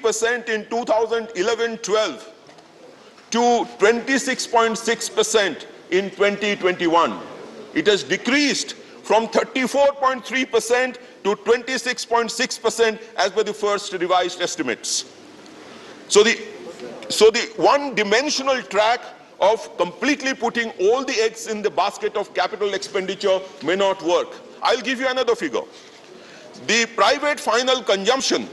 3% in 2011-12 to 26.6% in 2021. It has decreased from 34.3% to 26.6% as per the first revised estimates. So the one-dimensional track of completely putting all the eggs in the basket of capital expenditure may not work. I'll give you another figure. The private final consumption,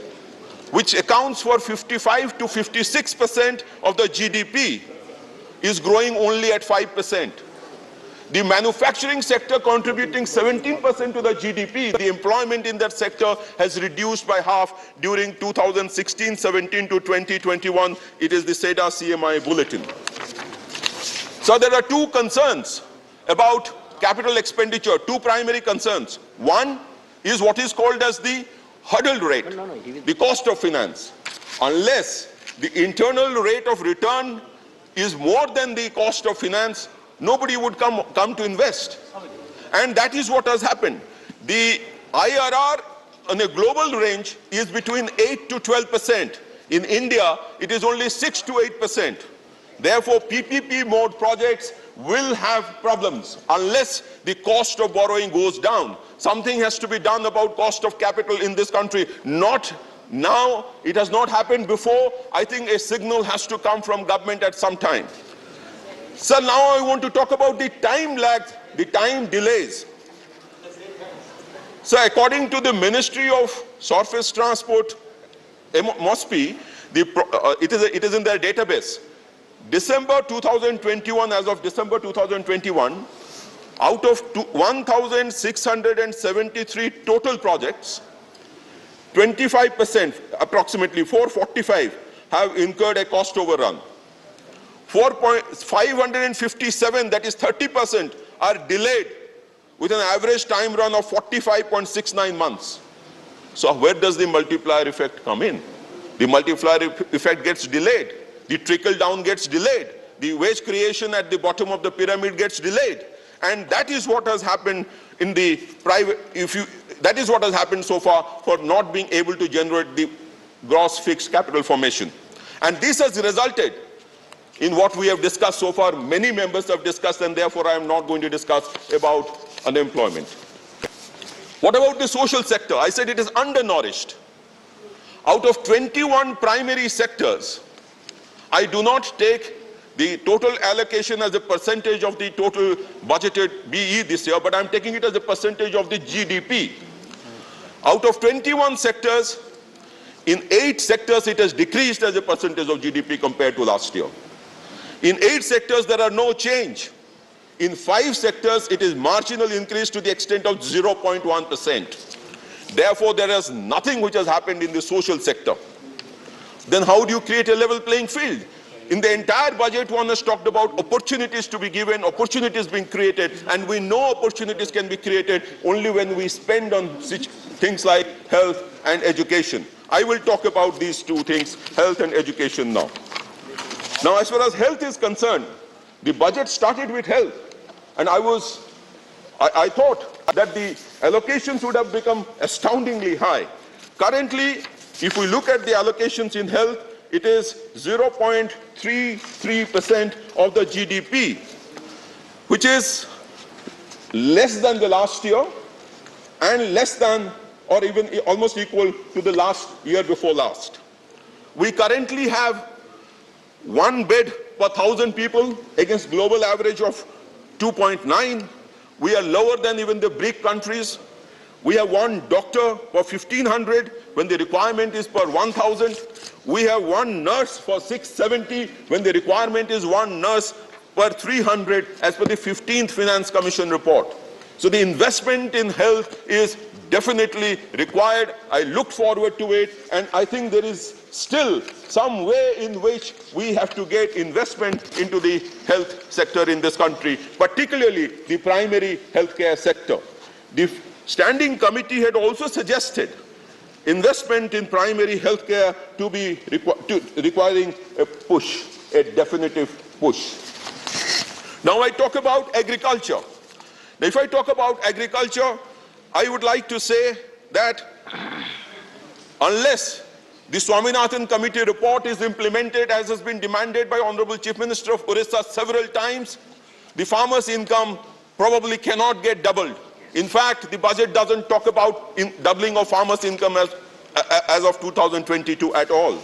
which accounts for 55 to 56% of the GDP, is growing only at 5%. The manufacturing sector contributing 17% to the GDP, the employment in that sector has reduced by half during 2016-17 to 2021. It is the SEDA CMI bulletin. So there are two concerns about capital expenditure, two primary concerns. One is what is called as the hurdle rate, the cost of finance. Unless the internal rate of return is more than the cost of finance, nobody would come to invest. And that is what has happened. The IRR on a global range is between 8 to 12%. In India, it is only 6 to 8%. Therefore, PPP mode projects will have problems unless the cost of borrowing goes down. Something has to be done about cost of capital in this country. Not now, it has not happened before. I think a signal has to come from government at some time. So now I want to talk about the time lag, the time delays. So according to the Ministry of Surface Transport, MOSPI, it is in their database. December 2021, as of December 2021, out of 1,673 total projects, 25%, approximately 445, have incurred a cost overrun. 557, that is 30%, are delayed with an average time run of 45.69 months. So where does the multiplier effect come in? The multiplier effect gets delayed. The trickle down gets delayed. The wage creation at the bottom of the pyramid gets delayed. And that is what has happened in the private, that is what has happened so far for not being able to generate the gross fixed capital formation. And this has resulted in what we have discussed so far. Many members have discussed, and therefore I am not going to discuss about unemployment. What about the social sector? I said it is undernourished. Out of 21 primary sectors, I do not take the total allocation as a percentage of the total budgeted BE this year, but I'm taking it as a percentage of the GDP. Out of 21 sectors, in 8 sectors it has decreased as a percentage of GDP compared to last year. In 8 sectors there are no change. In 5 sectors it is marginal increase to the extent of 0.1%. Therefore there is nothing which has happened in the social sector. Then how do you create a level playing field? In the entire budget, one has talked about opportunities to be given, opportunities being created, and we know opportunities can be created only when we spend on things like health and education. I will talk about these two things, health and education now. Now, as far as health is concerned, the budget started with health, and I thought that the allocations would have become astoundingly high. Currently, if we look at the allocations in health, it is 0.33% of the GDP, which is less than the last year and less than or even almost equal to the last year before last. We currently have 1 bed per 1,000 people against global average of 2.9. We are lower than even the BRIC countries. We have 1 doctor per 1,500 when the requirement is per 1,000. We have 1 nurse for 670 when the requirement is 1 nurse per 300 as per the 15th Finance Commission report. So the investment in health is definitely required. I look forward to it, and I think there is still some way in which we have to get investment into the health sector in this country, particularly the primary healthcare sector. The Standing Committee had also suggested investment in primary healthcare to be requiring a push, a definitive push. Now I talk about agriculture. Now if I talk about agriculture, I would like to say that unless the Swaminathan Committee report is implemented as has been demanded by Honorable Chief Minister of Orissa several times, the farmers' income probably cannot get doubled. In fact, the budget doesn't talk about doubling of farmers' income as of 2022 at all.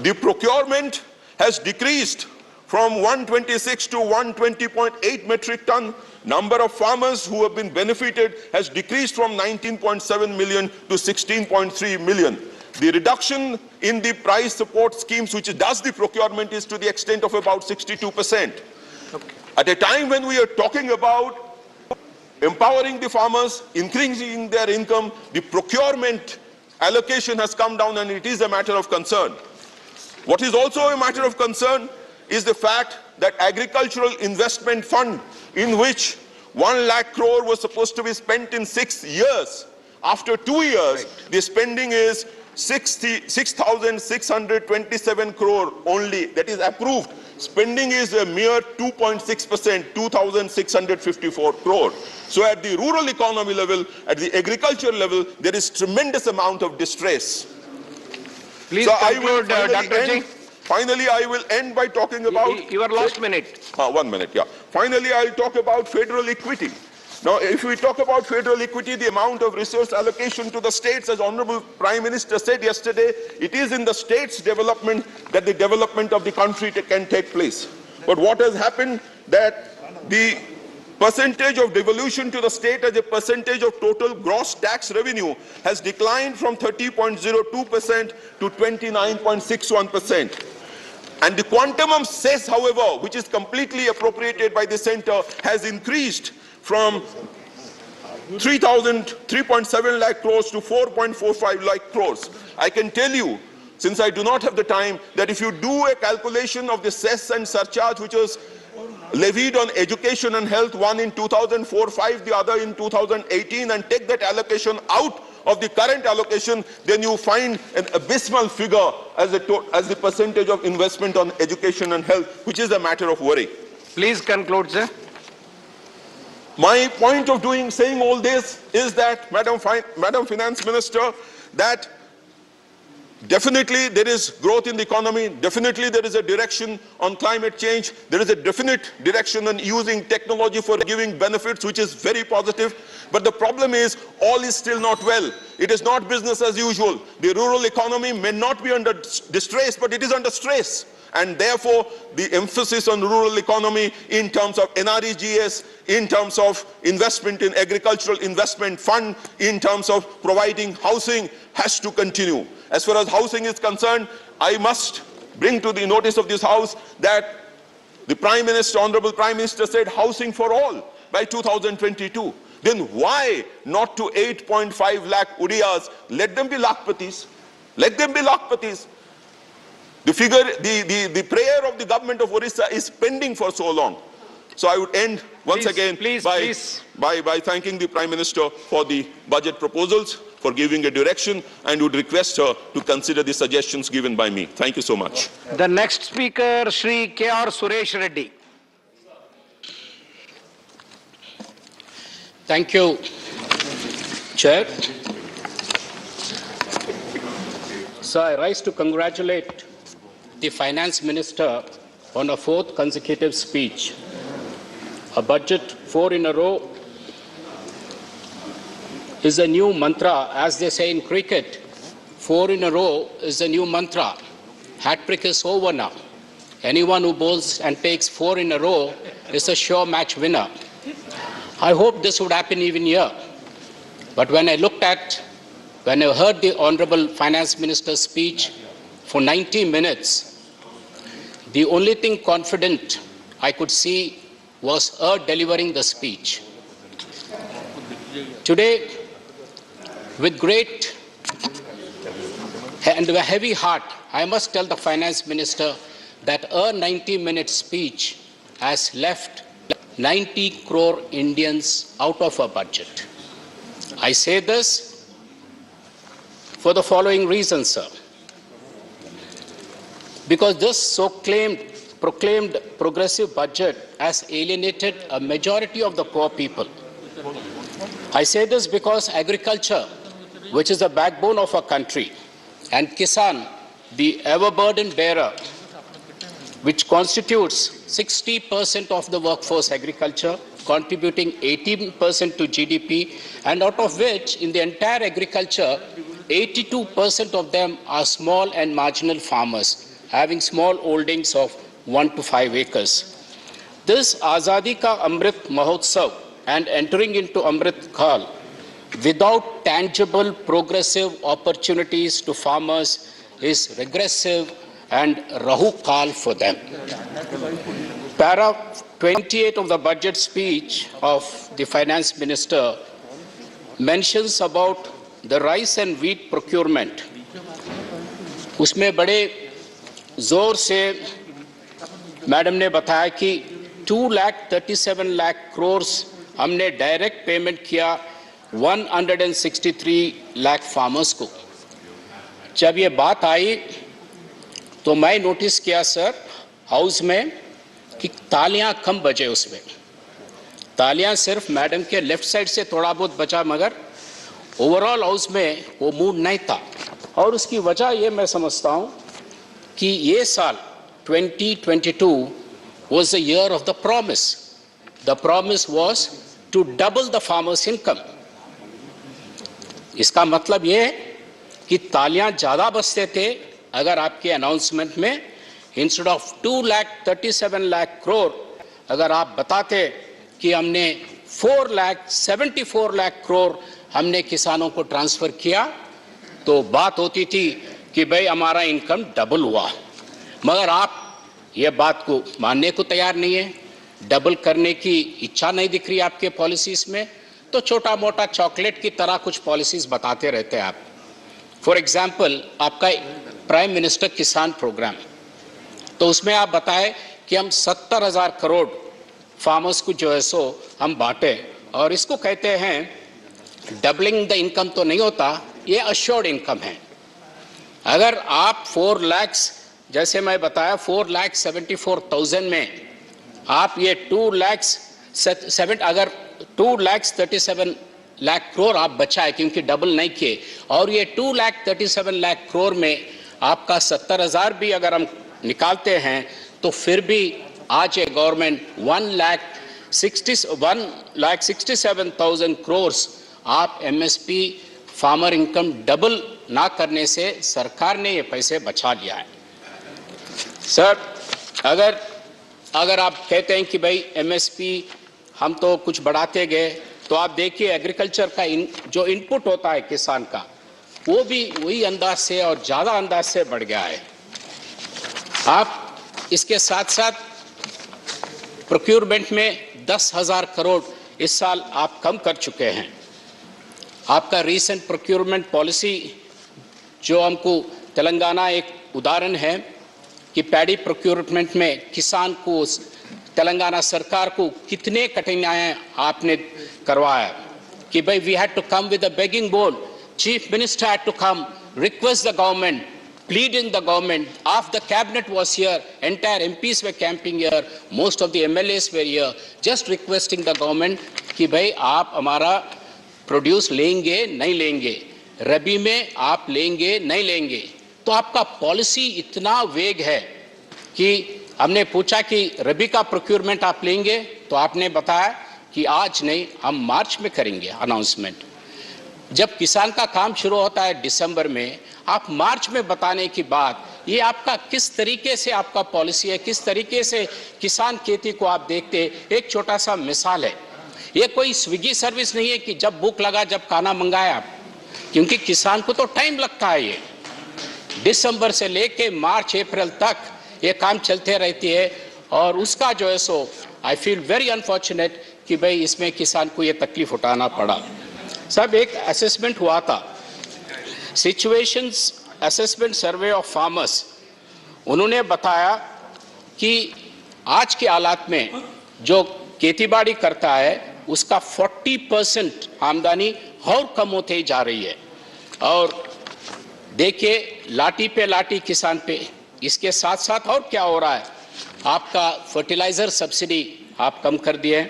The procurement has decreased from 126 to 120.8 metric ton. Number of farmers who have been benefited has decreased from 19.7 million to 16.3 million. The reduction in the price support schemes, which does the procurement, is to the extent of about 62%. Okay. At a time when we are talking about empowering the farmers, increasing their income, the procurement allocation has come down, and it is a matter of concern. What is also a matter of concern is the fact that agricultural investment fund, in which 1 lakh crore was supposed to be spent in 6 years, after 2 years, the spending is 6,627 crore only, that is approved. Spending is a mere 2.6%, 2,654 crore. So at the rural economy level, at the agriculture level, there is tremendous amount of distress. Please conclude, Dr. Ji. Finally, I will end by talking about... Your last minute. 1 minute, yeah. Finally, I'll talk about federal equity. Now, if we talk about federal equity, the amount of resource allocation to the states, as Honorable Prime Minister said yesterday, it is in the states' development that the development of the country can take place. But what has happened, that the percentage of devolution to the state as a percentage of total gross tax revenue has declined from 30.02% to 29.61%. And the quantum of cess, however, which is completely appropriated by the center, has increased from 3.7 lakh crores to 4.45 lakh crores. I can tell you, since I do not have the time, that if you do a calculation of the cess and surcharge which was levied on education and health, one in 2004-05, the other in 2018, and take that allocation out of the current allocation, then you find an abysmal figure as the percentage of investment on education and health, which is a matter of worry. Please conclude, sir. My point of saying all this is that, Madam Finance Minister, that definitely there is growth in the economy, definitely there is a direction on climate change, there is a definite direction on using technology for giving benefits, which is very positive. But the problem is, all is still not well. It is not business as usual. The rural economy may not be under distress, but it is under stress. And therefore, the emphasis on rural economy in terms of NREGS, in terms of investment in agricultural investment fund, in terms of providing housing, has to continue. As far as housing is concerned, I must bring to the notice of this House that the Prime Minister, Honorable Prime Minister, said housing for all by 2022. Then why not to 8.5 lakh Udiyas? Let them be Lakhpatis. Let them be Lakhpatis. The figure, the prayer of the government of Orissa is pending for so long. So I would end once again by thanking the Prime Minister for the budget proposals, for giving a direction, and would request her to consider the suggestions given by me. Thank you so much. The next speaker, Shri K.R. Suresh Reddy. Thank you, Chair. So I rise to congratulate the Finance Minister on a 4th consecutive speech. A budget 4 in a row is a new mantra, as they say in cricket. 4 in a row is a new mantra. Hat-trick is over now. Anyone who bowls and takes 4 in a row is a sure match winner. I hope this would happen even here. But when I heard the Honorable Finance Minister's speech for 90 minutes, the only thing confident I could see was her delivering the speech. Today, with great and a heavy heart, I must tell the Finance Minister that her 90-minute speech has left 90 crore Indians out of her budget. I say this for the following reasons, sir. Because this proclaimed progressive budget has alienated a majority of the poor people. I say this because agriculture, which is the backbone of our country, and Kisan, the ever-burden bearer, which constitutes 60% of the workforce agriculture, contributing 18% to GDP, and out of which, in the entire agriculture, 82% of them are small and marginal farmers, having small holdings of 1 to 5 acres. This Azadi Ka Amrit Mahotsav and entering into Amrit Kal without tangible progressive opportunities to farmers is regressive and Rahu Kal for them. Para 28 of the budget speech of the finance minister mentions about the rice and wheat procurement. उसमें बड़े जोर से madam ने बताया कि 2,37 लाख करोड़ हमने direct payment किया 163 lakh farmers को। जब ये बात आई तो मैं नोटिस किया सर हाउस में कि तालियां कम बजे उसमें। तालियां सिर्फ मैडम के लेफ्ट साइड से थोड़ा बहुत बचा, मगर ओवरऑल हाउस में वो मूड नहीं था। और उसकी वजह ये मैं समझता हूं कि ये साल 2022 was the year of the promise. The promise was to double the farmers' income. इसका मतलब ये है कि तालियां ज्यादा बजते थे अगर आपके अनाउंसमेंट में इंस्टेड ऑफ 2,37 लाख करोड़ अगर आप बताते कि हमने 4,74 लाख करोड़ हमने किसानों को ट्रांसफर किया, तो बात होती थी कि भाई हमारा इनकम डबल हुआ। मगर आप ये बात को मानने को तैयार नहीं है, डबल करने की इच्छा नहीं दिख रही आपके पॉलिसीज में, तो छोटा मोटा चॉकलेट की तरह कुछ पॉलिसीज बताते रहते हैं आप। फॉर एग्जाम्पल आपका प्राइम मिनिस्टर किसान प्रोग्राम, तो उसमें आप बताए कि हम 70,000 करोड़ फार्मर्स को जो है सो हम बांटे, और इसको कहते हैं डबलिंग द इनकम। तो नहीं होता, ये अश्योर्ड इनकम है। अगर आप 4 लाख, जैसे मैं बताया 4,74,000 में आप ये 2,07,000 अगर 2,37 लाख करोड़ आप बचाए क्योंकि डबल नहीं किए, और ये 2,37 लाख करोड़ में आपका 70,000 भी अगर हम निकालते हैं तो फिर भी आज ये गवर्नमेंट 1,67,000 करोड़ आप एमएसपी फार्मर इनकम डबल ना करने से सरकार ने ये पैसे बचा लिया है। सर अगर आप कहते हैं कि भाई एमएसपी हम तो कुछ बढ़ाते गए, तो आप देखिए एग्रीकल्चर का जो इनपुट होता है किसान का, वो भी वही अंदाज से और ज्यादा अंदाज से बढ़ गया है। आप इसके साथ साथ प्रोक्योरमेंट में 10,000 करोड़ इस साल आप कम कर चुके हैं। आपका रीसेंट प्रोक्योरमेंट पॉलिसी जो हमको तेलंगाना एक उदाहरण है कि पैडी प्रोक्योरमेंट में किसान को, तेलंगाना सरकार को कितने कठिनाइयां आपने करवाया कि भाई we had to come with a begging bowl, chief minister had to come, request the government, pleading the government, half the cabinet was here, entire MPs were camping here, most of the MLAs were here, just requesting the government कि भाई आप हमारा produce लेंगे नहीं लेंगे, रबी में आप लेंगे नहीं लेंगे। तो आपका पॉलिसी इतना वेग है कि हमने पूछा कि रबी का प्रोक्योरमेंट आप लेंगे, तो आपने बताया कि आज नहीं, हम मार्च में करेंगे अनाउंसमेंट। जब किसान का काम शुरू होता है दिसंबर में, आप मार्च में बताने की बात, ये आपका किस तरीके से आपका पॉलिसी है, किस तरीके से किसान खेती को आप देखते। एक छोटा सा मिसाल है, ये कोई स्विगी सर्विस नहीं है कि जब भूख लगा जब खाना मंगाया आप, क्योंकि किसान को तो टाइम लगता है। ये दिसंबर से लेके मार्च अप्रैल तक ये काम चलते रहती है, और उसका जो है सो आई फील वेरी अनफॉर्चुनेट कि भाई इसमें किसान को ये तकलीफ उठाना पड़ा। सब एक असेसमेंट हुआ था, situations assessment survey of farmers, उन्होंने बताया कि आज के हालात में जो खेतीबाड़ी करता है उसका 40% आमदनी और कम होते जा रही है। और देखिए लाठी पे लाठी किसान पे, इसके साथ साथ और क्या हो रहा है, आपका फर्टिलाइजर सब्सिडी आप कम कर दिए,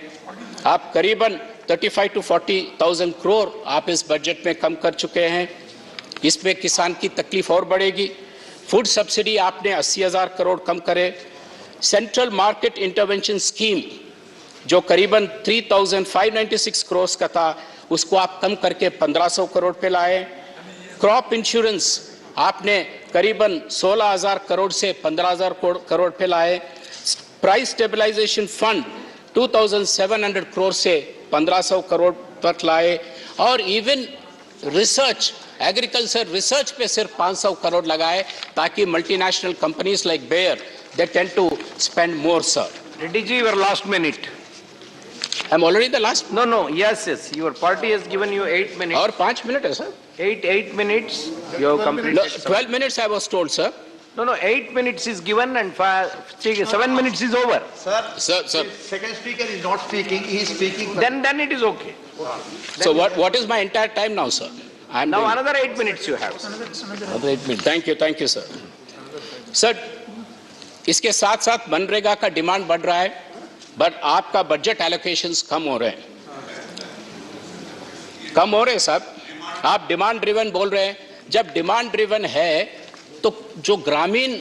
आप करीबन 35 to 40,000 करोड़ आप इस बजट में कम कर चुके हैं। इस पे किसान की तकलीफ और बढ़ेगी। फूड सब्सिडी आपने 80,000 करोड़ कम करे। सेंट्रल मार्केट इंटरवेंशन स्कीम जो करीबन 3,596 करोड़ का था, उसको आप कम करके 1,500 करोड़ पे लाए। क्रॉप इंश्योरेंस आपने करीबन 16,000 करोड़ से 15,000 करोड़ पे लाए। प्राइस स्टेबलाइजेशन फंड 2,700 करोड़ से 1,500 करोड़ तक लाए। और इवन रिसर्च, एग्रीकल्चर रिसर्च पे सिर्फ 500 करोड़ लगाए, ताकि multinational companies like Bayer they tend to spend more, sir. Reddy ji, your last minute. I'm already the last. No, yes. Your party has given you 8 minutes. और 5 minute है, sir. 8 minutes. You have completed. No, 12 minutes I was told, sir. No, 8 minutes is given and 7 minutes is over. Sir. Second speaker is not speaking, he is speaking. Then it is okay. So what is my entire time now, sir? I'm Now doing- another 8 minutes you have. Another 8 minutes. Thank you, sir. Sir, इसके साथ साथ मनरेगा का demand बढ़ रहा है, but आपका budget allocations कम हो रहे हैं, सर। आप डिमांड ड्रिवन बोल रहे हैं। जब डिमांड ड्रिवन है तो जो ग्रामीण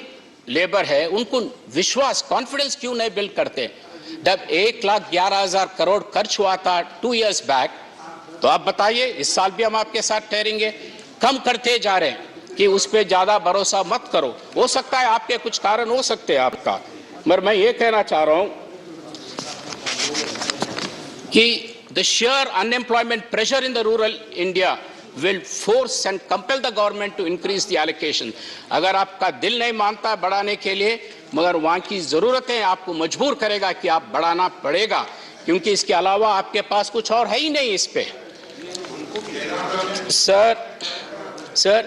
लेबर है उनको विश्वास, कॉन्फिडेंस क्यों नहीं बिल्ड करते? जब 1,11,000 करोड़ खर्च हुआ था 2 years बैक, तो आप बताइए, इस साल भी हम आपके साथ ठहरेंगे। कम करते जा रहे हैं कि उस पर ज्यादा भरोसा मत करो। हो सकता है आपके कुछ कारण हो सकते हैं आपका, मगर मैं ये कहना चाह रहा हूं कि the sheer unemployment pressure in the rural India will force and compel the government to increase the allocation. अगर आपका दिल नहीं मानता है बढ़ाने के लिए, मगर वहां की जरूरतें आपको मजबूर करेगा कि आप बढ़ाना पड़ेगा, क्योंकि इसके अलावा आपके पास कुछ और है ही नहीं इस पे। Sir,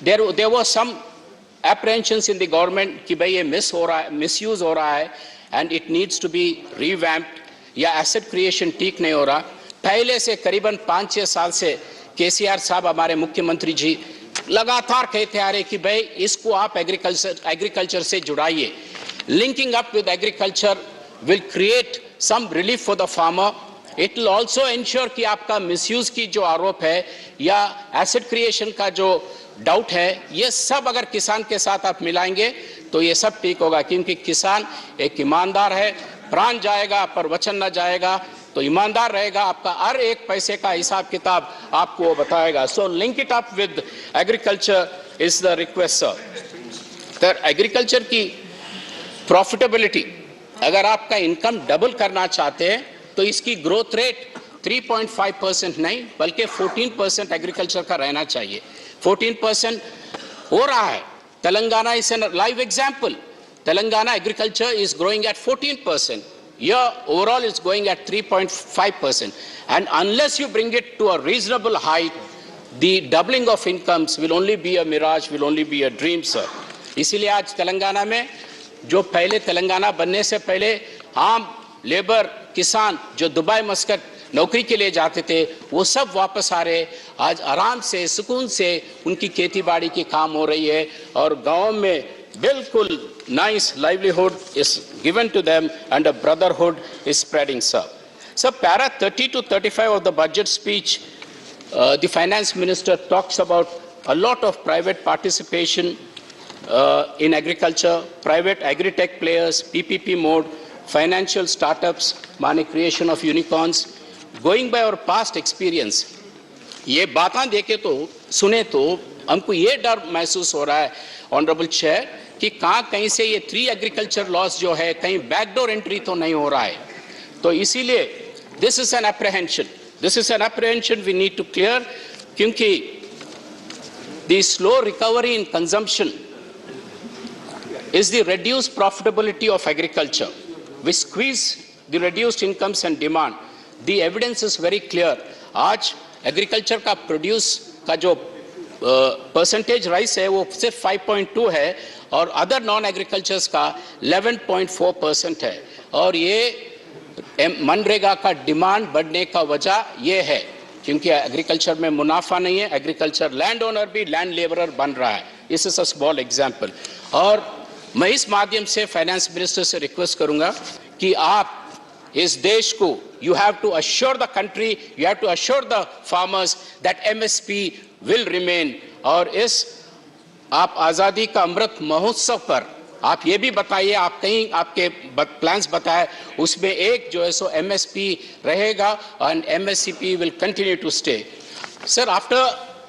there was some apprehensions in the government कि भाई ये misuse हो रहा है and it needs to be revamped, या एसेट क्रिएशन ठीक नहीं हो रहा। पहले से करीबन 5-6 साल से केसीआर साहब हमारे मुख्यमंत्री जी लगातार कहते आ रहे कि भाई इसको आप एग्रीकल्चर से जुड़ाइए। Linking up with agriculture will create some relief for the farmer. It will also ensure कि आपका मिसयूज की जो आरोप है या एसेट क्रिएशन का जो डाउट है, ये सब अगर किसान के साथ आप मिलाएंगे तो ये सब ठीक होगा, क्योंकि किसान एक ईमानदार है। प्राण जाएगा पर वचन न जाएगा, तो ईमानदार रहेगा, आपका हर एक पैसे का हिसाब किताब आपको वो बताएगा। So link it up with agriculture is the request, sir. Agriculture की प्रॉफिटेबिलिटी, अगर आपका इनकम डबल करना चाहते हैं तो इसकी ग्रोथ रेट 3.5% नहीं बल्कि 14% एग्रीकल्चर का रहना चाहिए। 14% हो रहा है। Telangana is an live example. Telangana agriculture is growing at 14%. Here, overall, it's going at 3.5%. And unless you bring it to a reasonable height, the doubling of incomes will only be a mirage, will only be a dream, sir. इसीलिए आज तेलंगाना में जो पहले तेलंगाना बनने से पहले आम labour किसान जो दुबई मस्कट नौकरी के लिए जाते थे, वो सब वापस आ रहे। आज आराम से, सुकून से उनकी खेती बाड़ी की काम हो रही है और गाँव में बिल्कुल nice livelihood is given to them and a brotherhood is spreading, sir. So, para 30 to 35 of the budget speech, the finance minister talks about a lot of private participation in agriculture, private agri-tech players, PPP mode, financial startups, money creation of unicorns. Going by our past experience, ये बातें देखे तो सुने तो हमको ये डर महसूस हो रहा है, ऑनरेबल चेयर, कि कहीं से ये 3 एग्रीकल्चर लॉस जो है कहीं बैकडोर एंट्री तो नहीं हो रहा है। तो इसीलिए this is an apprehension we need to clear, क्योंकि the slow recovery in consumption is the reduced profitability of agriculture. We squeeze the reduced incomes and demand. The evidence is very clear. आज agriculture का produce का जो percentage rice है वो सिर्फ 5.2 है और अदर नॉन एग्रीकल्चर्स का 11.4% है। और ये मनरेगा का डिमांड बढ़ने का वजह ये है क्योंकि एग्रीकल्चर में मुनाफा नहीं है, एग्रीकल्चर लैंड ओनर भी लैंड लेबरर बन रहा है। This is a small example. और मैं इस माध्यम से फाइनेंस मिनिस्टर से रिक्वेस्ट करूंगा कि आप इस देश को, you have to assure the country, you have to assure the farmers that MSP will remain और इस आप आज़ादी का अमृत महोत्सव पर आप ये भी बताइए, आप कहीं आपके प्लान्स बताए, उसमें एक जो है सो MSP रहेगा and MSCP will continue to stay. Sir, after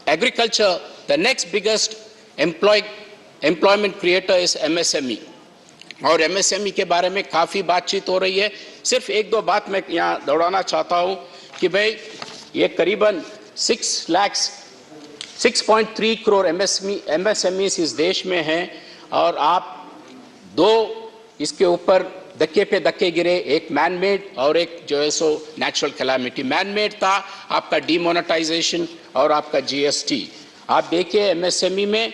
agriculture, the next biggest employment creator is MSME. और MSME के बारे में काफ़ी बातचीत हो रही है. सिर्फ एक दो बात मैं यहाँ दौड़ाना चाहता हूँ कि भाई ये करीबन 6.3 करोड़ MSMEs इस देश में हैं और आप दो इसके ऊपर धक्के पे धक्के गिरे, एक मैन मेड और एक जो है so natural calamity. Man made था आपका डीमोनेटाइजेशन और आपका GST. आप देखिए MSME में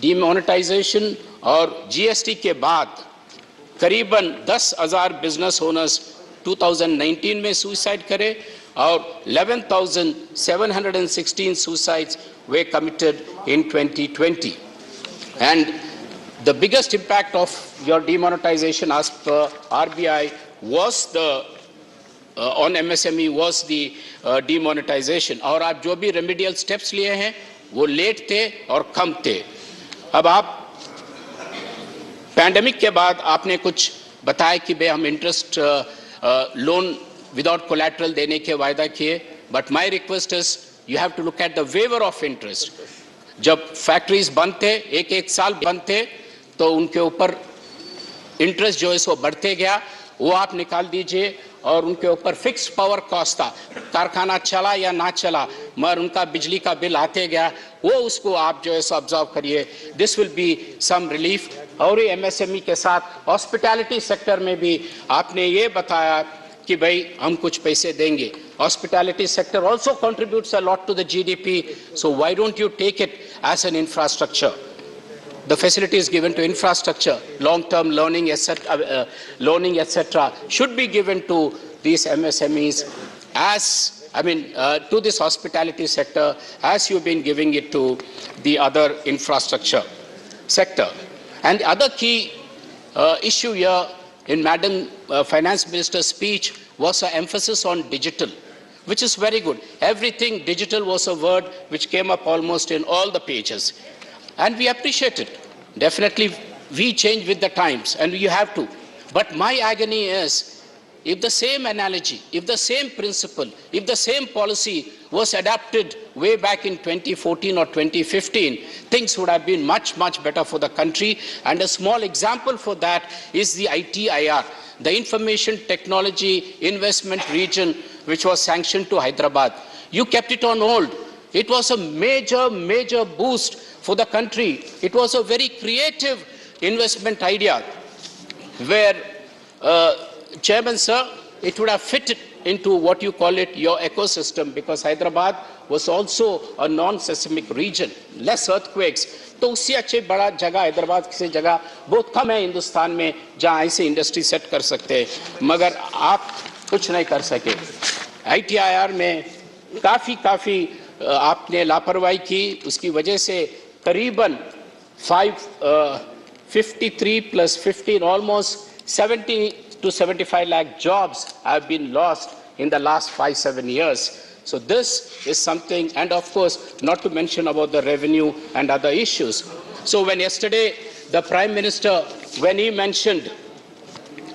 डीमोनेटाइजेशन और GST के बाद करीबन 10,000 बिजनेस ओनर्स 2019 में सुसाइड करे और 11,716 suicides were committed in 2020. And the biggest impact of your demonetization as per RBI was on MSME was the demonetization. और आप जो भी remedial steps लिए हैं वो लेट थे और कम थे. अब आप पैंडेमिक के बाद आपने कुछ बताया कि भाई हम इंटरेस्ट लोन विदाउट कोलैटरल देने के वायदा किए, but my request is you have to look at the waiver of interest. जब फैक्ट्रीज बंद थे, एक साल बंद थे, तो उनके ऊपर इंटरेस्ट जो है सो बढ़ते गया, वो आप निकाल दीजिए. और उनके ऊपर फिक्स पावर कॉस्ट था, कारखाना चला या ना चला मगर उनका बिजली का बिल आते गया, वो उसको आप जो है सो ऑब्जर्व करिए. This will be some relief. और MSME के साथ हॉस्पिटैलिटी सेक्टर में भी आपने ये बताया कि भाई हम कुछ पैसे देंगे. Hospitality sector also contributes a lot to the GDP, so why don't you take it as an infrastructure? The facilities given to infrastructure, long-term learning, etc., should be given to these MSMEs to this hospitality sector as you've been giving it to the other infrastructure sector. And the other key issue here in Madam Finance Minister's speech was an emphasis on digital, which is very good. Everything digital was a word which came up almost in all the pages. And we appreciate it. Definitely, we change with the times, and you have to. But my agony is, if the same analogy, if the same principle, if the same policy was adopted way back in 2014 or 2015, things would have been much, much better for the country. And a small example for that is the ITIR, the Information Technology Investment Region, which was sanctioned to Hyderabad. You kept it on hold. It was a major, major boost for the country. It was a very creative investment idea where, Chairman Sir, it would have fitted into what you call it, your ecosystem, because Hyderabad was also a non-seismic region, less earthquakes. तो उससे अच्छे बड़ा जगह हैदराबाद से जगह बहुत कम है हिंदुस्तान में जहाँ ऐसे इंडस्ट्री सेट कर सकते हैं, मगर आप कुछ नहीं कर सके. ITIR में काफ़ी आपने लापरवाही की, उसकी वजह से करीबन 53 plus 15, almost 70 to 75 lakh jobs have been lost in the last 5-7 years. So this is something, and of course, not to mention about the revenue and other issues. So when yesterday the Prime Minister, when he mentioned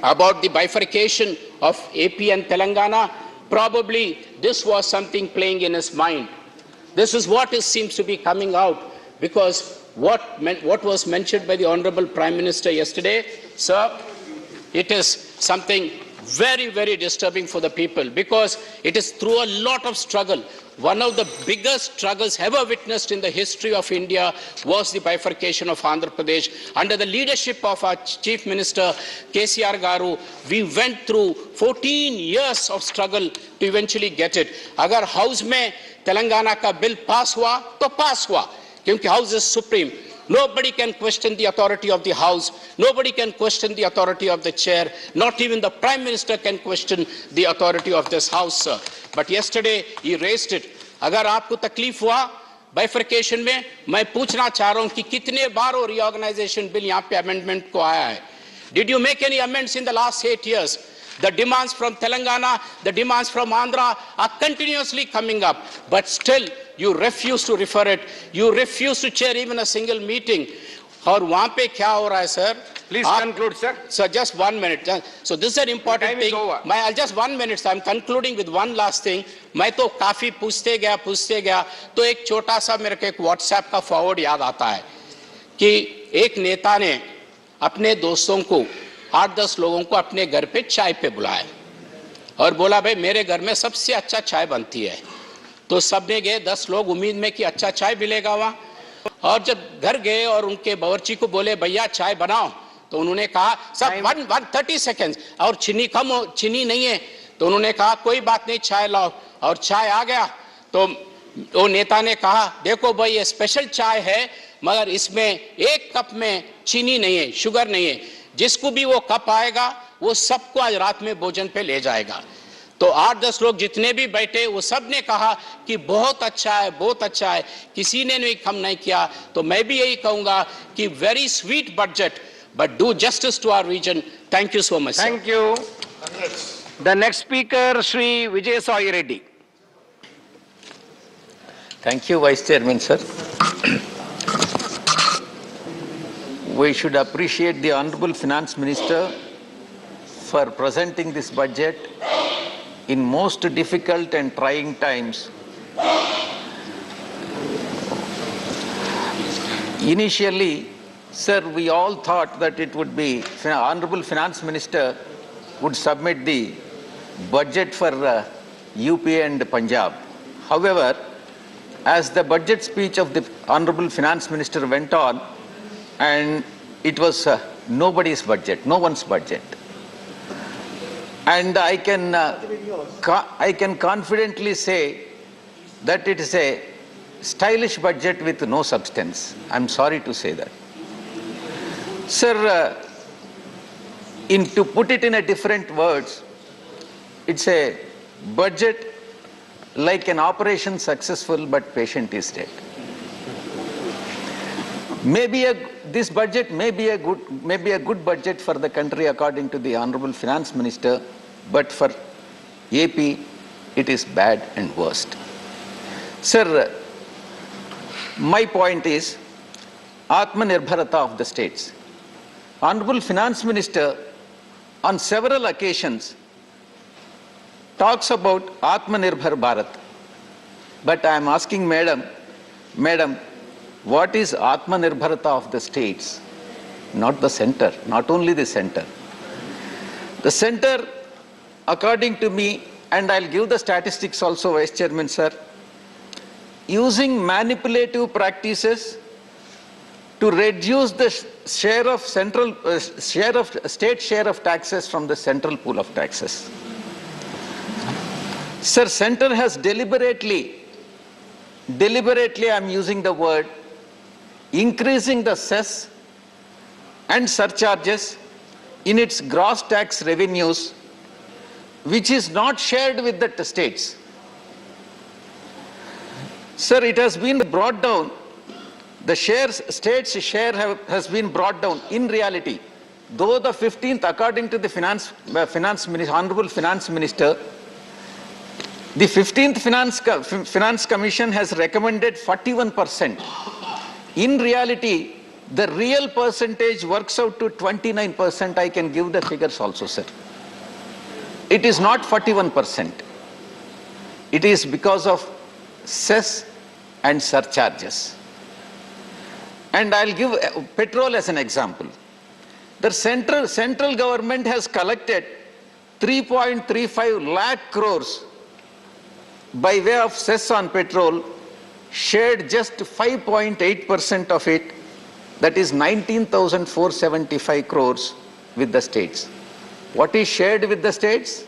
about the bifurcation of AP and Telangana, probably this was something playing in his mind. This is what seems to be coming out, because what was mentioned by the Honorable Prime Minister yesterday, sir, it is something very, very disturbing for the people, because it is through a lot of struggle. One of the biggest struggles ever witnessed in the history of India was the bifurcation of Andhra Pradesh. Under the leadership of our Chief Minister, KCR Garu, we went through 14 years of struggle to eventually get it. Agar House mein Telangana ka bill pass hua, to pass hua, kyunki House is supreme. Nobody can question the authority of the House. Nobody can question the authority of the chair. Not even the Prime Minister can question the authority of this House, sir. But yesterday, he raised it. Agar aapko takleef hua, bifurcation mein, main पूछना चाह रहा हूं कि कितने बार वो reorganization bill यहाँ पे amendment को आया है? Did you make any amendments in the last 8 years? The demands from Telangana, the demands from Andhra are continuously coming up. But still, You refuse to refer it. You refuse to chair even a single meeting. और वहाँ पे क्या हो रहा है, sir? Please conclude, sir. Sir, just 1 minute. So this is an important Time is thing. over. I'll just 1 minute. So I'm concluding with one last thing. मैं तो काफी पूछते गया, तो एक छोटा सा मेरे को एक WhatsApp का फॉरवर्ड याद आता है कि एक नेता ने अपने दोस्तों को 8-10 लोगों को अपने घर पे चाय पे बुलाया और बोला भाई मेरे घर में सबसे अच्छा चाय बनती है। तो सबने गए 10 लोग उम्मीद में कि अच्छा चाय मिलेगा वहाँ, और जब घर गए और उनके बावर्ची को बोले भैया चाय बनाओ, तो उन्होंने कहा सब 130 सेकेंड्स और चीनी नहीं है। तो उन्होंने कहा कोई बात नहीं चाय लाओ, और चाय आ गया। तो वो नेता ने कहा देखो भाई ये स्पेशल चाय है मगर इसमें एक कप में चीनी नहीं है, शुगर नहीं है, जिसको भी वो कप आएगा वो सबको आज रात में भोजन पे ले जाएगा। तो 8-10 लोग जितने भी बैठे वो सब ने कहा कि बहुत अच्छा है, बहुत अच्छा है, किसी ने भी कम नहीं किया। तो मैं भी यही कहूंगा कि very sweet budget but do justice to our region. Thank you so much, sir. Thank you. The next speaker, Shri Vijay Reddy. Thank you, Vice Chairman, sir. We should appreciate the Honorable Finance Minister for presenting this budget in most difficult and trying times. Initially, sir, we all thought that it would be, Honorable Finance Minister would submit the budget for UP and Punjab. However, as the budget speech of the Honorable Finance Minister went on, and it was nobody's budget, no one's budget. And I can confidently say that it is a stylish budget with no substance. I'm sorry to say that. Sir, to put it in a different words, it's a budget like an operation successful but patient is dead. This budget may be a good budget for the country according to the Honorable Finance Minister, but for AP it is bad and worst. Sir, my point is Atmanirbharata of the states. Honorable Finance Minister on several occasions talks about Atmanirbhar Bharat. But I am asking Madam, what is Atmanirbharata of the states? Not the center, not only the center. The center, according to me, and I'll give the statistics also, Vice Chairman, sir, using manipulative practices to reduce the share of state share of taxes from the central pool of taxes. Sir, center has deliberately I'm using the word, increasing the cess and surcharges in its gross tax revenues, which is not shared with the states. Sir, it has been brought down. The state's share has been brought down. In reality, though the 15th, according to the Honorable Finance Minister, the 15th Finance Commission has recommended 41%. In reality, the real percentage works out to 29%. I can give the figures also, sir. It is not 41%. It is because of cess and surcharges. And I'll give petrol as an example. The central government has collected 3.35 lakh crores by way of cess on petrol, shared just 5.8% of it, that is 19,475 crores with the states. What is shared with the states?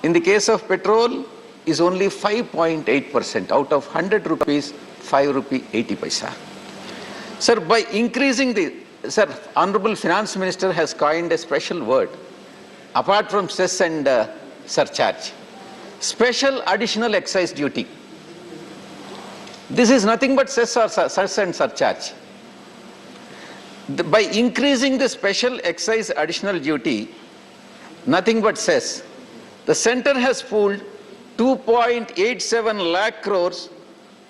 In the case of petrol, is only 5.8%. Out of 100 rupees, 5 rupee 80 paisa. Sir, by increasing Honorable Finance Minister has coined a special word, apart from cess and surcharge. Special additional excise duty. This is nothing but cess and surcharge. By increasing the special excise additional duty, nothing but cess, the center has pooled 2.87 lakh crores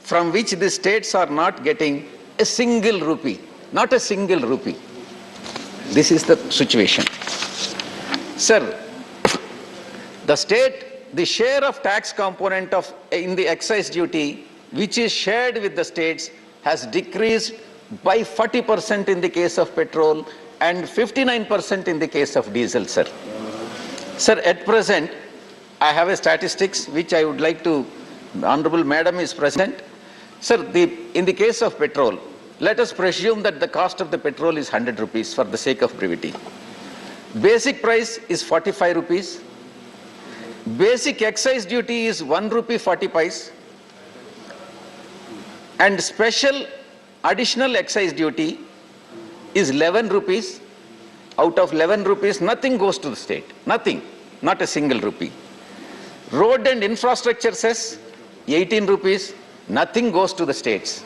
from which the states are not getting a single rupee, not a single rupee. This is the situation. Sir, the share of tax component in the excise duty, which is shared with the states, has decreased by 40% in the case of petrol and 59% in the case of diesel, sir. Sir, at present, I have a statistics which I would like to, the Honorable Madam is present. Sir, in the case of petrol, let us presume that the cost of the petrol is 100 rupees for the sake of brevity. Basic price is 45 rupees. Basic excise duty is 1 rupee 40 paise. And special additional excise duty is 11 rupees. Out of 11 rupees, nothing goes to the state. Nothing. Not a single rupee. Road and infrastructure cess, 18 rupees. Nothing goes to the states.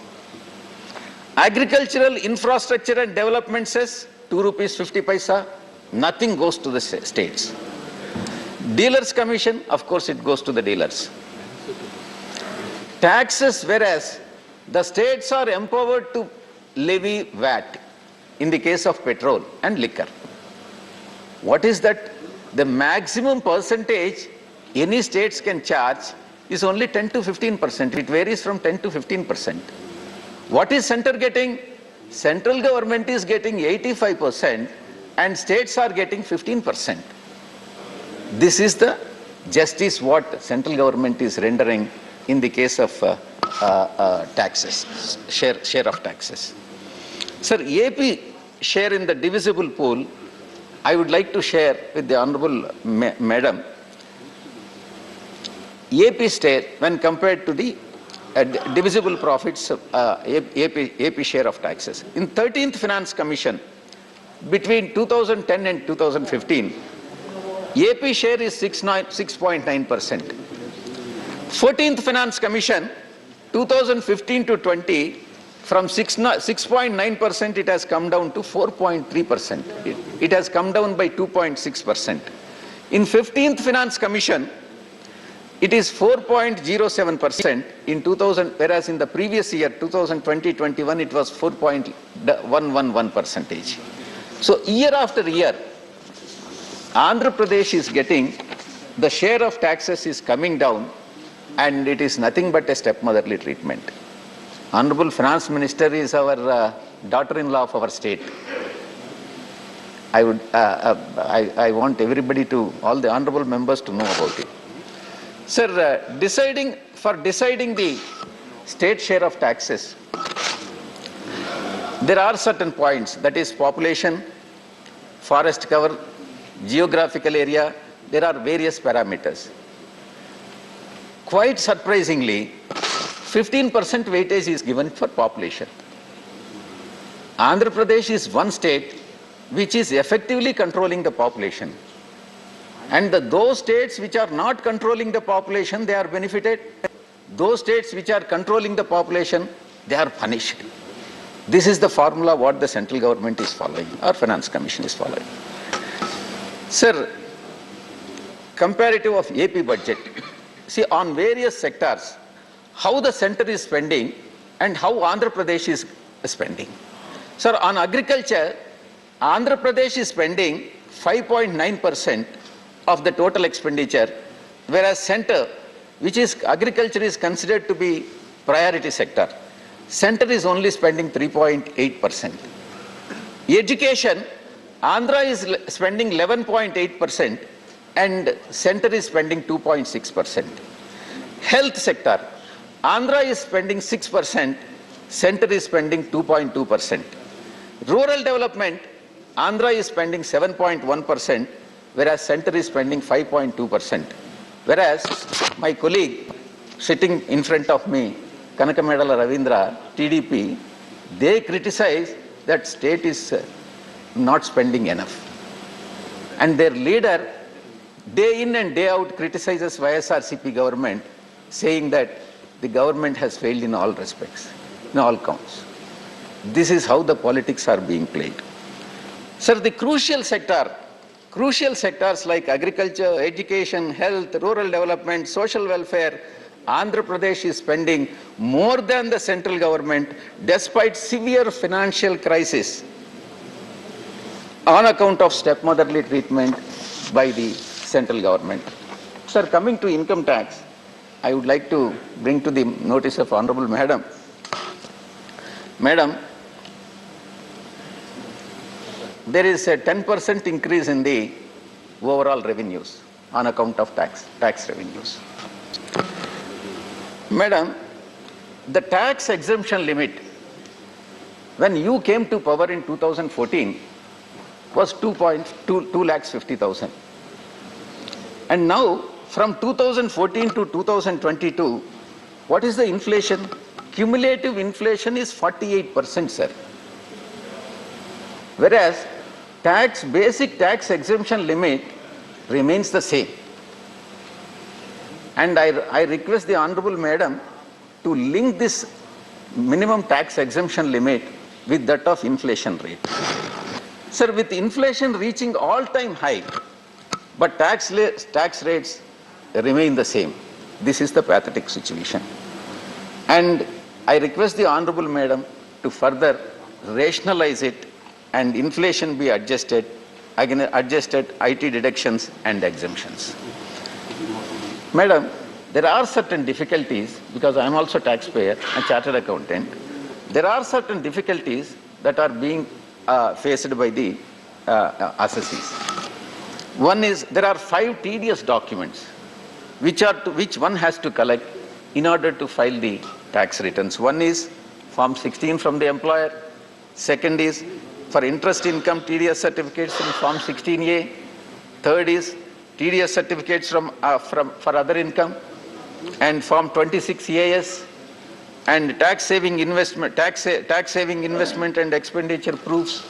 Agricultural infrastructure and development cess, 2 rupees 50 paisa. Nothing goes to the states. Dealers commission, of course it goes to the dealers. Taxes, whereas the states are empowered to levy VAT in the case of petrol and liquor. What is that? The maximum percentage any states can charge is only 10 to 15%. It varies from 10 to 15%. What is center getting? Central government is getting 85% and states are getting 15%. This is the justice what central government is rendering in the case of taxes, share of taxes. Sir, AP share in the divisible pool, I would like to share with the Honorable Madam. AP state, when compared to the divisible profits, AP share of taxes. In 13th Finance Commission, between 2010 and 2015, AP share is 6.9%. 14th Finance Commission, 2015 to 20, from 6.9% it has come down to 4.3%. It has come down by 2.6%. In 15th Finance Commission, it is 4.07% in 2000, whereas in the previous year, 2020-21, it was 4.111%. So year after year, Andhra Pradesh is getting, the share of taxes is coming down, and it is nothing but a stepmotherly treatment. Honorable Finance Minister is our daughter-in-law of our state. I want everybody to, all the honorable members to know about it. Sir, deciding the state share of taxes, there are certain points, that is population, forest cover, geographical area, there are various parameters. Quite surprisingly, 15% weightage is given for population. Andhra Pradesh is one state which is effectively controlling the population. And those states which are not controlling the population, they are benefited. Those states which are controlling the population, they are punished. This is the formula what the central government is following, or Finance Commission is following. Sir, comparative of AP budget. See, on various sectors, how the center is spending and how Andhra Pradesh is spending. Sir, on agriculture, Andhra Pradesh is spending 5.9% of the total expenditure, whereas center, which is agriculture, is considered to be priority sector. Center is only spending 3.8%. Education, Andhra is spending 11.8% and center is spending 2.6%. Health sector, Andhra is spending 6%, center is spending 2.2%. Rural development, Andhra is spending 7.1%, whereas center is spending 5.2%. Whereas my colleague sitting in front of me, Kanakamedala Ravindra, TDP, they criticize that state is not spending enough. And their leader, day in and day out, criticizes YSRCP government, saying that the government has failed in all respects, in all counts. This is how the politics are being played. Sir, the crucial sectors like agriculture, education, health, rural development, social welfare, Andhra Pradesh is spending more than the central government despite severe financial crisis on account of stepmotherly treatment by the central government. Sir, coming to income tax, I would like to bring to the notice of Honorable Madam. Madam, there is a 10% increase in the overall revenues on account of tax revenues. Madam, the tax exemption limit, when you came to power in 2014, was 2,50,000. And now, from 2014 to 2022, what is the inflation? Cumulative inflation is 48%, sir. Whereas, basic tax exemption limit remains the same. And I request the Honorable Madam to link this minimum tax exemption limit with that of inflation rate. Sir, with inflation reaching all-time high, but tax rates remain the same. This is the pathetic situation. And I request the Honorable Madam to further rationalize it and inflation be adjusted, again adjusted IT deductions and exemptions. Madam, there are certain difficulties, because I am also taxpayer and chartered accountant, there are certain difficulties that are being faced by the assessees. One is, there are 5 tedious documents which one has to collect in order to file the tax returns. One is Form 16 from the employer. Second is for interest income TDS certificates in Form 16A. Third is TDS certificates for other income, and Form 26AS, and tax saving investment and expenditure proofs.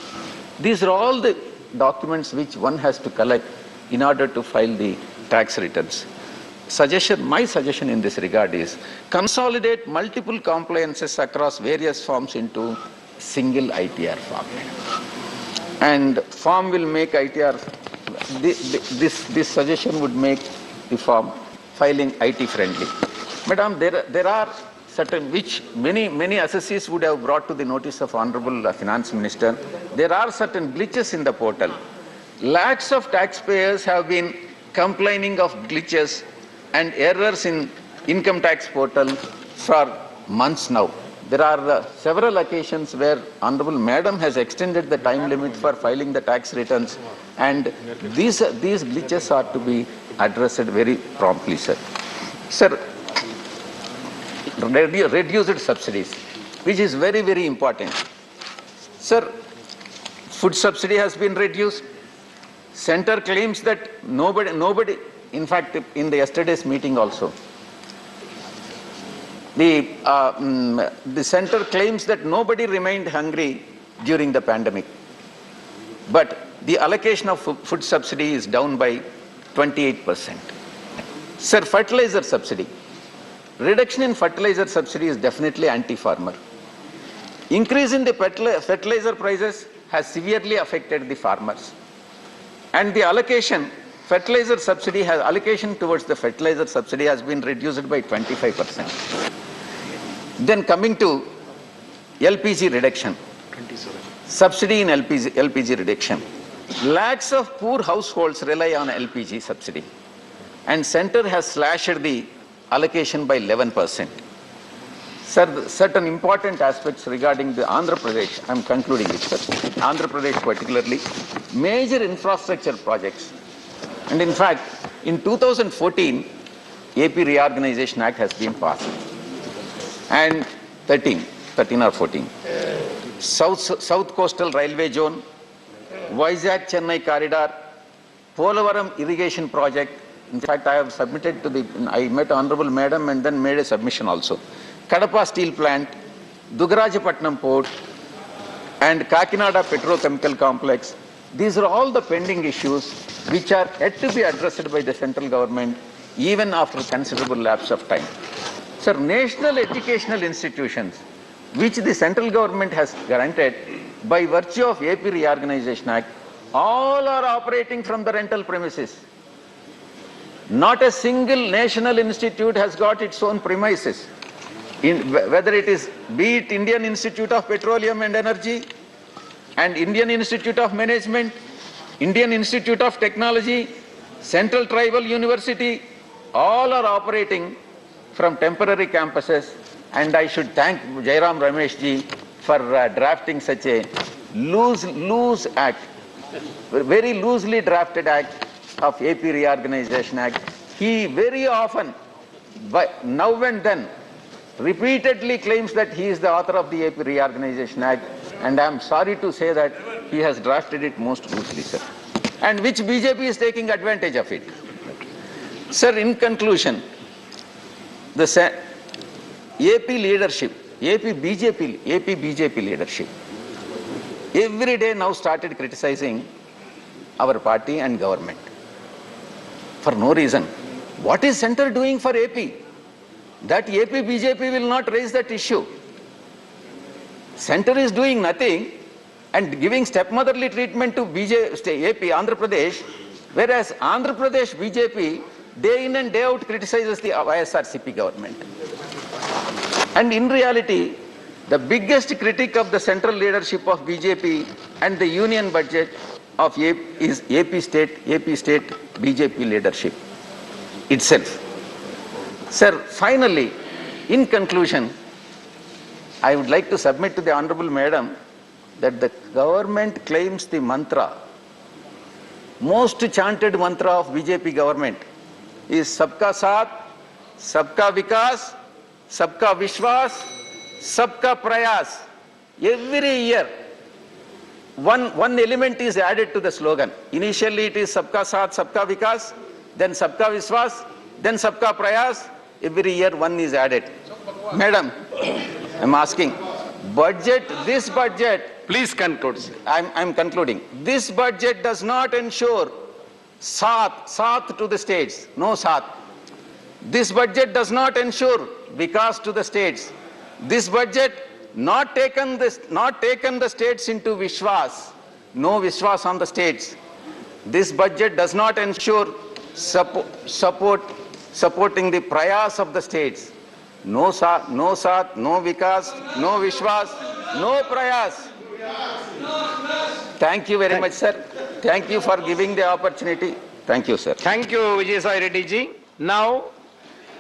These are all the documents which one has to collect in order to file the tax returns. My suggestion in this regard is consolidate multiple compliances across various forms into single ITR form. And form will make ITR, this suggestion would make the form filing IT friendly. Madam, there are certain which many assessees would have brought to the notice of Honorable Finance Minister. There are certain glitches in the portal. Lakhs of taxpayers have been complaining of glitches and errors in income tax portal for months now. There are several occasions where Honorable Madam has extended the time limit for filing the tax returns, and these glitches are to be addressed very promptly, sir. Sir, reduced subsidies, which is very, very important. Sir, food subsidy has been reduced. Center claims that nobody, in fact, in the yesterday's meeting also, the center claims that nobody remained hungry during the pandemic. But the allocation of food subsidy is down by 28%. Sir, fertilizer subsidy. Reduction in fertilizer subsidy is definitely anti-farmer. Increase in the fertilizer prices has severely affected the farmers. And the allocation towards the fertilizer subsidy has been reduced by 25%. Then coming to LPG reduction. Subsidy in LPG reduction. Lakhs of poor households rely on LPG subsidy. And center has slashed the allocation by 11%. Sir, certain important aspects regarding the Andhra Pradesh, I am concluding it, sir. Andhra Pradesh particularly, major infrastructure projects. And in fact, in 2014, AP Reorganization Act has been passed. And 13 or 14. South Coastal Railway Zone, Vizag Chennai Corridor, Polavaram Irrigation Project. In fact, I have submitted I met Honorable Madam and then made a submission also. Kadapa Steel Plant, Dugarajapatnam Port, and Kakinada Petrochemical Complex. These are all the pending issues which are yet to be addressed by the central government even after considerable lapse of time. Sir, national educational institutions which the central government has granted by virtue of AP Reorganization Act, all are operating from the rental premises. Not a single national institute has got its own premises. Whether it is, be it Indian Institute of Petroleum and Energy and Indian Institute of Management, Indian Institute of Technology, Central Tribal University, all are operating from temporary campuses, and I should thank Jairam Ramesh ji for drafting such a loose act, very loosely drafted act of AP Reorganization Act. He very often, now and then, repeatedly claims that he is the author of the AP Reorganization Act, and I am sorry to say that he has drafted it most loosely, sir, and which BJP is taking advantage of it. Sir, in conclusion, the AP leadership, AP BJP leadership, every day now started criticizing our party and government for no reason. What is center doing for AP? That AP BJP will not raise that issue. Center is doing nothing and giving stepmotherly treatment to AP, Andhra Pradesh, whereas Andhra Pradesh BJP day in and day out criticizes the ISRCP government. And in reality, the biggest critic of the central leadership of BJP and the union budget of AP is AP state BJP leadership itself. Sir, finally, in conclusion, I would like to submit to the Honorable Madam that the government claims the mantra, most chanted mantra of BJP government is Sabka Saath, Sabka Vikas, Sabka Vishwas, Sabka Prayas. Every year, one element is added to the slogan. Initially it is Sabka Saath, Sabka Vikas, then Sabka Vishwas, then Sabka Prayas. Every year one is added. Madam, I'm asking, this budget... Please conclude, sir. I'm concluding. This budget does not ensure Saath to the states. No Saath. This budget does not ensure Vikas to the states. This budget not taken the states into Vishwas. No Vishwas on the states. This budget does not ensure supporting the prayas of the states. No Saath, no Vikas, no Vishwas, no prayas. Thank you very much, sir. Thank you for giving the opportunity. Thank you, sir. Thank you, Vijay Reddy ji. Now,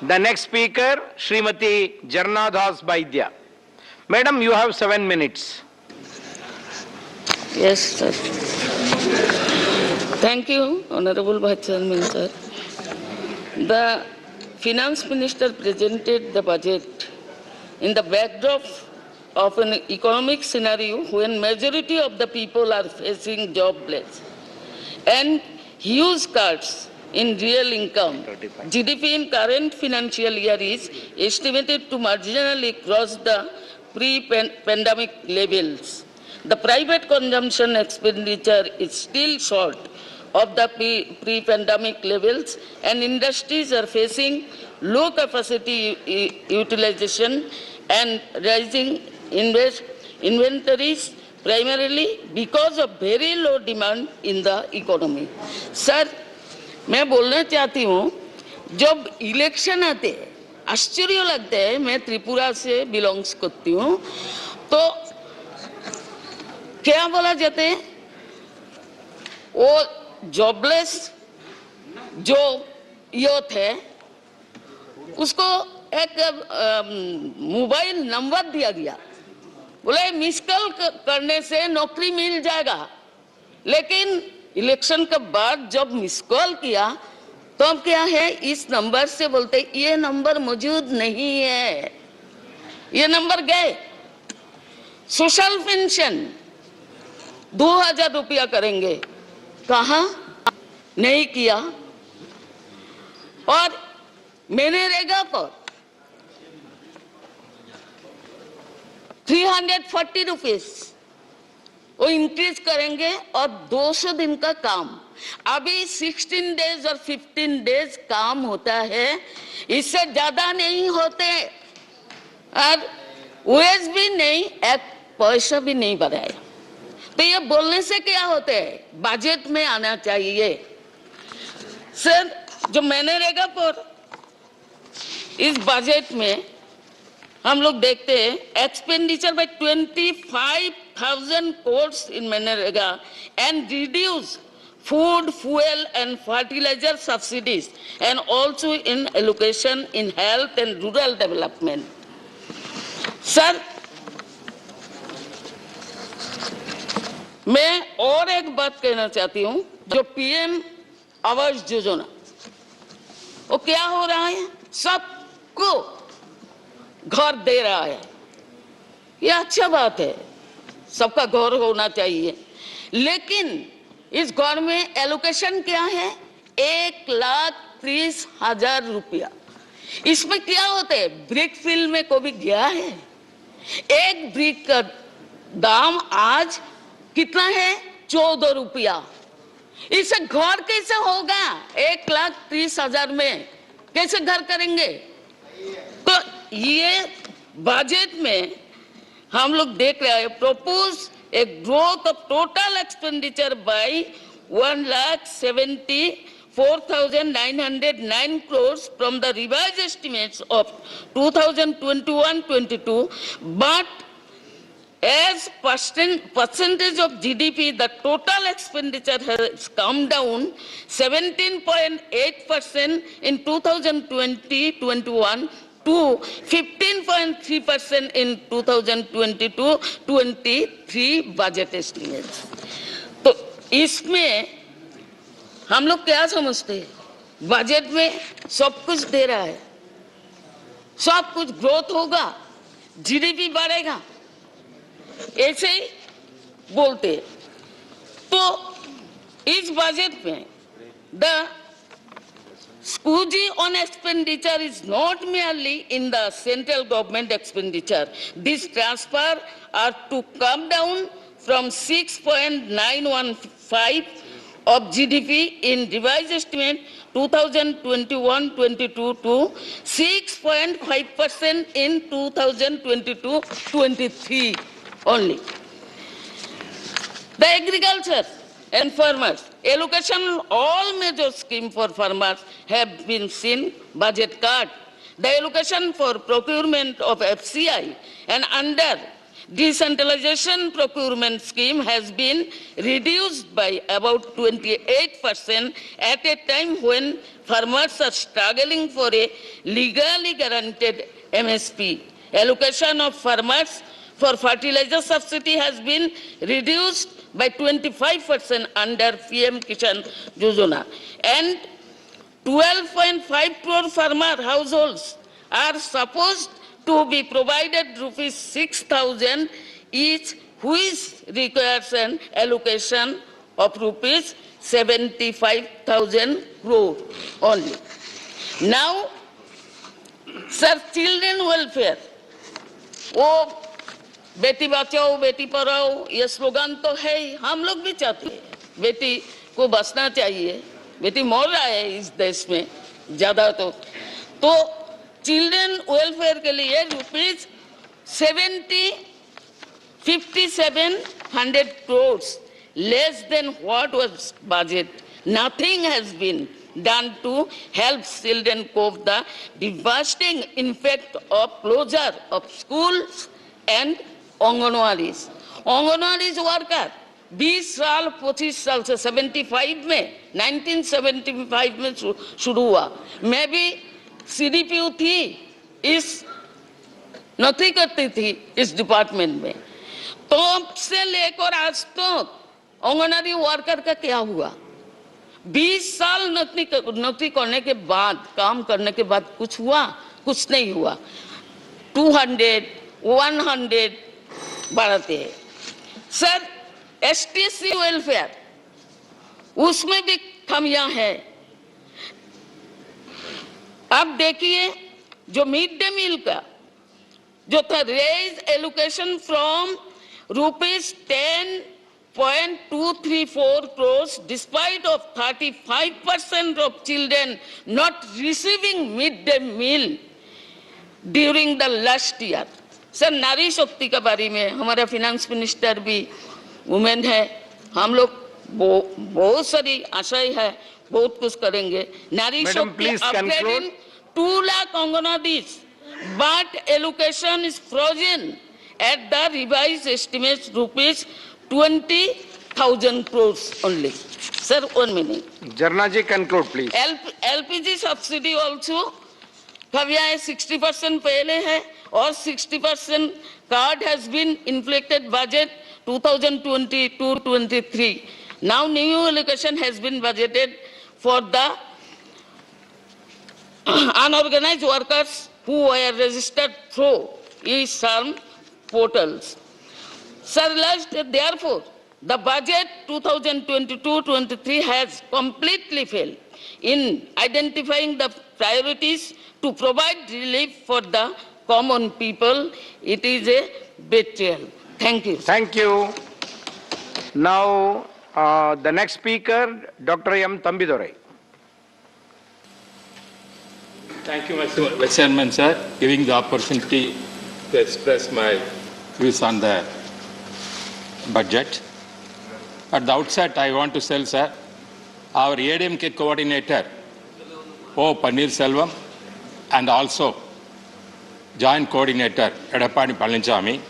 the next speaker, Srimati Jarna Das Baidya. Madam, you have 7 minutes. Yes, sir. Thank you, Honorable Vice Chairman, sir. The Finance Minister presented the budget in the backdrop of an economic scenario when majority of the people are facing jobless and huge cuts in real income. GDP in current financial year is estimated to marginally cross the pre-pandemic levels. The private consumption expenditure is still short of the pre-pandemic levels, and industries are facing low capacity utilization and rising inventories primarily because of very low demand in the economy. Sir, मैं बोलना चाहती हूँ, जब election आते हैं, आश्चर्य लगता है, मैं त्रिपुरा से बिलोंग्स करती हूँ, तो क्या बोला जाता है? वो जॉबलेस जो यूथ है, उसको एक मोबाइल नंबर दिया गया, बोले मिस कॉल करने से नौकरी मिल जाएगा, लेकिन इलेक्शन के बाद जब मिस कॉल किया तो अब क्या है, इस नंबर से बोलते ये नंबर मौजूद नहीं है, ये नंबर गए। सोशल पेंशन 2000 रुपया करेंगे, कहाँ नहीं किया, और मनरेगा पर 340 रुपीस वो इंक्रीज करेंगे, और 200 दिन का काम, अभी 16 डेज और 15 डेज काम होता है, इससे ज्यादा नहीं होते, और वेज भी नहीं, एक पैसा भी नहीं बढ़ाया। तो ये बोलने से क्या होता है, बजट में आना चाहिए। सर, जो मनरेगा पर इस बजट में हम लोग देखते हैं expenditure bye 25,000 crores in MNREGA and reduce food, fuel and fertilizer subsidies and also in allocation in health and rural development. Sir, मैं और एक बात कहना चाहती हूं, जो पीएम आवास योजना, वो क्या हो रहा है? सबको घर दे रहा है, ये अच्छा बात है, सबका घर होना चाहिए, लेकिन इस घर में एलोकेशन क्या है? 1,30,000 रुपया। इसमें क्या होता है? ब्रिक फील्ड में कभी गया है? एक ब्रिक का दाम आज कितना है? 14 रुपया। इसे घर कैसे होगा? 1,30,000 में कैसे घर करेंगे? तो ये बजट में हम लोग देख रहे हैं propose a growth of total expenditure by 1,74,909 crores from the revised estimates of 2021-22, but as percentage of GDP, the total expenditure has come down 17.8% in 2020-21 to 15.3% in 2022-23 budget estimates. तो इसमें हम लोग क्या समझते हैं? बजट में सब कुछ दे रहा है, सब कुछ ग्रोथ होगा, जीडीपी बढ़ेगा, ऐसे ही बोलते हैं। तो इस बजट में the squeegee on expenditure is not merely in the central government expenditure. These transfers are to come down from 6.915 of GDP in revised estimate 2021-22 to 6.5% in 2022-23 only. The agriculture and farmers, allocation all major schemes for farmers have been seen budget cut. The allocation for procurement of FCI and under decentralization procurement scheme has been reduced by about 28% at a time when farmers are struggling for a legally guaranteed MSP. Allocation of farmers for fertilizer subsidy has been reduced by 25% under PM Kisan Yojana. And 12.5 crore farmer households are supposed to be provided rupees 6,000 each, which requires an allocation of rupees 75,000 crore only. Now, sir, children welfare, वो बेटी बचाओ बेटी पढ़ाओ ये slogan तो है ही, हम लोग भी चाहते हैं बेटी को बचना चाहिए, बेटी मर रहा है इस देश में ज्यादा, तो चिल्ड्रन वेलफेयर के लिए rupees 5,700 crores less than what was budget. Nothing has been done to help children cope the devastating impact of closure of schools and anganwadis worker 20 साल 25 साल से 75 में 1975 में शुरू हुआ। मैं भी CDPO थी, इस नौकरी करती थी इस डिपार्टमेंट में, तो से लेकर आज तक आंगनवाड़ी वर्कर का क्या हुआ? 20 साल नौकरी करने के बाद, काम करने के बाद कुछ हुआ? कुछ नहीं हुआ। 200, 100 बढ़ाते हैं। सर, STC वेलफेयर उसमें भी कमियां हैं। अब देखिए जो मिड डे मील का जो था, raise allocation from rupees 10.234 crores despite of 35% of children not receiving midday meal during the last year. Sir, नारी शक्ति के बारे में हमारा फिनेंस मिनिस्टर भी वुमेन है, हम लोग बहुत सारी आशाएं है, बहुत कुछ करेंगे। नारी Madam, शक्ति please upgrade conclude. in 2 lakh Anganwadis, but allocation is frozen at the revised estimates rupees 20,000 crores only. Sir, 1 minute. Jarna ji, conclude, please. LPG subsidy also कभी आए 60% पहले है और 60% card has been inflected budget 2022-23. Now new allocation has been budgeted for the unorganized workers who were registered through e-SARM portals. Sir, therefore, the budget 2022-23 has completely failed in identifying the priorities to provide relief for the common people. It is a betrayal. Thank you. Thank you. Now, the next speaker, Dr. M. Tambidurai. Thank you, Mr. Vice Chairman, sir, giving the opportunity to express my views on the budget. At the outset, I want to tell, sir, our ADMK coordinator, O. Pannirselvam, and also Joint Coordinator, Edappadi Palaniswamy,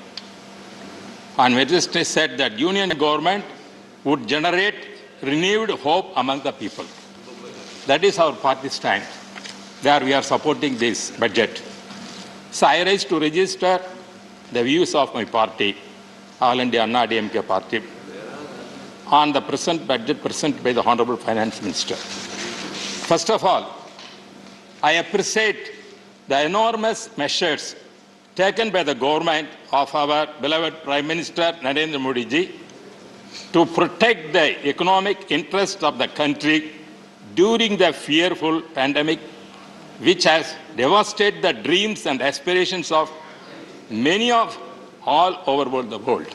on Wednesday said that Union government would generate renewed hope among the people. That is our party stand. There we are supporting this budget. So I rise to register the views of my party, All India Anna DMK party, on the present budget presented by the Honorable Finance Minister. First of all, I appreciate the enormous measures taken by the government of our beloved Prime Minister Narendra Modi ji to protect the economic interests of the country during the fearful pandemic, which has devastated the dreams and aspirations of many of all over the world.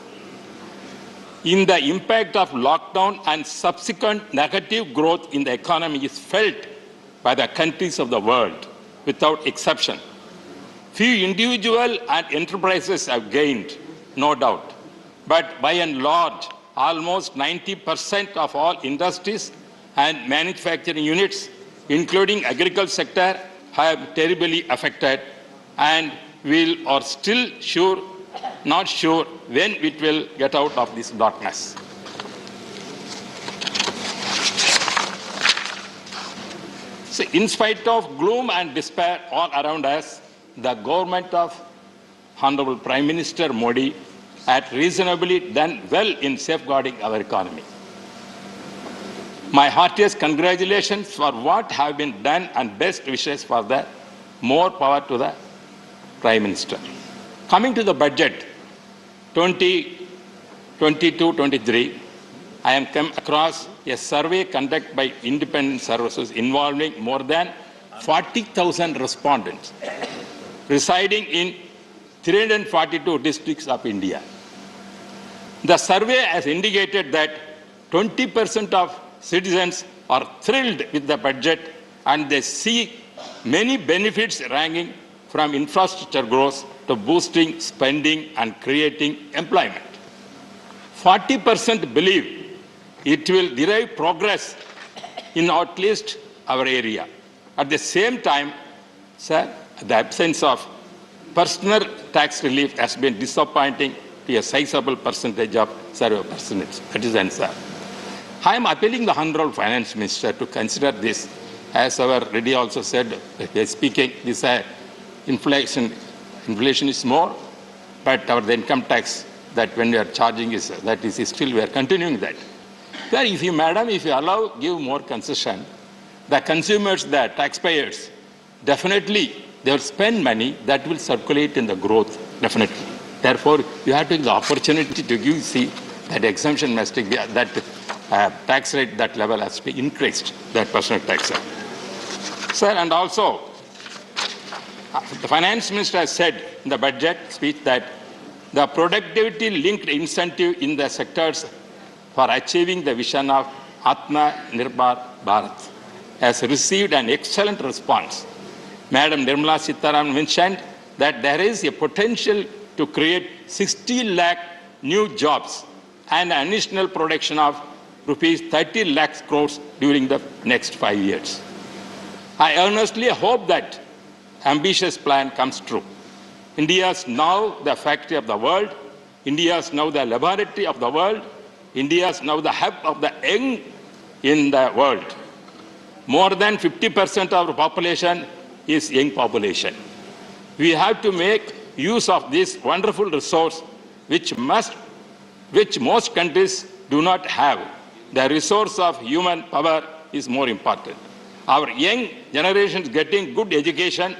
In the impact of lockdown and subsequent negative growth in the economy is felt by the countries of the world without exception. Few individuals and enterprises have gained, no doubt, but by and large, almost 90% of all industries and manufacturing units, including agriculture sector, have terribly affected and are still not sure when it will get out of this darkness. So in spite of gloom and despair all around us, the government of Honorable Prime Minister Modi had reasonably done well in safeguarding our economy. My heartiest congratulations for what have been done and best wishes for the more power to the Prime Minister. Coming to the budget 2022-23, I am come across a survey conducted by independent services involving more than 40,000 respondents residing in 342 districts of India. The survey has indicated that 20% of citizens are thrilled with the budget and they see many benefits ranging from infrastructure growth to boosting spending and creating employment. 40% believe it will derive progress in at least our area. At the same time, sir, the absence of personal tax relief has been disappointing to a sizable percentage of survey citizens. I am appealing the Honorable Finance Minister to consider this. As our lady also said, speaking, this inflation is more, but our the income tax that when we are charging is still we are continuing that. Well, if you, madam, if you allow, give more concession, the consumers, the taxpayers, definitely they will spend money that will circulate in the growth, definitely. Therefore, you have to take the opportunity to give, see, that exemption must be, that tax rate, that level has to be increased, that personal tax. Sir, and also, the Finance Minister has said in the budget speech that the productivity-linked incentive in the sectors for achieving the vision of Atma Nirbhar Bharat has received an excellent response. Madam Nirmala Sitharaman mentioned that there is a potential to create 60 lakh new jobs and an additional production of rupees 30 lakhs crores during the next 5 years. I earnestly hope that ambitious plan comes true. India is now the factory of the world. India is now the laboratory of the world. India is now the hub of the young in the world. More than 50% of our population is young population. We have to make use of this wonderful resource which most countries do not have. The resource of human power is more important. Our young generation is getting good education,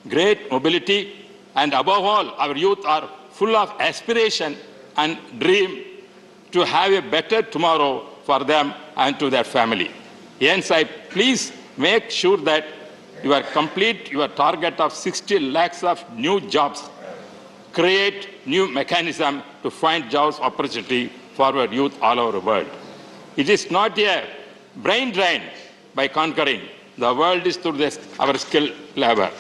great mobility, and above all, our youth are full of aspiration and dream to have a better tomorrow for them and to their family. Hence, I please make sure that you are complete your target of 60 lakhs of new jobs. Create new mechanism to find jobs opportunity for our youth all over the world. It is not a brain drain by conquering. The world is through our skilled labor.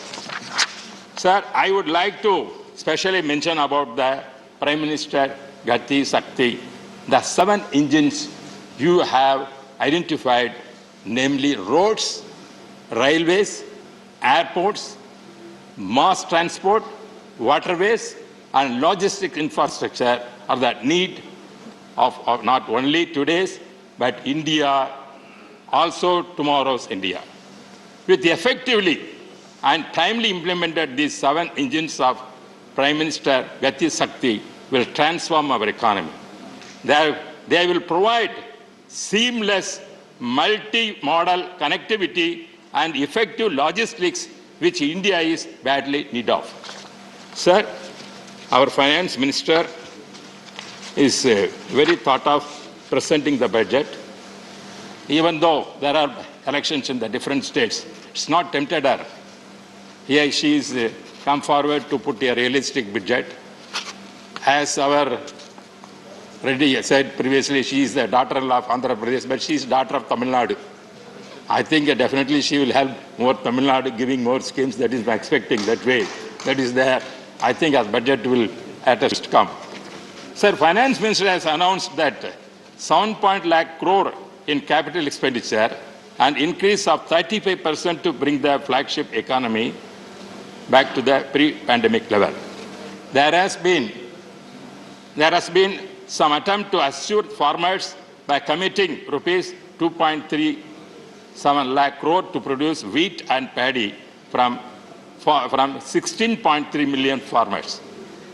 Sir, I would like to specially mention about the Prime Minister Gati Shakti, the 7 engines you have identified, namely roads, railways, airports, mass transport, waterways, and logistic infrastructure are the need of not only today's, but India, also tomorrow's India. With effectively and timely implemented, these 7 engines of Prime Minister Gati Shakti will transform our economy. They will provide seamless multi-modal connectivity and effective logistics which India is badly need of. Sir, our finance minister is very thought of presenting the budget. Even though there are elections in the different states, it's not tempted her. Here she is come forward to put a realistic budget. As our Reddy said previously, she is the daughter-in-law of Andhra Pradesh, but she is daughter of Tamil Nadu. I think definitely she will help more Tamil Nadu, giving more schemes. That is my expecting that way. That is there. I think our budget will at least come. Sir, Finance Minister has announced that 7 lakh crore in capital expenditure and increase of 35% to bring the flagship economy back to the pre-pandemic level. There has been some attempt to assure farmers by committing rupees 2.37 lakh crore to produce wheat and paddy from 16.3 million farmers.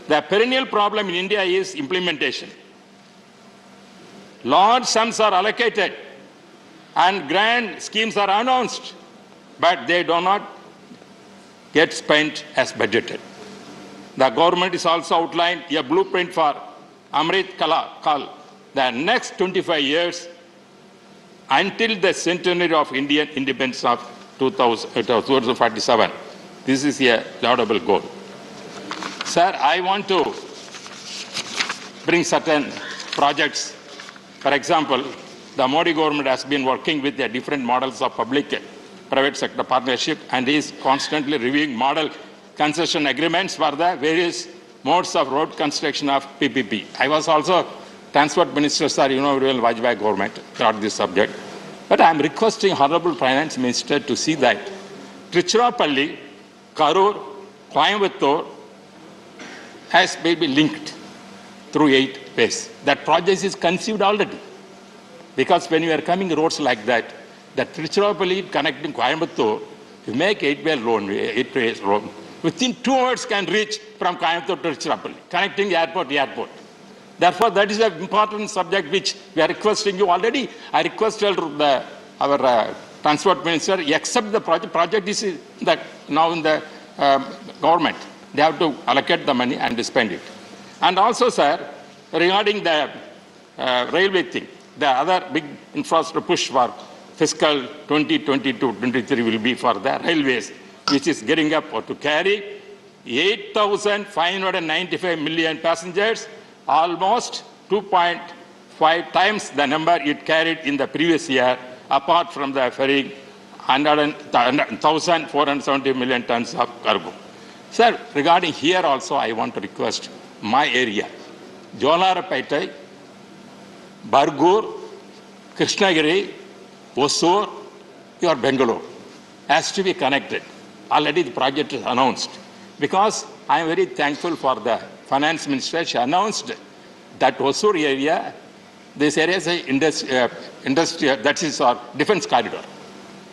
The perennial problem in India is implementation. Large sums are allocated and grand schemes are announced, but they do not get spent as budgeted. The government is also outlined a blueprint for Amrit Kal, the next 25 years until the centenary of Indian independence of 2047. This is a laudable goal. Sir, I want to bring certain projects. For example, the Modi government has been working with the different models of public-private sector partnership and is constantly reviewing model concession agreements for the various modes of road construction of PPP. I was also Transport Minister, sir, Vajpayee government on this subject. But I am requesting Honorable Finance Minister to see that Tiruchirappalli, Karur, Coimbatore has maybe linked through 8 ways. That project is conceived already. Because when you are coming roads like that, the Tiruchirappalli connecting Coimbatore, you make 8-way road. Within 2 hours can reach from Coimbatore to Tiruchirappalli, connecting airport to airport. Therefore, that is an important subject which we are requesting you already. I requested our Transport Minister accept the project. Project is now in the government. They have to allocate the money and spend it. And also, sir, regarding the railway thing, the other big infrastructure push for fiscal 2022-23 will be for the railways, which is getting up to carry 8,595 million passengers, almost 2.5 times the number it carried in the previous year, apart from the ferrying 1,470 million tons of cargo. Sir, regarding here also, I want to request my area, Jolarapete, Bargur, Krishnagiri, Hosur, your Bangalore has to be connected. Already the project is announced. Because I am very thankful for the finance minister. She announced that Hosur area, this area is industrial, that is our defense corridor.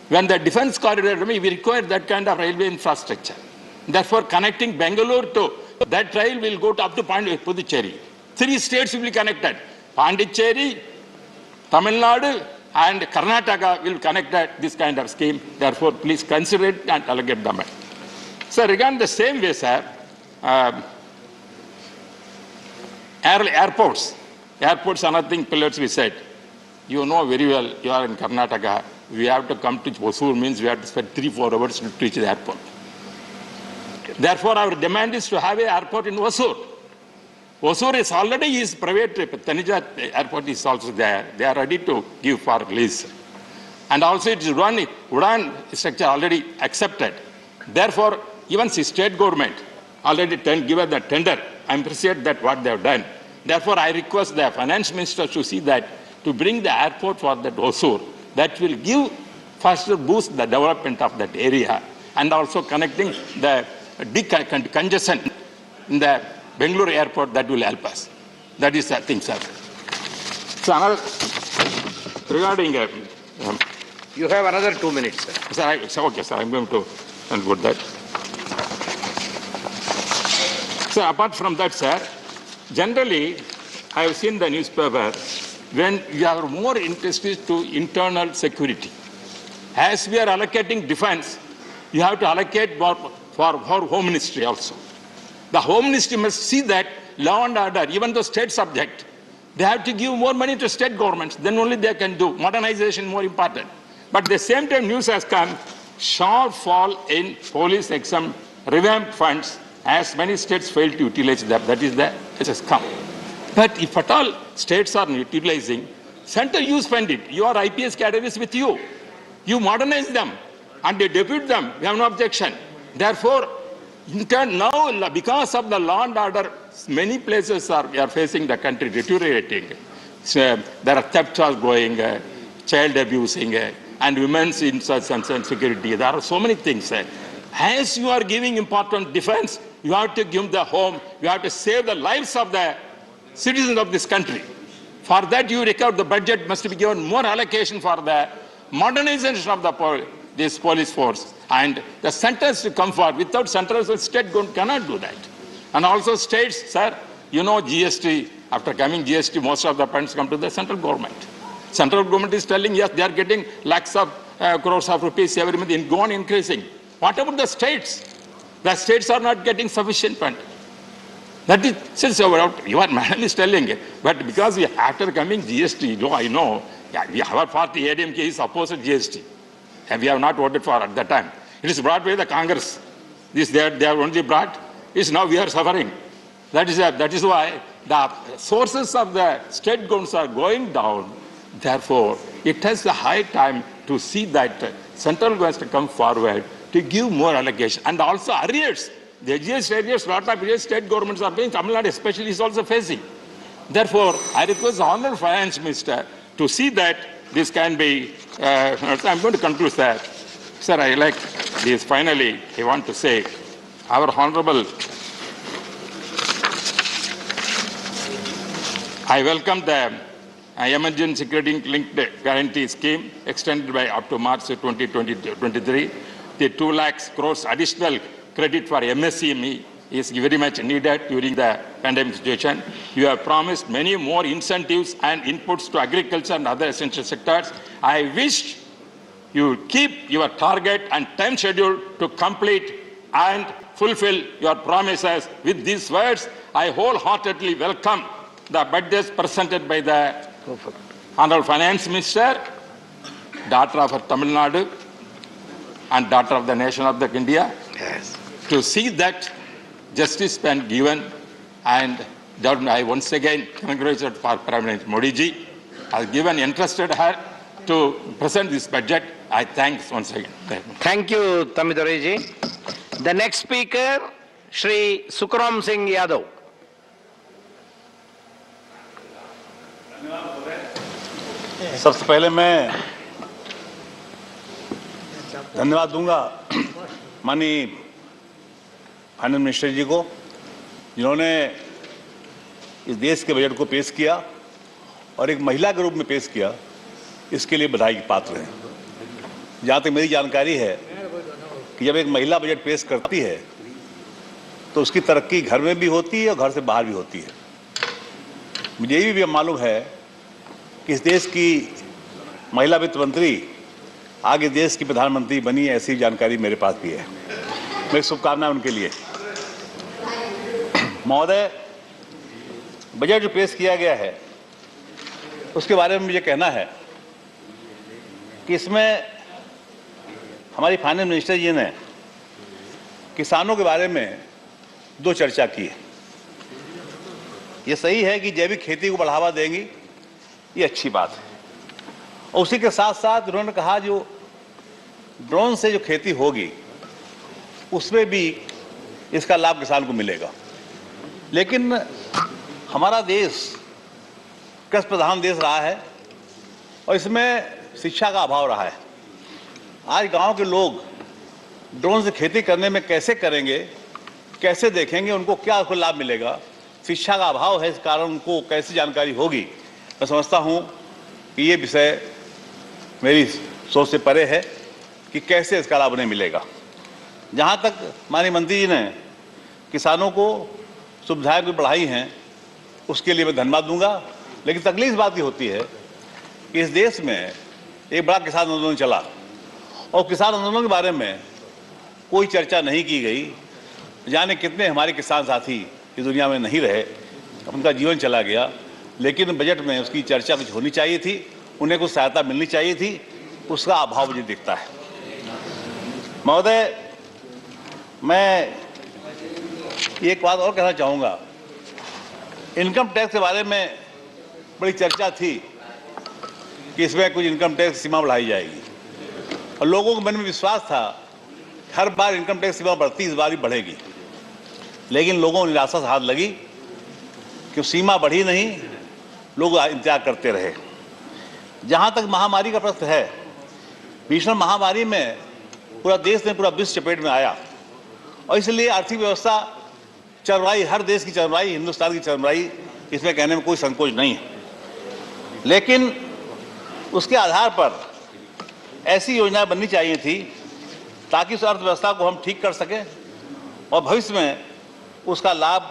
When the defense corridor, we require that kind of railway infrastructure. Therefore, connecting Bangalore to that rail will go up to Puducherry. 3 states will be connected. Pondicherry, Tamil Nadu, and Karnataka will connect this kind of scheme. Therefore, please consider it and allocate the money. So, regarding the same way, sir, airports are nothing pillars, we said. You know very well, you are in Karnataka. We have to come to Hosur, means we have to spend 3-4 hours to reach the airport. Therefore, our demand is to have an airport in Hosur. Hosur is already private, Tanija airport is also there. They are ready to give for lease. And also it is Udan structure already accepted. Therefore, even the state government already given the tender. I appreciate that what they have done. Therefore, I request the finance minister to see that to bring the airport for that Hosur, that will give faster boost the development of that area and also connecting the decongestion in the Bangalore airport, that will help us. That is the thing, sir. So, regarding... you have another 2 minutes, sir. Sir, okay, sir, I'm going to conclude that. So, apart from that, sir, generally, I have seen the newspaper, when you are more interested to internal security. As we are allocating defense, you have to allocate for Home Ministry also. The Home Ministry must see that law and order, even though state subject, they have to give more money to state governments. Then only they can do. Modernization more important. But at the same time, news has come, sharp fall in police exam revamp funds, as many states fail to utilize them. That is it has come. But if at all states are utilizing, center you spend it. Your IPS cadres with you. You modernize them and they depute them. We have no objection. Therefore, in turn, now, because of the law and order, many places we are facing the country deteriorating. So, there are thefts are going, child abusing, and women's insecurity. There are so many things. As you are giving important defense, you have to give the home, you have to save the lives of the citizens of this country. For that, you recover the budget must be given more allocation for the modernization of this police force. And the centers to come forward. Without centers, the state government cannot do that. And also states, sir, you know GST, after coming GST, most of the funds come to the central government. Central government is telling, yes, they are getting lakhs of crores of rupees every month, go on increasing. What about the states? The states are not getting sufficient fund. That is, since you are madam is telling it, but because after coming GST, I know, our party ADMK is opposed to GST. And we have not voted for at that time. It is brought by the Congress. They have only brought. Now we are suffering. That is why the sources of the state governments are going down. Therefore, it has the high time to see that central governments to come forward to give more allocation. And also arrears. The GST arrears, lot of arrears state governments are paying. Tamil Nadu especially is also facing. Therefore, I request the Honourable Finance Minister to see that this can be, I'm going to conclude that. Sir, I like this. Finally, I want to say, our Honourable, I welcome the emergency credit linked guarantee scheme extended by up to March 2023. The 2 lakh crores additional credit for MSME is very much needed during the pandemic situation. You have promised many more incentives and inputs to agriculture and other essential sectors. I wish you keep your target and time schedule to complete and fulfill your promises. With these words, I wholeheartedly welcome the budgets presented by the Honorable Finance Minister, daughter of Tamil Nadu and daughter of the nation of India, to see that justice been given, and I once again congratulate for Prime Minister Modi ji has given entrusted her to present this budget. I thank once again. Thank you, Tamidore ji. The next speaker, Shri Sukram Singh Yadav. सबसे पहले मैं धन्यवाद दूंगा माननीय finance minister जी को, जिन्होंने इस देश के बजट को पेश किया और एक महिला के रूप में पेश किया। इसके लिए बधाई के पात्र हैं। जहाँ तक मेरी जानकारी है कि जब एक महिला बजट पेश करती है तो उसकी तरक्की घर में भी होती है और घर से बाहर भी होती है। मुझे ये भी मालूम है कि इस देश की महिला वित्त मंत्री आगे देश की प्रधानमंत्री बनी, ऐसी जानकारी मेरे पास भी है। मेरी शुभकामनाएं उनके लिए। महोदय, बजट जो पेश किया गया है उसके बारे में मुझे कहना है कि इसमें हमारी फाइनेंस मिनिस्टर जी ने किसानों के बारे में दो चर्चा की है। ये सही है कि जैविक खेती को बढ़ावा देंगी, ये अच्छी बात है। और उसी के साथ साथ उन्होंने कहा जो ड्रोन से जो खेती होगी उसमें भी इसका लाभ किसान को मिलेगा। लेकिन हमारा देश कृषि प्रधान देश रहा है और इसमें शिक्षा का अभाव रहा है। आज गांव के लोग ड्रोन से खेती करने में कैसे करेंगे, कैसे देखेंगे, उनको क्या उसको लाभ मिलेगा, शिक्षा का अभाव है। इस कारण उनको कैसी जानकारी होगी। मैं समझता हूं कि ये विषय मेरी सोच से परे है कि कैसे इसका लाभ उन्हें मिलेगा। जहां तक माननीय मंत्री जी ने किसानों को सुविधाएं भी बढ़ाई हैं, उसके लिए मैं धन्यवाद दूंगा। लेकिन तकलीफ इस बात की होती है कि इस देश में एक बड़ा किसान आंदोलन चला और किसान आंदोलन के बारे में कोई चर्चा नहीं की गई। जाने कितने हमारे किसान साथी इस दुनिया में नहीं रहे, उनका जीवन चला गया। लेकिन बजट में उसकी चर्चा कुछ होनी चाहिए थी, उन्हें कुछ सहायता मिलनी चाहिए थी, उसका अभाव मुझे दिखता है। महोदय, मैं एक बात और कहना चाहूँगा। इनकम टैक्स के बारे में बड़ी चर्चा थी कि इसमें कुछ इनकम टैक्स सीमा बढ़ाई जाएगी और लोगों के मन में विश्वास था हर बार इनकम टैक्स सीमा बढ़ती, इस बार भी बढ़ेगी। लेकिन लोगों को निराशा से हाथ लगी कि सीमा बढ़ी नहीं, लोग इंतजार करते रहे। जहां तक महामारी का प्रश्न है, भीषण महामारी में पूरा देश ने, पूरा विश्व चपेट में आया और इसलिए आर्थिक व्यवस्था चरमराई, हर देश की चरमराई, हिंदुस्तान की चरमराई, इसमें कहने में कोई संकोच नहीं है। लेकिन उसके आधार पर ऐसी योजनाएं बननी चाहिए थी ताकि उस अर्थव्यवस्था को हम ठीक कर सकें और भविष्य में उसका लाभ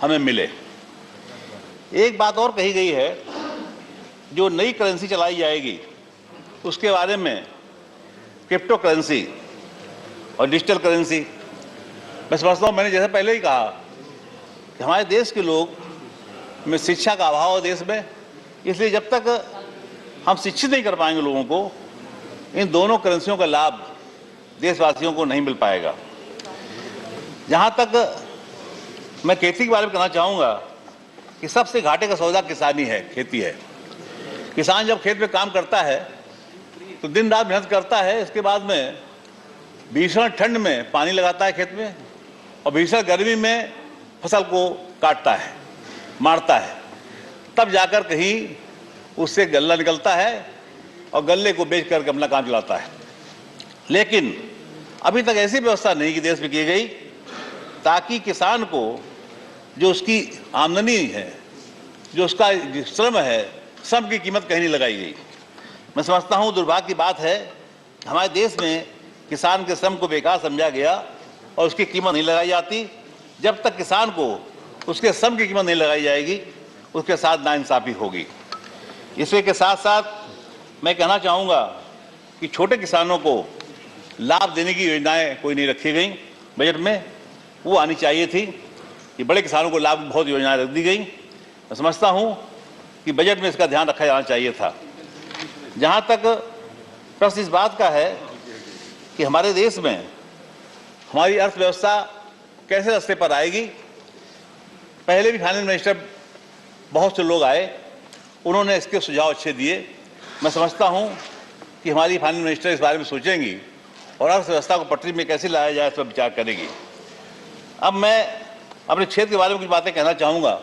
हमें मिले। एक बात और कही गई है, जो नई करेंसी चलाई जाएगी उसके बारे में, क्रिप्टो करेंसी और डिजिटल करेंसी। मैं समझता हूँ, मैंने जैसे पहले ही कहा कि हमारे देश के लोग में शिक्षा का अभाव है देश में, इसलिए जब तक हम शिक्षित नहीं कर पाएंगे लोगों को, इन दोनों करेंसियों का लाभ देशवासियों को नहीं मिल पाएगा। जहाँ तक मैं खेती के बारे में कहना चाहूँगा कि सबसे घाटे का सौदा किसानी है, खेती है। किसान जब खेत में काम करता है तो दिन रात मेहनत करता है, इसके बाद में भीषण ठंड में पानी लगाता है खेत में और भीषण गर्मी में फसल को काटता है, मारता है, तब जाकर कहीं उससे गल्ला निकलता है और गल्ले को बेच करके अपना काम चलाता है। लेकिन अभी तक ऐसी व्यवस्था नहीं कि देश में की गई ताकि किसान को जो उसकी आमदनी है, जो उसका श्रम है, श्रम की कीमत कहीं नहीं लगाई गई। मैं समझता हूँ दुर्भाग्य की बात है, हमारे देश में किसान के श्रम को बेकार समझा गया और उसकी कीमत नहीं लगाई जाती। जब तक किसान को उसके श्रम की कीमत नहीं लगाई जाएगी, उसके साथ नाइंसाफी होगी। इसी के साथ साथ मैं कहना चाहूँगा कि छोटे किसानों को लाभ देने की योजनाएं कोई नहीं रखी गई बजट में, वो आनी चाहिए थी। ये बड़े किसानों को लाभ बहुत योजनाएं रख दी गई। मैं समझता हूँ कि बजट में इसका ध्यान रखा जाना चाहिए था। जहाँ तक प्रश्न इस बात का है कि हमारे देश में हमारी अर्थव्यवस्था कैसे रास्ते पर आएगी, पहले भी फाइनेंस मिनिस्टर बहुत से लोग आए, उन्होंने इसके सुझाव अच्छे दिए। मैं समझता हूँ कि हमारी फाइनेंस मिनिस्टर इस बारे में सोचेंगी और अर्थव्यवस्था को पटरी में कैसे लाया जाए इस पर विचार करेगी। अब मैं अपने क्षेत्र के बारे में कुछ बातें कहना चाहूँगा।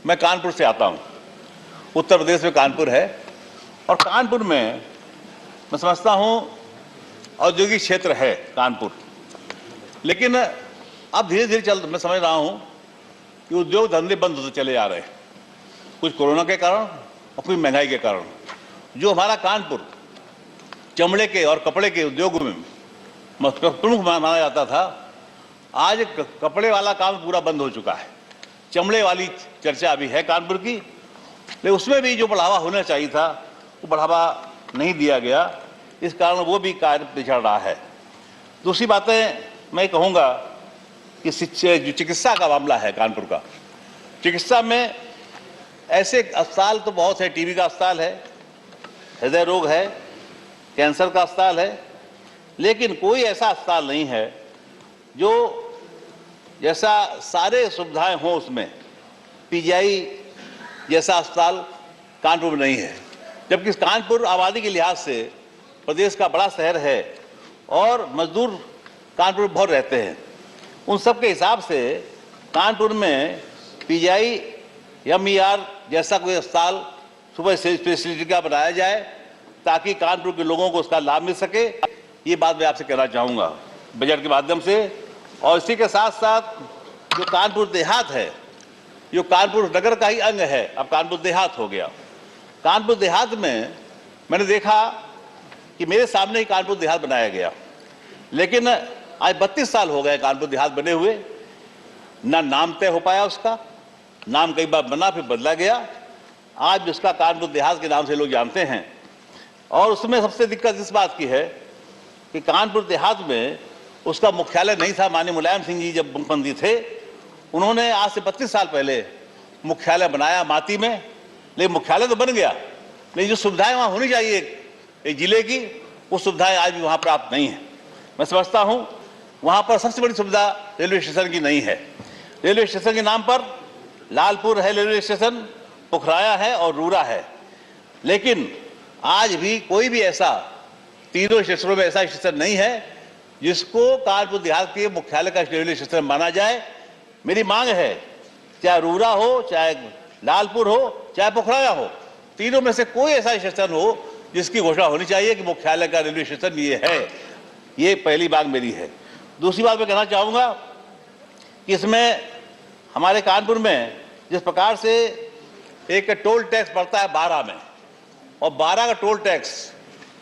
मैं कानपुर से आता हूँ, उत्तर प्रदेश में कानपुर है और कानपुर में मैं समझता हूं औद्योगिक क्षेत्र है कानपुर, लेकिन अब धीरे धीरे मैं समझ रहा हूं कि उद्योग धंधे बंद होते चले जा रहे हैं, कुछ कोरोना के कारण और कुछ महंगाई के कारण। जो हमारा कानपुर चमड़े के और कपड़े के उद्योग में प्रमुख माना जाता था, आज कपड़े वाला काम पूरा बंद हो चुका है। चमड़े वाली चर्चा अभी है कानपुर की, लेकिन उसमें भी जो बढ़ावा होना चाहिए था वो बढ़ावा नहीं दिया गया, इस कारण वो भी कार्य पिछड़ रहा है। दूसरी बातें मैं कहूँगा कि जो चिकित्सा का मामला है कानपुर का, चिकित्सा में ऐसे अस्पताल तो बहुत है, टीबी का अस्पताल है, हृदय रोग है, कैंसर का अस्पताल है, लेकिन कोई ऐसा अस्पताल नहीं है जो जैसा सारे सुविधाएं हो उसमें पीजीआई जैसा अस्पताल कानपुर में नहीं है। जबकि कानपुर आबादी के लिहाज से प्रदेश का बड़ा शहर है और मजदूर कानपुर में बहुत रहते हैं। उन सब के हिसाब से कानपुर में पीजीआई एमईआर जैसा कोई अस्पताल सुपर स्पेशलिटी का बनाया जाए ताकि कानपुर के लोगों को उसका लाभ मिल सके। ये बात मैं आपसे कहना चाहूँगा बजट के माध्यम से। और इसी के साथ साथ जो कानपुर देहात है, जो कानपुर नगर का ही अंग है, अब कानपुर देहात हो गया। कानपुर देहात में मैंने देखा कि मेरे सामने ही कानपुर देहात बनाया गया, लेकिन आज 32 साल हो गए कानपुर देहात बने हुए, ना नाम तय हो पाया उसका। नाम कई बार बना फिर बदला गया, आज उसका कानपुर देहात के नाम से लोग जानते हैं। और उसमें सबसे दिक्कत इस बात की है कि कानपुर देहात में उसका मुख्यालय नहीं था। माननीय मुलायम सिंह जी जब मुख्यमंत्री थे, उन्होंने आज से 32 साल पहले मुख्यालय बनाया माती में, लेकिन मुख्यालय तो बन गया, लेकिन जो सुविधाएं वहाँ होनी चाहिए एक जिले की, वो सुविधाएं आज भी वहाँ प्राप्त नहीं है। मैं समझता हूँ वहाँ पर सबसे बड़ी सुविधा रेलवे स्टेशन की नहीं है। रेलवे स्टेशन के नाम पर लालपुर है रेलवे स्टेशन, पुखराया है और रूरा है, लेकिन आज भी कोई भी ऐसा तीनों स्टेशनों में ऐसा स्टेशन नहीं है जिसको कानपुर देहात के मुख्यालय का रेलवे स्टेशन माना जाए। मेरी मांग है, चाहे रूरा हो, चाहे लालपुर हो, चाहे पुखराया हो, तीनों में से कोई ऐसा स्टेशन हो जिसकी घोषणा होनी चाहिए कि मुख्यालय का रेलवे स्टेशन ये है। ये पहली बात मेरी है। दूसरी बात मैं कहना चाहूँगा कि इसमें हमारे कानपुर में जिस प्रकार से एक टोल टैक्स पड़ता है 12 में, और 12 का टोल टैक्स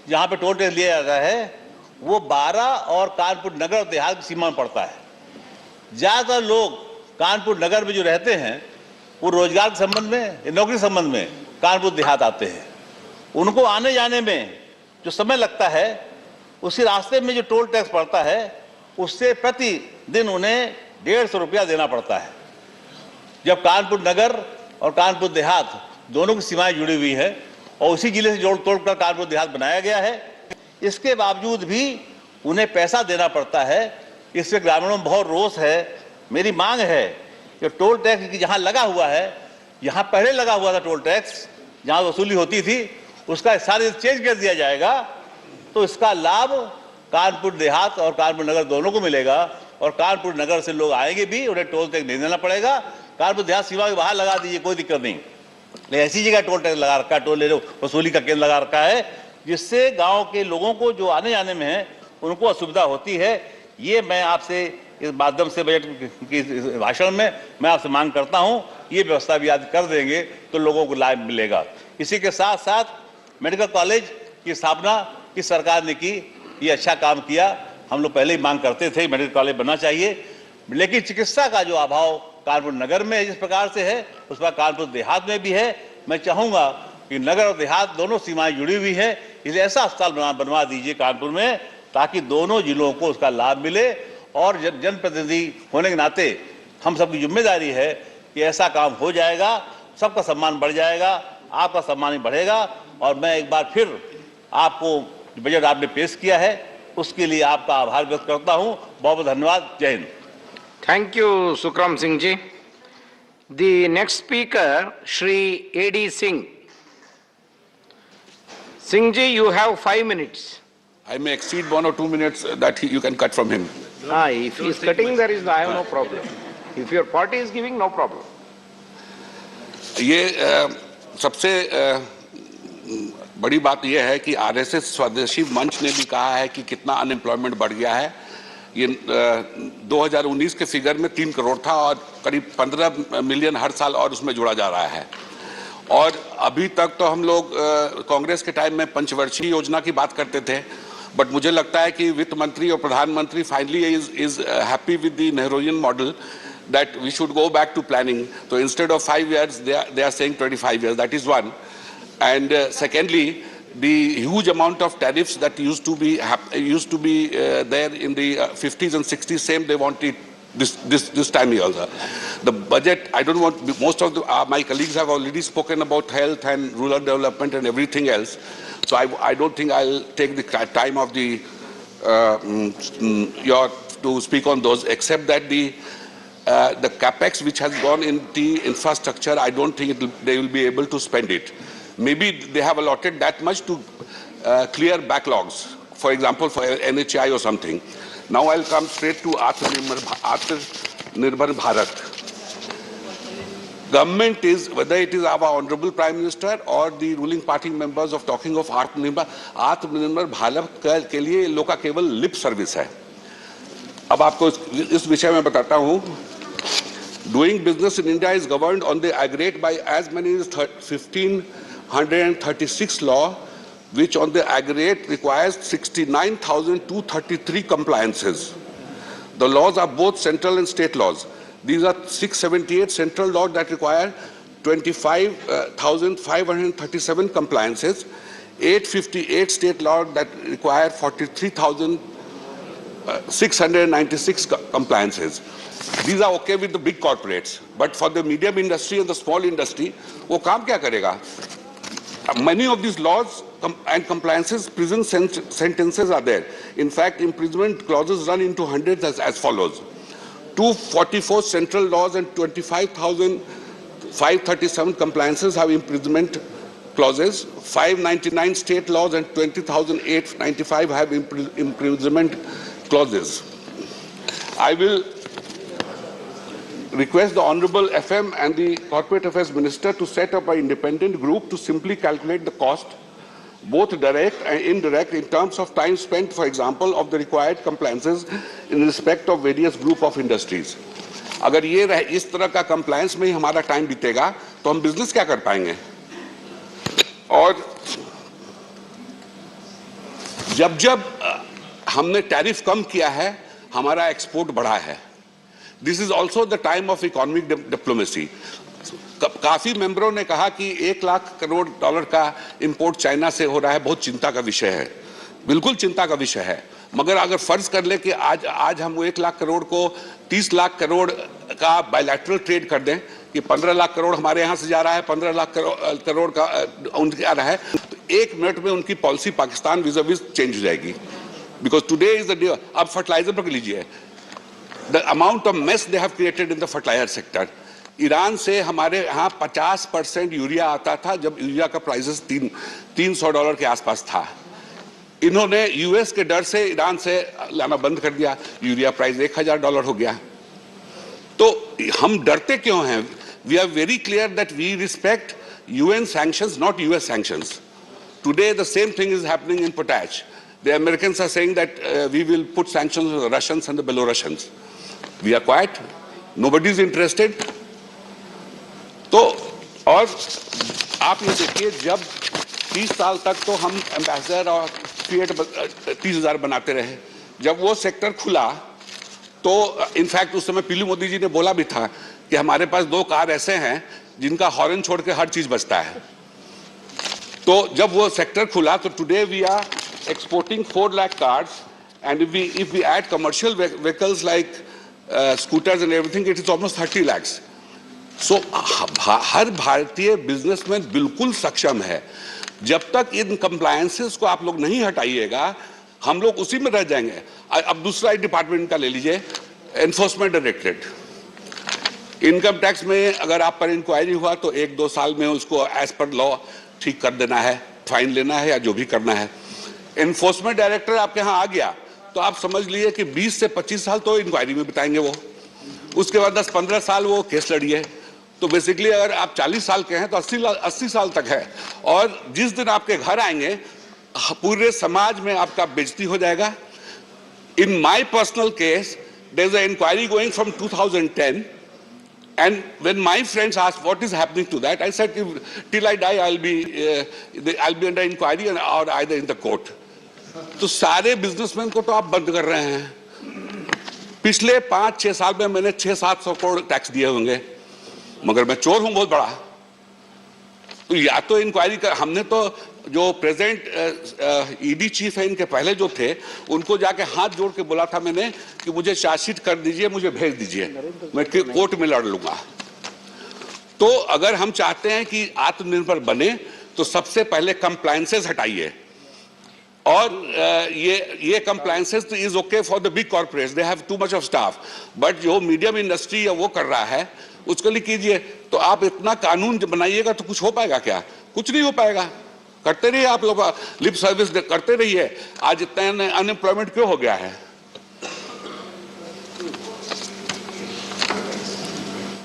जहाँ पे टोल टैक्स लिया जाता है वो 12 और कानपुर नगर और देहात की सीमा में पड़ता है। ज़्यादातर लोग कानपुर नगर में जो रहते हैं वो रोजगार के संबंध में, नौकरी के संबंध में कानपुर देहात आते हैं। उनको आने जाने में जो समय लगता है, उसी रास्ते में जो टोल टैक्स पड़ता है उससे प्रतिदिन उन्हें 150 रुपया देना पड़ता है। जब कानपुर नगर और कानपुर देहात दोनों की सीमाएं जुड़ी हुई है और उसी जिले से जोड़ तोड़कर कानपुर देहात बनाया गया है, इसके बावजूद भी उन्हें पैसा देना पड़ता है। इससे ग्रामीणों में बहुत रोष है। मेरी मांग है कि टोल टैक्स जहाँ लगा हुआ है, यहाँ पहले लगा हुआ था टोल टैक्स जहाँ वसूली होती थी, उसका सारे चेंज कर दिया जाएगा तो इसका लाभ कानपुर देहात और कानपुर नगर दोनों को मिलेगा। और कानपुर नगर से लोग आएंगे भी, उन्हें टोल टैक्स नहीं देना पड़ेगा। कानपुर देहात सीमा के बाहर लगा दीजिए, कोई दिक्कत नहीं, लेकिन ऐसी जगह टोल टैक्स लगा रखा है, टोल वसूली का केंद्र लगा रखा है, जिससे गांव के लोगों को जो आने जाने में है उनको असुविधा होती है। ये मैं आपसे इस माध्यम से बजट की भाषण में मैं आपसे मांग करता हूं, ये व्यवस्था भी आज कर देंगे तो लोगों को लाभ मिलेगा। इसी के साथ साथ मेडिकल कॉलेज की स्थापना की सरकार ने की, ये अच्छा काम किया। हम लोग पहले ही मांग करते थे मेडिकल कॉलेज बनना चाहिए, लेकिन चिकित्सा का जो अभाव कानपुर नगर में जिस प्रकार से है उस पर कानपुर देहात में भी है। मैं चाहूँगा कि नगर और देहात दोनों सीमाएं जुड़ी हुई है, इसलिए ऐसा अस्पताल बनवा दीजिए कानपुर में ताकि दोनों जिलों को उसका लाभ मिले। और जनप्रतिनिधि होने के नाते हम सबकी जिम्मेदारी है कि ऐसा काम हो जाएगा, सबका सम्मान बढ़ जाएगा, आपका सम्मान ही बढ़ेगा। और मैं एक बार फिर आपको बजट आपने पेश किया है उसके लिए आपका आभार व्यक्त करता हूं। बहुत बहुत धन्यवाद। जय Hind. Thank you, Sukram Singh ji. The next speaker, Shri A.D. Singh. Singh ji, you have 5 minutes. I may exceed 1 or 2 minutes that you can cut from him. If he is cutting, I have no problem. If your party is giving, no problem. ये सबसे बड़ी बात यह है कि RSS स्वदेशी मंच ने भी कहा है कि कितना अनएम्प्लॉयमेंट बढ़ गया है। ये 2019 के फिगर में 3 करोड़ था और करीब 15 मिलियन हर साल और उसमें जोड़ा जा रहा है। और अभी तक तो हम लोग कांग्रेस के टाइम में पंचवर्षीय योजना की बात करते थे, बट मुझे लगता है कि वित्त मंत्री और प्रधानमंत्री finally is happy with the Nehruvian model that we should go back to planning. So instead of 5 years, they are saying 25 years. That is one. And secondly, the huge amount of tariffs that used to be there in the 50s and 60s, same they want it this time also. The budget, I don't want, most of my colleagues have already spoken about health and rural development and everything else. So I don't think I'll take the time of to speak on those, except that the capex which has gone in the infrastructure, I don't think they will be able to spend it. Maybe they have allotted that much to clear backlogs, for example, for NHI or something. Now I'll come straight to Atmanirbhar Bharat. Government is, whether it is our Honorable Prime Minister or the ruling party members of talking of Atmanirbhar Bharat के लिए लोग का केवल lip service है। अब आपको इस विषय में बताता हूँ। Doing business in India is governed on the aggregate by as many as 1536 law, which on the aggregate requires 69,233 compliances. The laws are both central and state laws. These are 678 central laws that require 25,537 compliances, 858 state laws that require 43,696 compliances. These are okay with the big corporates, but for the medium industry and the small industry, वो काम क्या करेगा? Many of these laws and compliances, prison sentences are there. In fact, imprisonment clauses run into hundreds as follows: 244 central laws and 25,537 compliances have imprisonment clauses. 599 state laws and 20,895 have imprisonment clauses. I will request the Honorable FM and the Corporate Affairs Minister to set up an independent group to simply calculate the cost, both direct and indirect, in terms of time spent, for example, of the required compliances in respect of various group of industries. अगर ये इस तरह का compliance में ही हमारा time बीतेगा, तो हम business क्या कर पाएंगे? और जब हमने टैरिफ कम किया है, हमारा एक्सपोर्ट बढ़ा है. This is also the time of economic diplomacy. काफी मेंबरों ने कहा कि 1 लाख करोड़ डॉलर का इंपोर्ट चाइना से हो रहा है, बहुत चिंता का विषय है. बिल्कुल चिंता का विषय है. मगर अगर फर्ज कर ले कि आज हम 1 लाख करोड़ को 30 लाख करोड़ का बायलैटरल ट्रेड कर दें, कि 15 लाख करोड़ हमारे यहाँ से जा रहा है, 15 लाख करोड़ का उनके आ रहा है, तो 1 मिनट में उनकी पॉलिसी पाकिस्तान विज़ चेंज हो जाएगी. Because today is the day. अब फर्टिलाइजर पकड़ लीजिए, the amount of mess they have created in the fertilizer sector. Iran से हमारे यहाँ 50% यूरिया आता था जब यूरिया का प्राइसेस $300 के आसपास था. इन्होंने यूएस के डर से ईरान से लाना बंद कर दिया, यूरिया प्राइस $1,000 हो गया. तो हम डरते क्यों हैं? We are very clear that we respect UN sanctions, not US sanctions. Today the same thing is happening in potash. The Americans are saying that we will put sanctions on the Russians and the Belarusians. We are quiet. Nobody is interested. तो और आप ये देखिए, जब 30 साल तक तो हम एम्बेसडर और फिएट 30,000 बनाते रहे. जब वो सेक्टर खुला तो इनफैक्ट उस समय पीलू मोदी जी ने बोला भी था कि हमारे पास 2 कार ऐसे हैं जिनका हॉर्न छोड़ के हर चीज बजता है. तो जब वो सेक्टर खुला तो today we are exporting 4 lakh cars, and if we add commercial vehicles like scooters and everything, it is almost 30 lakhs. So हर भारतीय बिजनेसमैन बिल्कुल सक्षम है. जब तक इन कंप्लायंसेस को आप लोग नहीं हटाइएगा, हम लोग उसी में रह जाएंगे. अब दूसरा डिपार्टमेंट का ले लीजिए, एनफोर्समेंट डायरेक्टरेट. इनकम टैक्स में अगर आप पर इंक्वायरी हुआ तो 1-2 साल में उसको एज पर लॉ ठीक कर देना है, फाइन लेना है या जो भी करना है. एनफोर्समेंट डायरेक्टर आपके यहाँ आ गया तो आप समझ लीजिए कि 20 से 25 साल तो इंक्वायरी में बिताएंगे वो. उसके बाद 10-15 साल वो केस लड़िए, तो बेसिकली अगर आप 40 साल के हैं तो 80 साल तक है, और जिस दिन आपके घर आएंगे पूरे समाज में आपका बेइज्जती हो जाएगा. In my personal case, there's an inquiry going from 2010, and when my friends asked what is happening to that, I said till I die I'll be under inquiry or either in the court. तो सारे businessman को तो आप बंद कर रहे हैं. पिछले 5-6 साल में मैंने 600-700 करोड़ टैक्स दिए होंगे, मगर मैं चोर हूं बहुत बड़ा. तो या तो इंक्वायरी कर, हमने तो जो प्रेजेंट ईडी चीफ है इनके पहले जो थे उनको जाके हाथ जोड़ के बोला था मैंने कि मुझे चार्जशीट कर दीजिए, मुझे भेज दीजिए, मैं कोर्ट में लड़ लूंगा. तो अगर हम चाहते हैं कि आत्मनिर्भर बने तो सबसे पहले कंप्लायंसेस हटाइए. और ये compliances is okay for the big corporates, they have too much of staff, but जो मीडियम इंडस्ट्री या वो कर रहा है उसके लिए कीजिए. तो आप इतना कानून बनाइएगा तो कुछ हो पाएगा क्या? कुछ नहीं हो पाएगा. करते रहिए आप लोग, लिप सर्विस करते रहिए. आज इतना अनएम्प्लॉयमेंट क्यों हो गया है?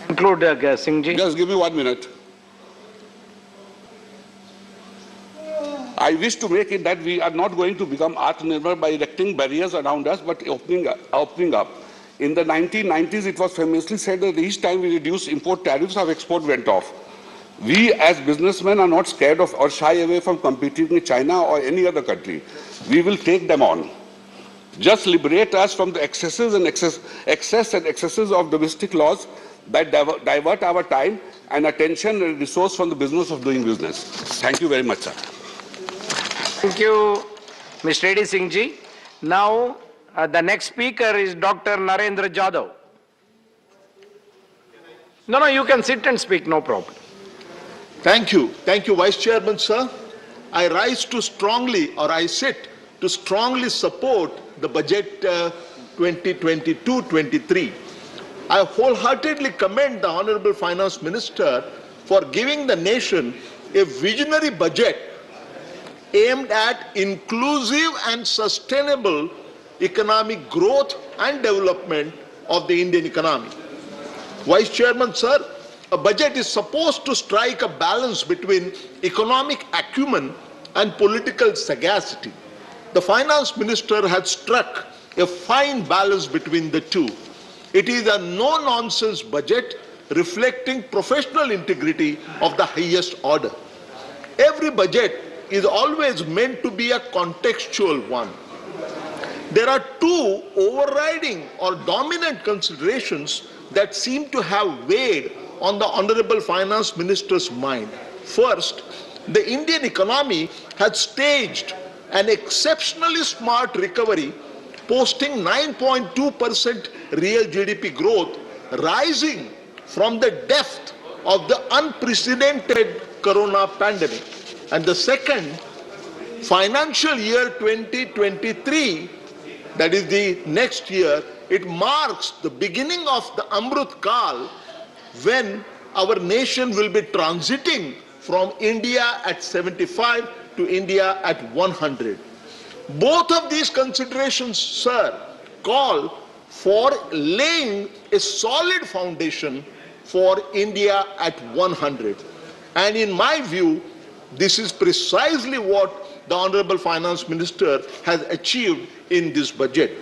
Conclude, Singh ji. Just give me 1 minute. I wish to make it that we are not going to become Atmanirbhar by erecting barriers around us, but opening up. In the 1990s, it was famously said that each time we reduced import tariffs, our export went off. We as businessmen are not scared of or shy away from competing with China or any other country. We will take them on. Just liberate us from the excess and excesses of domestic laws that divert our time and attention and resource from the business of doing business. Thank you very much, sir. Thank you, Mr. A.D. Singh ji. Now, the next speaker is Dr. Narendra Yadav. No, you can sit and speak, no problem. Thank you, Vice Chairman, sir. I rise to strongly, or I sit to strongly support the budget 2022-23. I wholeheartedly commend the Honorable Finance Minister for giving the nation a visionary budget aimed at inclusive and sustainable economic growth and development of the Indian economy. Vice Chairman, sir, a budget is supposed to strike a balance between economic acumen and political sagacity. The Finance Minister has struck a fine balance between the two. It is a no-nonsense budget reflecting professional integrity of the highest order. Every budget is always meant to be a contextual one. There are two overriding or dominant considerations that seem to have weighed on the Honorable Finance Minister's mind. First, the Indian economy has staged an exceptionally smart recovery, posting 9.2% real GDP growth, rising from the depth of the unprecedented corona pandemic. And the second, financial year 2023, that is the next year, it marks the beginning of the Amrut Kal, when our nation will be transiting from India at 75 to India at 100. Both of these considerations, sir, call for laying a solid foundation for India at 100. And in my view, this is precisely what the Honorable Finance Minister has achieved in this budget.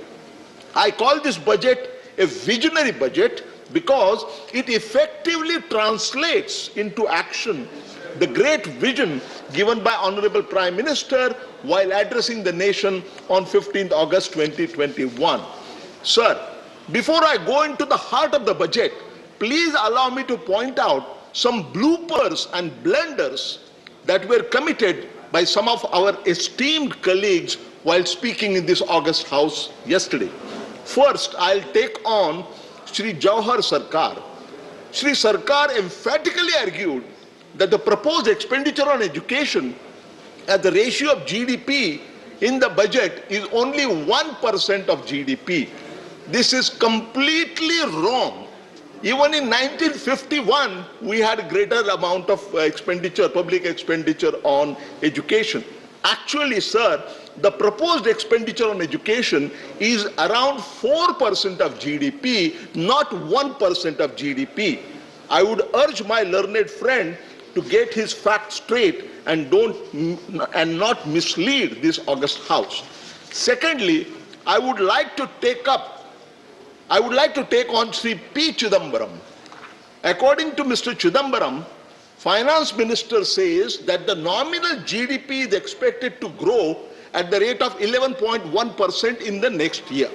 I call this budget a visionary budget because it effectively translates into action the great vision given by Honorable Prime Minister while addressing the nation on 15th August 2021. Sir, before I go into the heart of the budget, please allow me to point out some bloopers and blunders that were committed by some of our esteemed colleagues while speaking in this August House yesterday. First, I'll take on Shri Jawahar Sarkar. Shri Sarkar emphatically argued that the proposed expenditure on education as the ratio of GDP in the budget is only 1% of GDP. This is completely wrong. Even in 1951, we had a greater amount of expenditure, public expenditure on education. Actually, sir, the proposed expenditure on education is around 4% of GDP, not 1% of GDP. I would urge my learned friend to get his facts straight and not mislead this august House. Secondly, I would like to take on Shri P. Chidambaram. According to Mr. Chidambaram, Finance Minister says that the nominal GDP is expected to grow at the rate of 11.1% in the next year.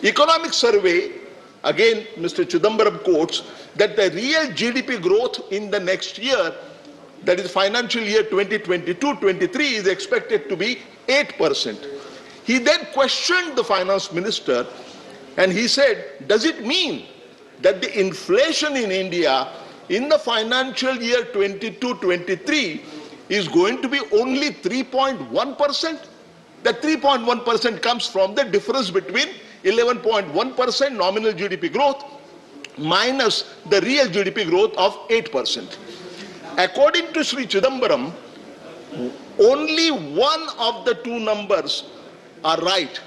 Economic survey, again Mr. Chidambaram quotes, that the real GDP growth in the next year, that is financial year 2022-23, is expected to be 8%. He then questioned the Finance Minister and he said, does it mean that the inflation in India in the financial year 22-23 is going to be only 3.1%? That 3.1% comes from the difference between 11.1% nominal GDP growth minus the real GDP growth of 8%. According to Shri Chidambaram, only one of the two numbers are right.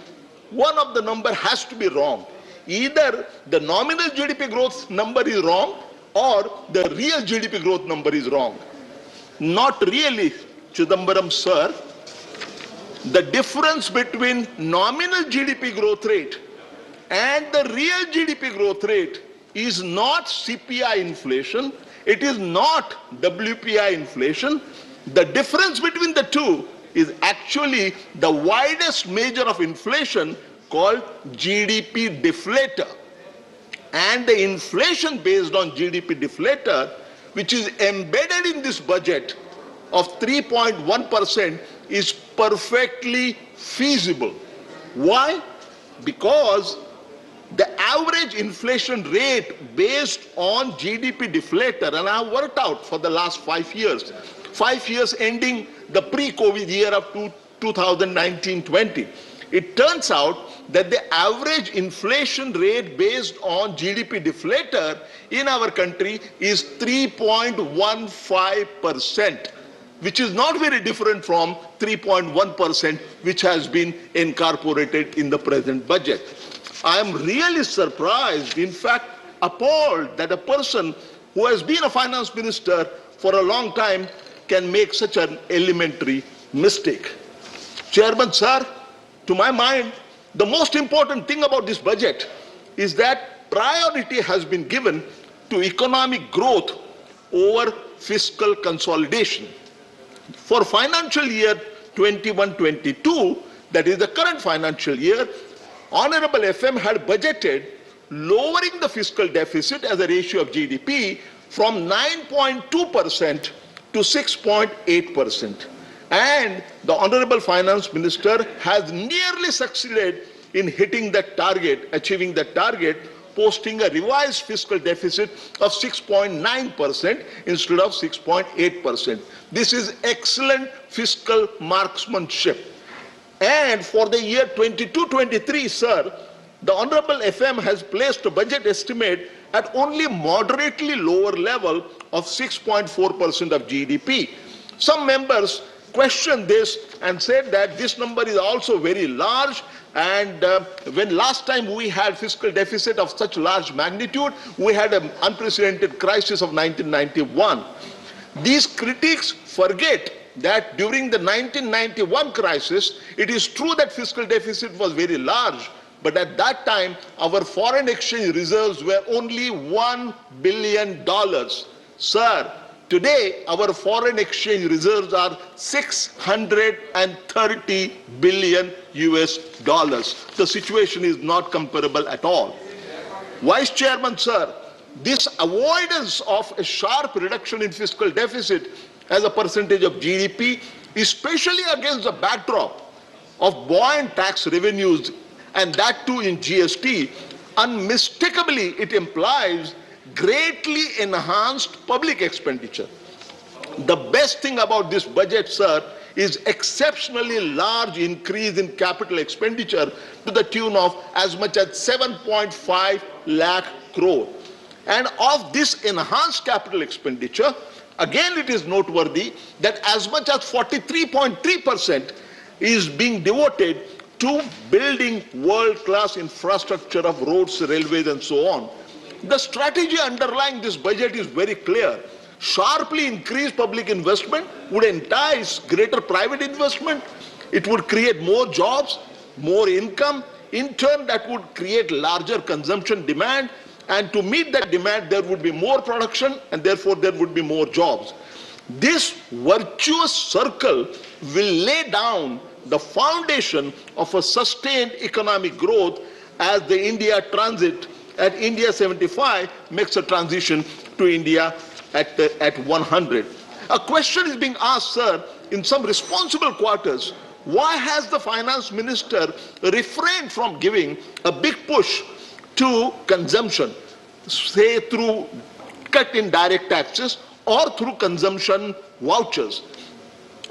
One of the number has to be wrong. Either the nominal GDP growth number is wrong or the real GDP growth number is wrong. Not really, Chidambaram sir. The difference between nominal GDP growth rate and the real GDP growth rate is not CPI inflation, it is not WPI inflation. The difference between the two is actually the widest measure of inflation called GDP deflator. And the inflation based on GDP deflator, which is embedded in this budget of 3.1%, is perfectly feasible. Why? Because the average inflation rate based on GDP deflator, and I have worked out for the last 5 years, 5 years ending the pre-COVID year of 2019-20, it turns out that the average inflation rate based on GDP deflator in our country is 3.15%, which is not very different from 3.1%, which has been incorporated in the present budget. I am really surprised, in fact appalled, that a person who has been a finance minister for a long time can make such an elementary mistake. Chairman sir, to my mind, the most important thing about this budget is that priority has been given to economic growth over fiscal consolidation. For financial year 21-22, that is the current financial year, Honorable FM had budgeted lowering the fiscal deficit as a ratio of GDP from 9.2% to 6.8%. And the Honorable Finance Minister has nearly succeeded in hitting that target, achieving that target, posting a revised fiscal deficit of 6.9% instead of 6.8%. This is excellent fiscal marksmanship. And for the year 22-23, sir, the Honorable FM has placed a budget estimate at only moderately lower level of 6.4% of GDP. Some members questioned this and said that this number is also very large, and when last time we had fiscal deficit of such large magnitude, we had an unprecedented crisis of 1991. These critics forget that during the 1991 crisis, it is true that fiscal deficit was very large, but at that time, our foreign exchange reserves were only $1 billion. Sir, today, our foreign exchange reserves are $630 billion US. The situation is not comparable at all. Vice Chairman, sir, this avoidance of a sharp reduction in fiscal deficit as a percentage of GDP, especially against the backdrop of buoyant tax revenues, and that too in GST, unmistakably it implies greatly enhanced public expenditure. The best thing about this budget, sir, is exceptionally large increase in capital expenditure to the tune of as much as 7.5 lakh crore. And of this enhanced capital expenditure, again it is noteworthy that as much as 43.3% is being devoted to building world-class infrastructure of roads, railways and so on. The strategy underlying this budget is very clear. Sharply increase public investment would entice greater private investment. It would create more jobs, more income. In turn, that would create larger consumption demand. And to meet that demand, there would be more production, and therefore there would be more jobs. This virtuous circle will lay down the foundation of a sustained economic growth as the India transit at India 75 makes a transition to India at 100. A question is being asked, sir, in some responsible quarters, why has the finance minister refrained from giving a big push to consumption, say through cut in direct taxes or through consumption vouchers?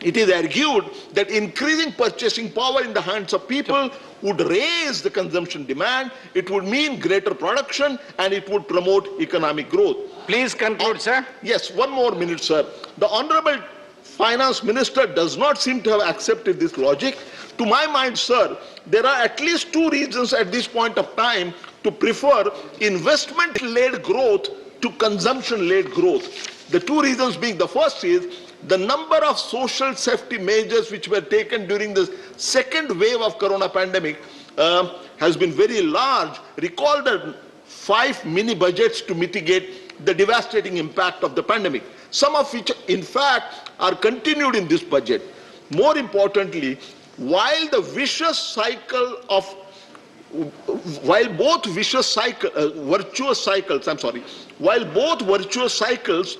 It is argued that increasing purchasing power in the hands of people would raise the consumption demand, it would mean greater production, and it would promote economic growth. Please conclude, sir. Yes, one more minute, sir. The Honorable Finance Minister does not seem to have accepted this logic. To my mind, sir, there are at least two reasons at this point of time to prefer investment-led growth to consumption-led growth. The two reasons being, the first is the number of social safety measures which were taken during the second wave of corona pandemic has been very large. Recall the 5 mini budgets to mitigate the devastating impact of the pandemic, some of which in fact are continued in this budget. More importantly, while both virtuous cycles,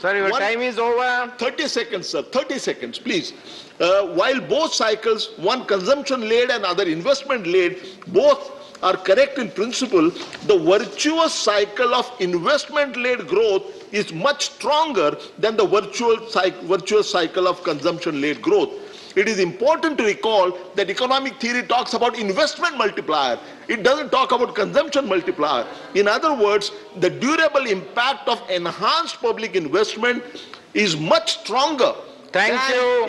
Sorry, your time is over. 30 seconds, sir, 30 seconds, please. While both cycles, one consumption-led and other investment-led, both are correct in principle, the virtuous cycle of investment-led growth is much stronger than the virtuous cycle of consumption-led growth. It is important to recall that economic theory talks about investment multiplier. It doesn't talk about consumption multiplier. In other words, the durable impact of enhanced public investment is much stronger than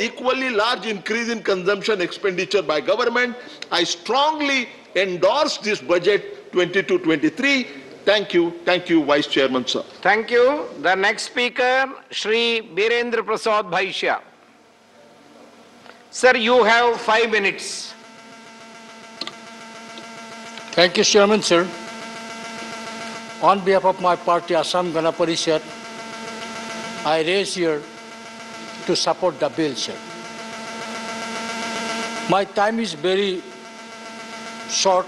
equally large increase in consumption expenditure by government. I strongly endorse this budget 22-23. Thank you, Vice Chairman, sir. Thank you. The next speaker, Shri Birendra Prasad Bhaishya. Sir, you have 5 minutes. Thank you, Chairman, sir. On behalf of my party, Assam Gana Parishad, I raise here to support the bill, sir. My time is very short,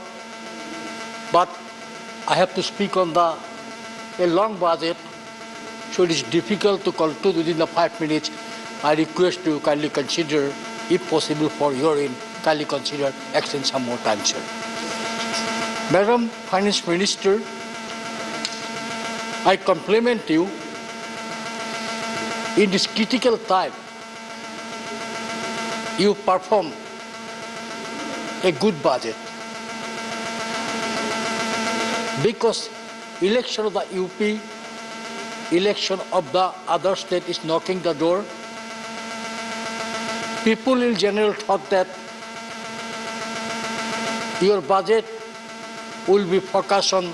but I have to speak on a long budget, so it is difficult to conclude within the 5 minutes. I request you kindly consider, if possible for your end, kindly consider extend some more time, sir. Madam Finance Minister, I compliment you. In this critical time, you perform a good budget. Because election of the UP, election of the other state is knocking the door, people in general thought that your budget will be focused on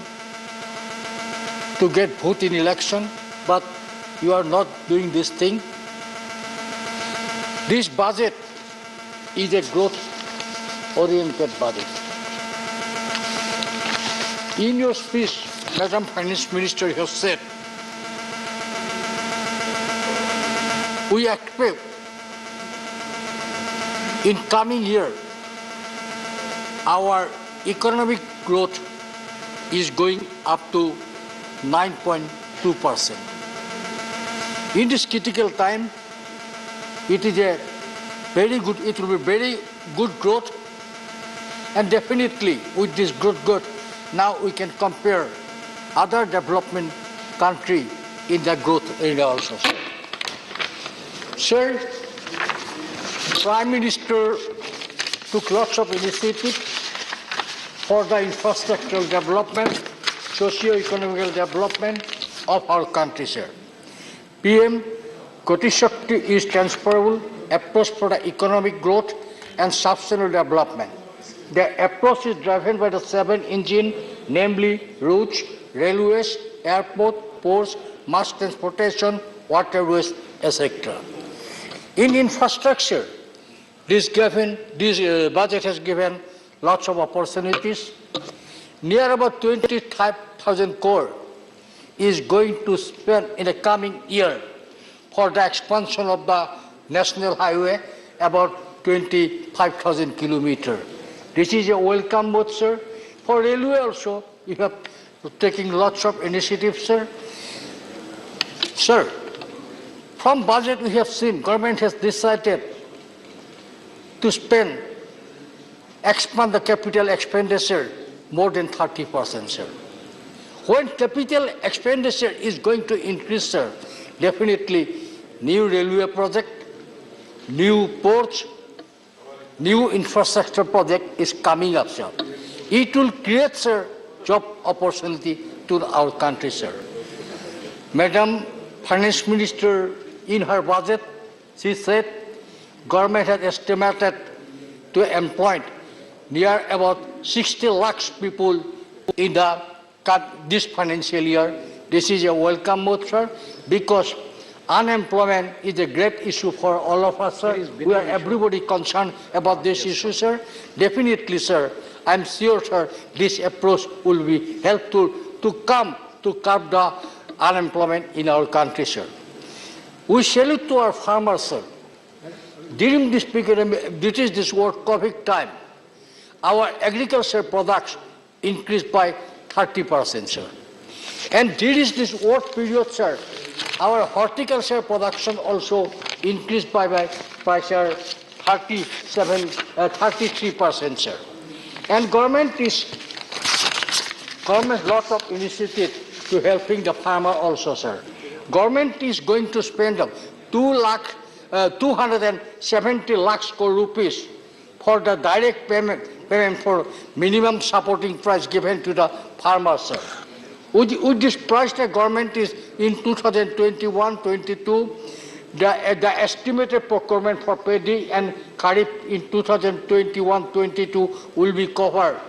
to get vote in election, but you are not doing this thing. This budget is a growth-oriented budget. In your speech, Madam Finance Minister has said, we expect in coming year, our economic growth is going up to 9.2%. In this critical time, it will be very good growth, and definitely with this growth, now we can compare other development country in the growth area also. Sir, Prime Minister took lots of initiative for the infrastructural development, socio-economic development of our country, sir. PM Gati Shakti is transferable approach for the economic growth and sustainable development. The approach is driven by the 7 engines, namely roads, railways, airport, ports, mass transportation, waterways, etc. In infrastructure, this budget has given lots of opportunities. Near about 25,000 crore is going to spend in the coming year for the expansion of the national highway, about 25,000 kilometers. This is a welcome move, sir. For railway also, you have taken lots of initiatives, sir. Sir, from budget we have seen government has decided to expand the capital expenditure more than 30%, sir. When capital expenditure is going to increase, sir, definitely new railway project, new ports, new infrastructure project is coming up, sir. It will create, sir, job opportunity to our country, sir. Madam Finance Minister, in her budget, she said government has estimated to employ near about 60 lakhs people in this financial year. This is a welcome move, sir, because unemployment is a great issue for all of us, sir. We are everybody concerned about this issue, sir. Definitely, sir. I'm sure, sir, this approach will be helpful to curb the unemployment in our country, sir. We salute to our farmers, sir. During this period, this world COVID time, our agricultural products increased by 30%, sir. And during this war period, sir, our horticultural production also increased by 33%, sir. And government lot of initiative to helping the farmer also, sir. Government is going to spend 270 lakhs crore rupees for the direct payment for minimum supporting price given to the farmers, sir. With this price, the government is in 2021-22, the estimated procurement for paddy and kharif in 2021-22 will be covered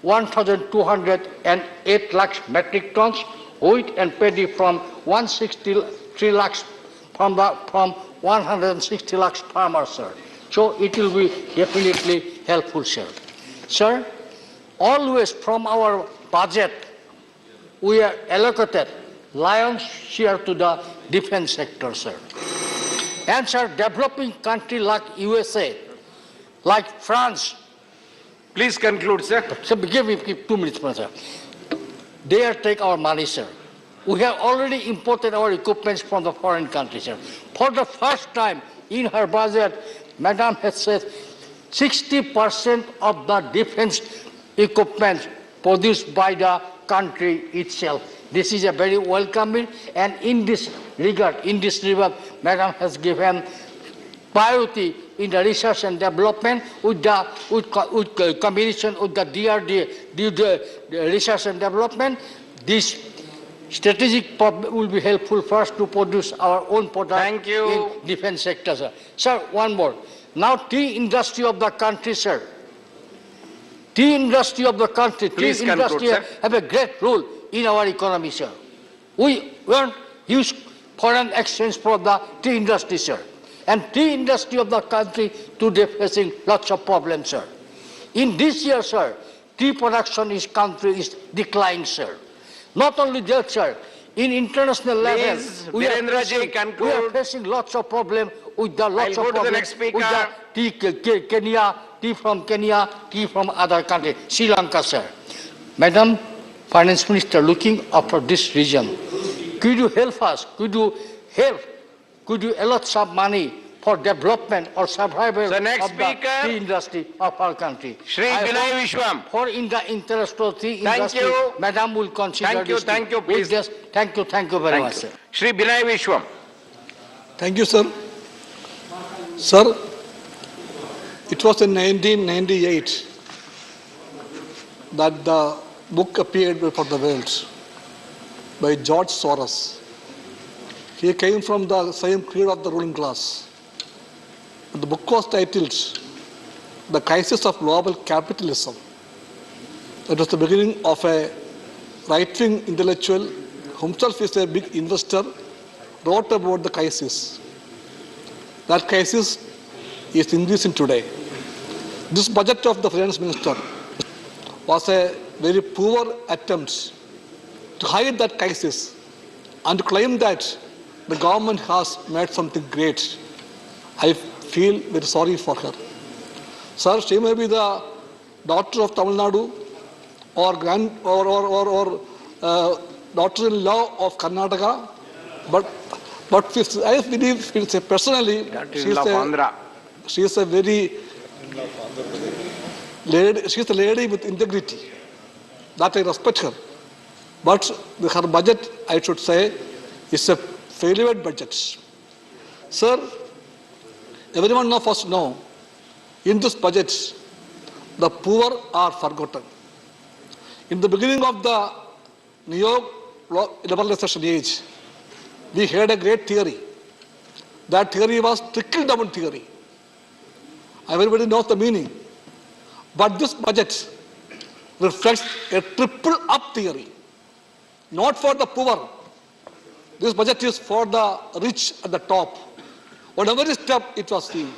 1,208 lakhs metric tons, wheat and paddy from 163 lakhs from 160 lakhs farmers, sir. So it will be definitely helpful, sir. Sir, always from our budget, we are allocated lion's share to the defense sector, sir. And sir, developing country like USA, like France. Please conclude, sir. So give me 2 minutes, sir. They are take our money, sir. We have already imported our equipments from the foreign countries, sir. For the first time in her budget, Madam has said 60% of the defense equipment produced by the country itself. This is a very welcoming, and in this regard, Madam has given priority in the research and development with combination with the DRDA, the research and development. This strategic will be helpful for us to produce our own product in defense sector, sir. Sir, one more. Now, tea industry of the country, sir. Tea industry of the country, Please tea conclude, industry sir. have a great role in our economy, sir. We earn huge foreign exchange for the tea industry, sir. And tea industry of the country today facing lots of problems, sir. In this year, sir, tea production in country is declining, sir. Not only that, sir, in international level, we are facing lots of problems with the lots of problems with the tea, Kenya, tea from other countries, Sri Lanka, sir. Madam Finance Minister, looking after this region, could you help us? Could you allot some money for development or survival of the tea industry of our country? Shri Binay Vishwam. For in the interest of tea industry, Madam will consider this. Thank you, please. Thank you very much, sir. Shri Binay Vishwam. Thank you, sir. Sir, it was in 1998 that the book appeared before the world by George Soros. He came from the same creed of the ruling class. The book was titled The Crisis of Global Capitalism. It was the beginning of a right-wing intellectual himself is a big investor, wrote about the crisis. That crisis is increasing today. This budget of the finance minister was a very poor attempt to hide that crisis and claim that the government has made something great. I feel very sorry for her. Sir, she may be the daughter of Tamil Nadu or daughter-in-law of Karnataka, but I believe personally she is a very lady, she is a lady with integrity. That I respect her. But her budget, I should say, is a failure budget. Sir, everyone of us know, in this budget, the poor are forgotten. In the beginning of the neo-liberalization age, we had a great theory. That theory was trickle-down theory. Everybody knows the meaning. But this budget reflects a triple-up theory. Not for the poor. This budget is for the rich at the top. On every step it was seen.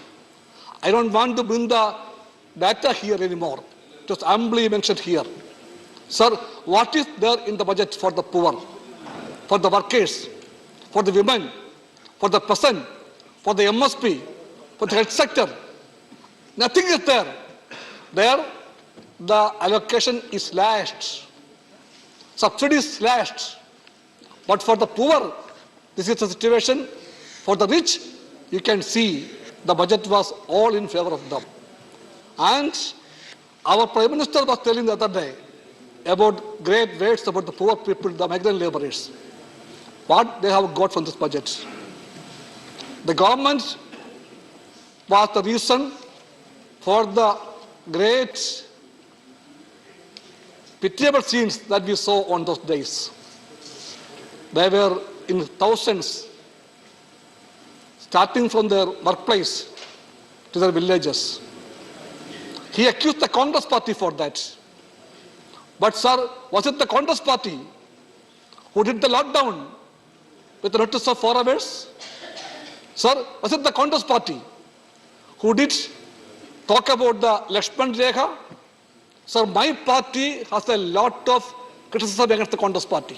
I don't want to bring the data here anymore. Just humbly mentioned here. Sir, what is there in the budget for the poor, for the workers, for the women, for the peasant, for the MSP, for the health sector? Nothing is there. There, the allocation is slashed. Subsidies slashed. But for the poor, this is the situation. For the rich, you can see the budget was all in favor of them. And our Prime Minister was telling the other day about great weights about the poor people, the migrant laborers. What they have got from this budget. The government was the reason for the great pitiable scenes that we saw on those days. They were in thousands, starting from their workplace to their villages. He accused the Congress party for that. But sir, was it the Congress party who did the lockdown with the notice of 4 hours? Sir, was it the Congress party who did talk about the Lakshman Rekha? Sir, my party has a lot of criticism against the Congress party,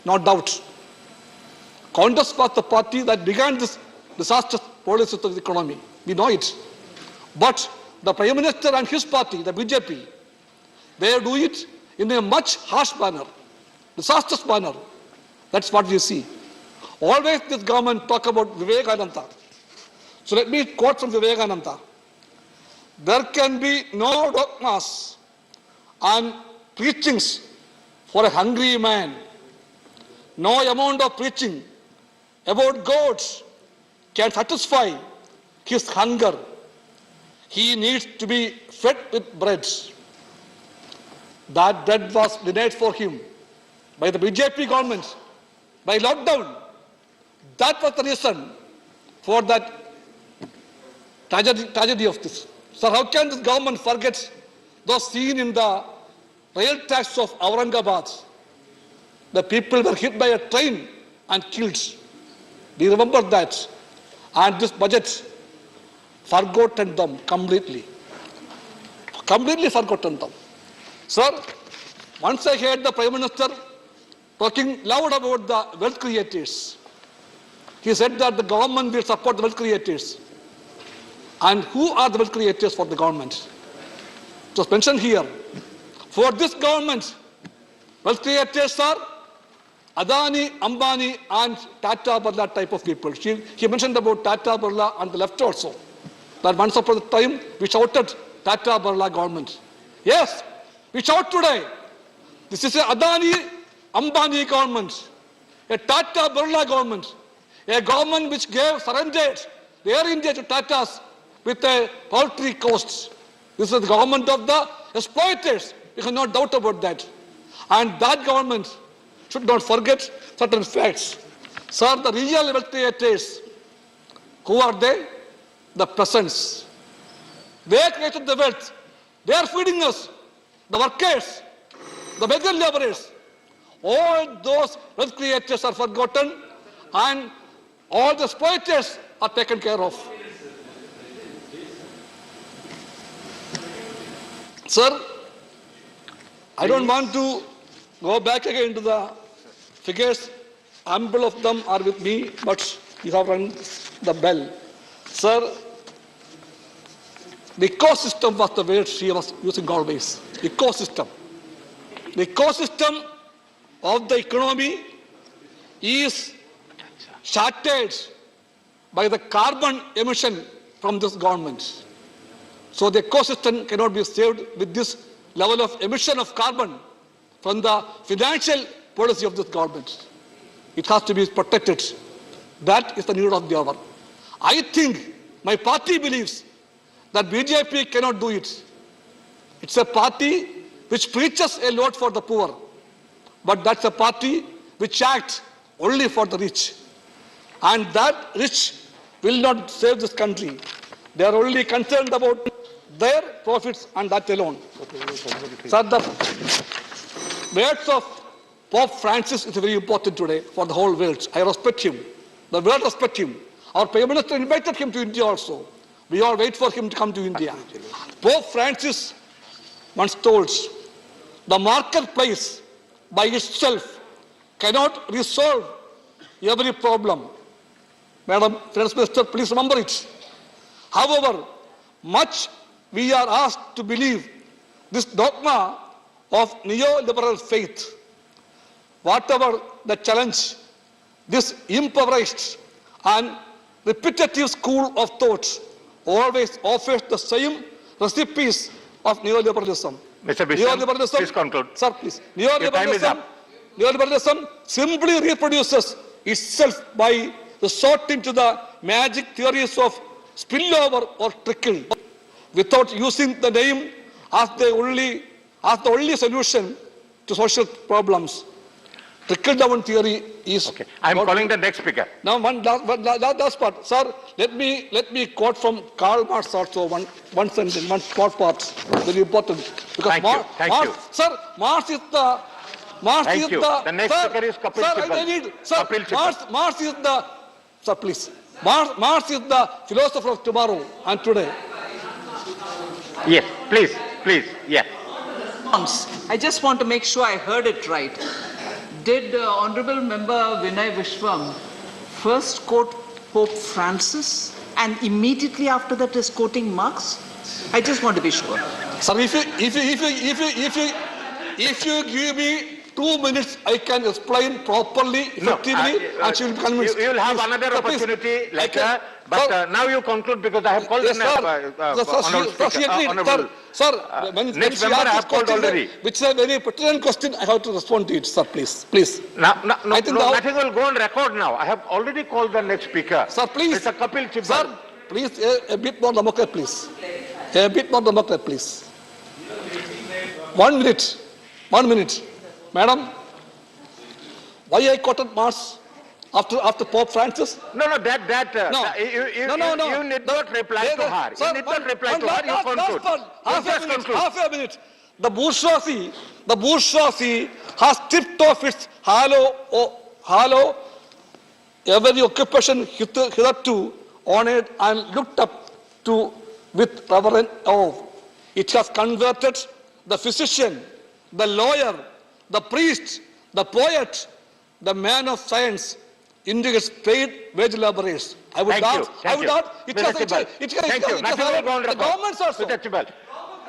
no doubt. Congress was the party that began this disastrous policy of the economy. We know it. But the Prime Minister and his party, the BJP, they do it in a much harsh manner, disastrous manner. That's what we see. Always this government talk about Vivekananda. So let me quote from Vivekananda. There can be no dogmas and preachings for a hungry man. No amount of preaching about God can satisfy his hunger. He needs to be fed with bread. That bread was denied for him by the BJP government, by lockdown. That was the reason for that tragedy of this. So how can this government forget those seen in the rail tracks of Aurangabad? The people were hit by a train and killed. Do you remember that? And this budget forgotten them completely. Completely forgotten them. Sir, once I heard the Prime Minister talking loud about the wealth creators. He said that the government will support the wealth creators. And who are the wealth creators for the government? It was mentioned here. For this government, wealth creators are Adani, Ambani, and Tata Birla type of people. He mentioned about Tata Birla on the left also. That once upon a time, we shouted Tata Birla government. Yes, we shout today. This is a Adani, Ambani government, a Tata Birla government, a government which surrendered Air India to Tatas with a paltry cost. This is the government of the exploiters. You have no doubt about that. And that government should not forget certain facts. Sir, the real wealth creators, who are they? The peasants. They created the wealth. They are feeding us. The workers, the migrant laborers. all those wealth creators are forgotten and all the exploiters are taken care of. Sir, I don't want to go back again to the figures. Ample of them are with me, but you have rung the bell. Sir, the ecosystem was the word she was using always. Ecosystem. The ecosystem of the economy is shattered by the carbon emission from this government. So the ecosystem cannot be saved with this level of emission of carbon from the financial policy of this government. It has to be protected. That is the need of the hour. I think my party believes that BJP cannot do it. It's a party which preaches a lot for the poor, but that's a party which acts only for the rich. And that rich will not save this country. They are only concerned about their profits and that alone. Sir, the words of Pope Francis is very important today for the whole world. I respect him. The world respects him. Our Prime Minister invited him to India also. We all wait for him to come to India. Pope Francis once told, the marketplace by itself cannot resolve every problem. Madam Finance Minister, please remember it. However, much we are asked to believe this dogma of neoliberal faith. Whatever the challenge, this impoverished and repetitive school of thought always offers the same recipes of neoliberalism. Mr. Bishop, please conclude. Sir, please. Your time is up. Neoliberalism simply reproduces itself by resorting to the magic theories of spillover or trickle without using the name as the only solution to social problems. Trickle-down theory is... Okay. I am calling the next speaker. Now, one last part. Sir, let me quote from Karl Marx also, one sentence, one short part, very important. Because Thank you. Sir, Marx is the... Thank you. The next speaker is Kapil Sibal. Marx is the... Sir, please. Marx is the philosopher of tomorrow and today. Yes, please, yes. I just want to make sure I heard it right. Did Honorable Member Vinay Vishwam first quote Pope Francis and immediately after that is quoting Marx? I just want to be sure. Sir, if you give me 2 minutes, I can explain properly, effectively, and she will be convinced. You will have another opportunity later, but now you conclude because I have called the honorable. Sir, next member I have called already. Which is a very pertinent question, I have to respond to it, sir, please. Nothing will go on record now. I have already called the next speaker. Sir, please. Mr. Kapil Sibal. Sir, please, a bit more democrat, please. A bit more democrat, please. 1 minute. 1 minute. Madam, why I quoted Marx after Pope Francis? No. You need not reply to her. You need not reply to her. You conclude. Half a minute. The bourgeoisie has stripped off its hollow every occupation hitherto honored and looked up to with reverent awe. It has converted the physician, the lawyer, the priest, the poet, the man of science into its paid wage laborers. I would add, it has the governments also. Mr. Sibal,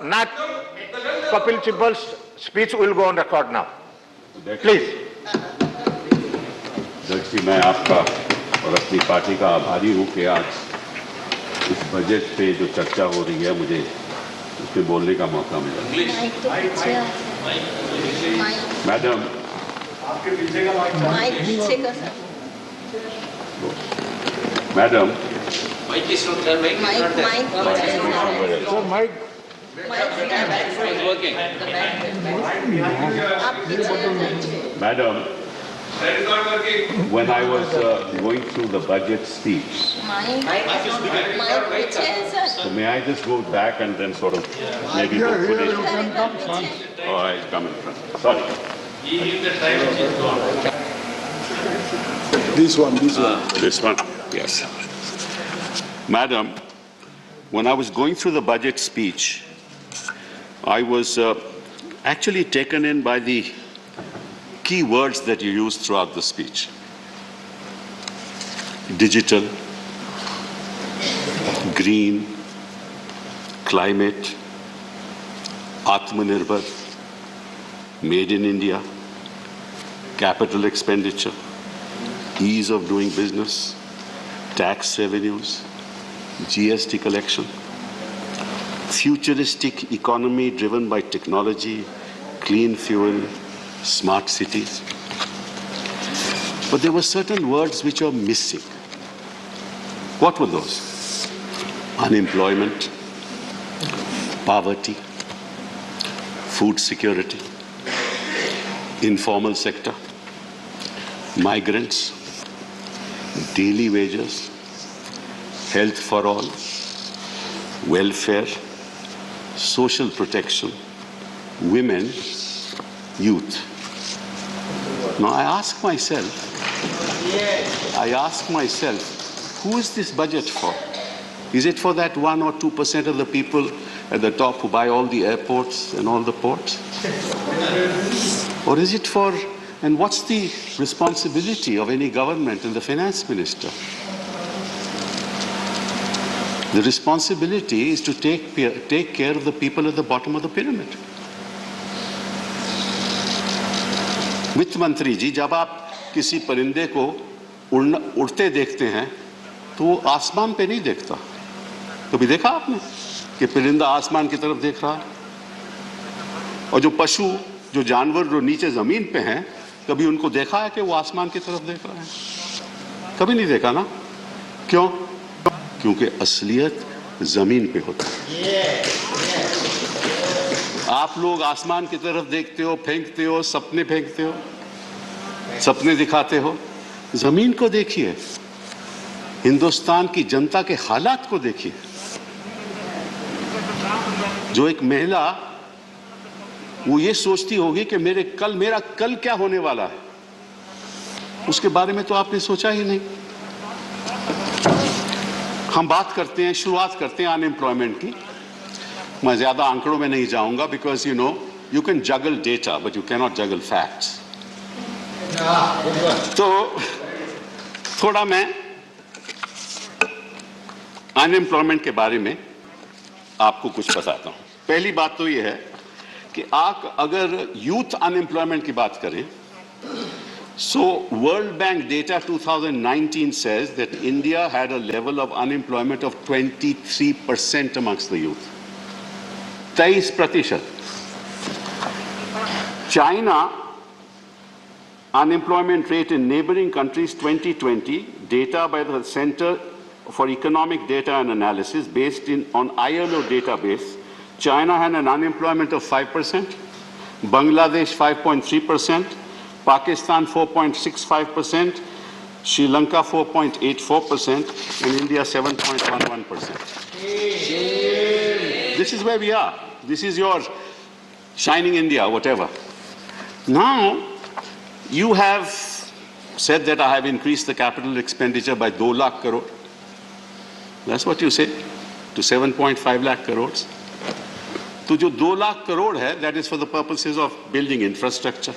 not Kapil Sibal's speech will go on record now. Please. अध्यक्ष, मैं आपका और अपनी party का आभारी हूँ कि आज इस बजट पे जो चर्चा हो रही है मुझे उसमें बोलने का मौका मिला। मैडम, आपके पीछे का madam, Madam, when I was going through the budget speech, so may I just go back and then sort of maybe hopefully... Oh, I come in front. Sorry. This one. This one, yes. Madam, when I was going through the budget speech, I was actually taken in by the key words that you used throughout the speech. Digital, green, climate, Atmanirbhar, made in India, capital expenditure, ease of doing business, tax revenues, GST collection, futuristic economy driven by technology, clean fuel, smart cities. But there were certain words which are missing. What were those? Unemployment, poverty, food security, informal sector, migrants, daily wages, health for all, welfare, social protection, women, youth. Now I ask myself, who is this budget for? Is it for that 1 or 2% of the people at the top who buy all the airports and all the ports? Or is it for, and what's the responsibility of any government and the finance minister? The responsibility is to take care of the people at the bottom of the pyramid. वित्त मंत्री जी, जब आप किसी परिंदे को उड़ते देखते हैं तो वो आसमान पे नहीं देखता। कभी देखा आपने कि परिंदा आसमान की तरफ देख रहा है? और जो पशु, जो जानवर जो नीचे जमीन पे हैं, कभी उनको देखा है कि वो आसमान की तरफ देख रहे हैं? कभी नहीं देखा ना? क्यों? क्योंकि असलियत जमीन पे होता है। आप लोग आसमान की तरफ देखते हो, फेंकते हो, सपने फेंकते हो, सपने दिखाते हो। जमीन को देखिए, हिंदुस्तान की जनता के हालात को देखिए। जो एक महिला वो ये सोचती होगी कि मेरा कल क्या होने वाला है, उसके बारे में तो आपने सोचा ही नहीं। हम बात करते हैं, शुरुआत करते हैं अनएम्प्लॉयमेंट की। मैं ज्यादा आंकड़ों में नहीं जाऊंगा because you can juggle data but you cannot juggle facts. तो थोड़ा मैं अनएम्प्लॉयमेंट के बारे में आपको कुछ बताता हूं। पहली बात तो यह है कि आप अगर यूथ अनएम्प्लॉयमेंट की बात करें, so World Bank data 2019 says that India had a level of unemployment of 23% amongst the youth. 23%. China unemployment rate in neighboring countries 2020 data by the Center for Economic Data and Analysis based on ILO database. China had an unemployment of 5%, Bangladesh 5.3%, Pakistan 4.65%, Sri Lanka 4.84%, and India 7.11%. This is where we are. This is your shining India, whatever. Now, you have said that I have increased the capital expenditure by 2 lakh crore. That's what you say, to 7.5 lakh crores. तो जो 2 लाख करोड़ है, that is for the purposes of building infrastructure.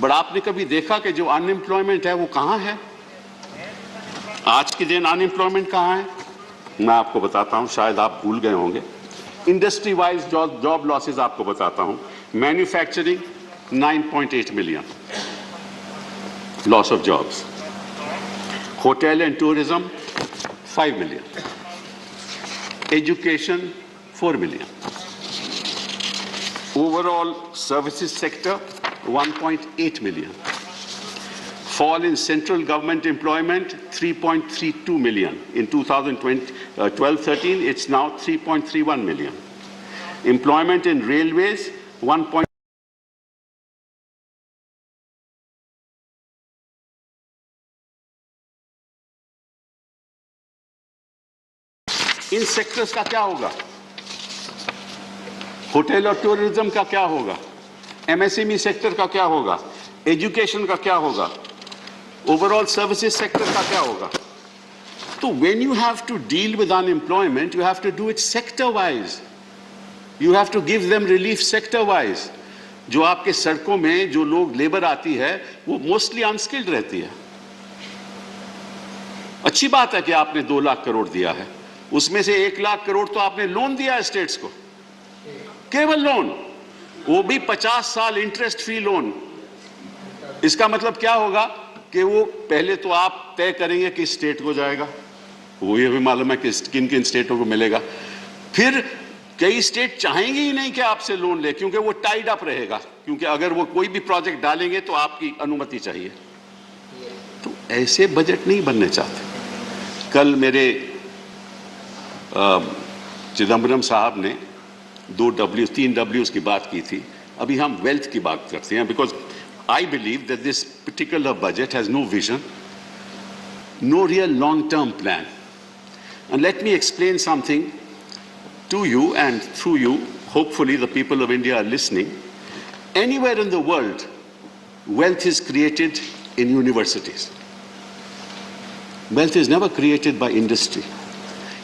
But आपने कभी देखा कि जो unemployment है वो कहाँ है? आज के दिन अनएम्प्लॉयमेंट कहाँ है? मैं आपको बताता हूँ, शायद आप भूल गए होंगे। इंडस्ट्री वाइज जॉब लॉसेस आपको बताता हूँ। Manufacturing 9.8 million loss of jobs. Hotel and tourism 5 million. Education 4 million. Overall services sector 1.8 million. Fall in central government employment 3.32 million. In 2012-13 it's now 3.31 million. Employment in railways 1. In sectors का क्या होगा? Hotel और tourism का क्या होगा? MSME sector का क्या होगा, एजुकेशन का क्या होगा, ओवरऑल सर्विसेज सेक्टर का क्या होगा? तो when you have to deal with unemployment, you have to do it sector wise. You have to give them relief sector wise. जो आपके सड़कों में जो लोग लेबर आती है वो मोस्टली अनस्किल्ड रहती है। अच्छी बात है कि आपने 2 लाख करोड़ दिया है, उसमें से 1 लाख करोड़ तो आपने लोन दिया है स्टेट्स को, केवल लोन, वो भी 50 साल इंटरेस्ट फ्री लोन। इसका मतलब क्या होगा कि वो पहले तो आप तय करेंगे कि स्टेट को जाएगा, वो ये भी मालूम है कि किन किन स्टेटों को मिलेगा। फिर कई स्टेट चाहेंगे ही नहीं कि आपसे लोन ले, क्योंकि वो टाइड अप रहेगा, क्योंकि अगर वो कोई भी प्रोजेक्ट डालेंगे तो आपकी अनुमति चाहिए। तो ऐसे बजट नहीं बनने चाहते। कल मेरे चिदम्बरम साहब ने 3 Ws की बात की थी, अभी हम वेल्थ की बात करते हैं, because I believe that this particular budget has no vision, no real long-term plan. And let me explain something to you, and through you, hopefully the people of India are listening. Anywhere in the world, wealth is created in universities. Wealth is never created by industry.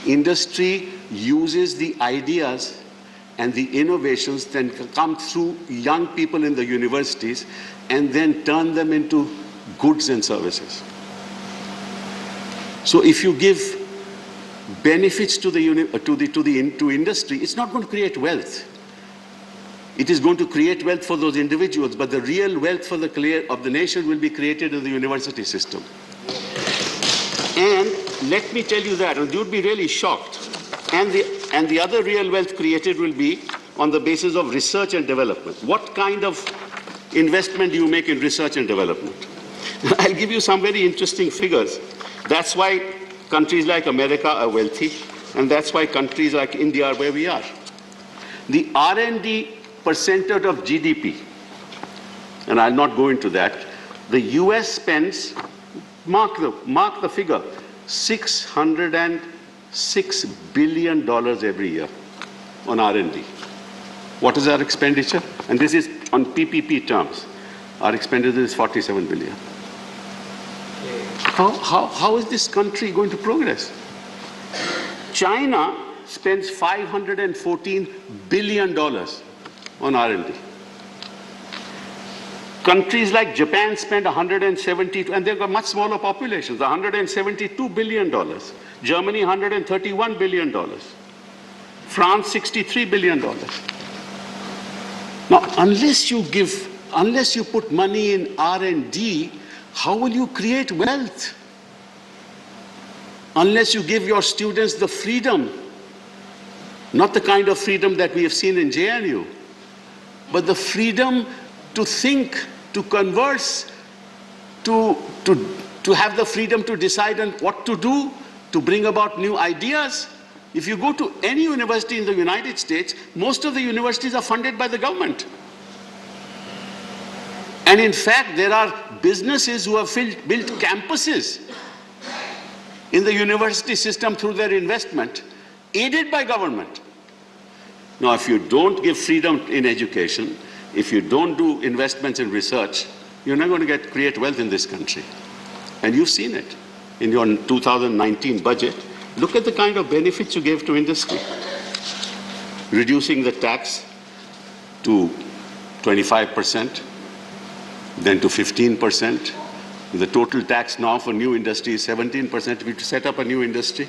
Industry uses the ideas and the innovations that come through young people in the universities and then turn them into goods and services. So if you give benefits to industry, it's not going to create wealth. It is going to create wealth for those individuals, but the real wealth for the nation will be created in the university system. And let me tell you that, and you'd be really shocked. And the other real wealth created will be on the basis of research and development. What kind of investment do you make in research and development? I'll give you some very interesting figures. That's why countries like America are wealthy, and that's why countries like India are where we are. The R&D percentage of GDP, and I'll not go into that, the US spends, mark the figure, $606 billion every year on R&D. What is our expenditure? And this is on PPP terms. Our expenditure is 47 billion. How is this country going to progress? China spends $514 billion on R&D. Countries like Japan spend 172, and they've got much smaller populations, $172 billion. Germany, $131 billion. France, $63 billion. Now, unless you put money in R&D, how will you create wealth? Unless you give your students the freedom, not the kind of freedom that we have seen in JNU, but the freedom to think, to converse, to have the freedom to decide on what to do, to bring about new ideas. If you go to any university in the United States, most of the universities are funded by the government. And in fact, there are businesses who have built campuses in the university system through their investment, aided by government. Now, if you don't give freedom in education, if you don't do investments in research, you're not going to create wealth in this country. And you've seen it in your 2019 budget. Look at the kind of benefits you gave to industry. Reducing the tax to 25%, then to 15%. The total tax now for new industry is 17% if you set up a new industry.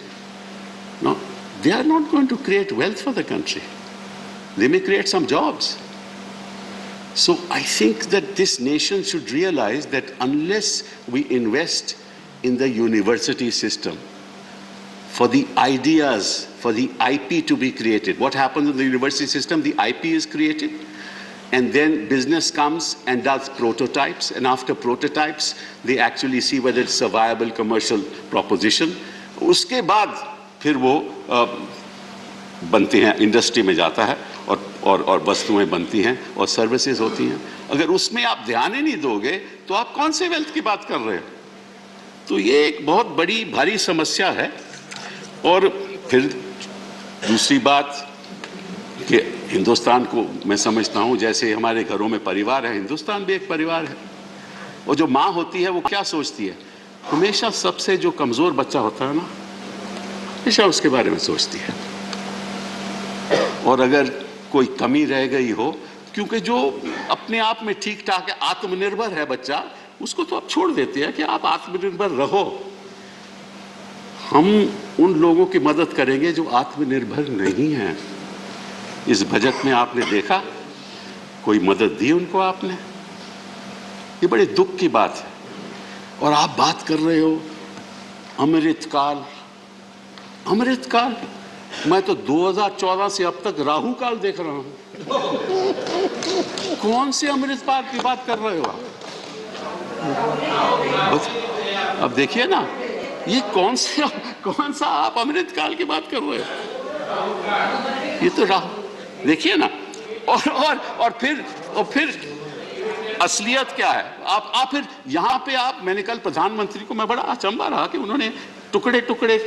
No, they are not going to create wealth for the country. They may create some jobs. So I think that this nation should realize that unless we invest in the university system, for the ideas, for the IP to be created. What happens in the university system? The IP is created, and then business comes and does prototypes, and after prototypes, they actually see whether it's a viable commercial proposition. उसके बाद फिर वो बनते हैं, industry में जाता है और वस्तुएं बनती हैं और सर्विसेज होती हैं. अगर उसमें आप ध्यान ही नहीं दोगे तो आप कौन से वेल्थ की बात कर रहे हो? तो ये एक बहुत बड़ी भारी समस्या है. और फिर दूसरी बात कि हिंदुस्तान को मैं समझता हूं जैसे हमारे घरों में परिवार है, हिंदुस्तान भी एक परिवार है। और जो माँ होती है वो क्या सोचती है? हमेशा सबसे जो कमजोर बच्चा होता है ना, हमेशा उसके बारे में सोचती है। और अगर कोई कमी रह गई हो, क्योंकि जो अपने आप में ठीक ठाक है, आत्मनिर्भर है बच्चा, उसको तो आप छोड़ देते हैं कि आप आत्मनिर्भर रहो। हम उन लोगों की मदद करेंगे जो आत्मनिर्भर नहीं हैं। इस बजट में आपने देखा कोई मदद दी उनको आपने? ये बड़े दुख की बात है। और आप बात कर रहे हो अमृतकाल। अमृतकाल, मैं तो 2014 से अब तक राहु काल देख रहा हूं। कौन से अमृतकाल की बात कर रहे हो आप? अब देखिए ना, ये कौन सा आप अमृतकाल की बात कर रहे हो? ये तो राहु, देखिए ना। और फिर असलियत क्या है? आप फिर यहां पे मैंने कल प्रधानमंत्री को मैं बड़ा अचंभा रहा कि उन्होंने टुकड़े टुकड़े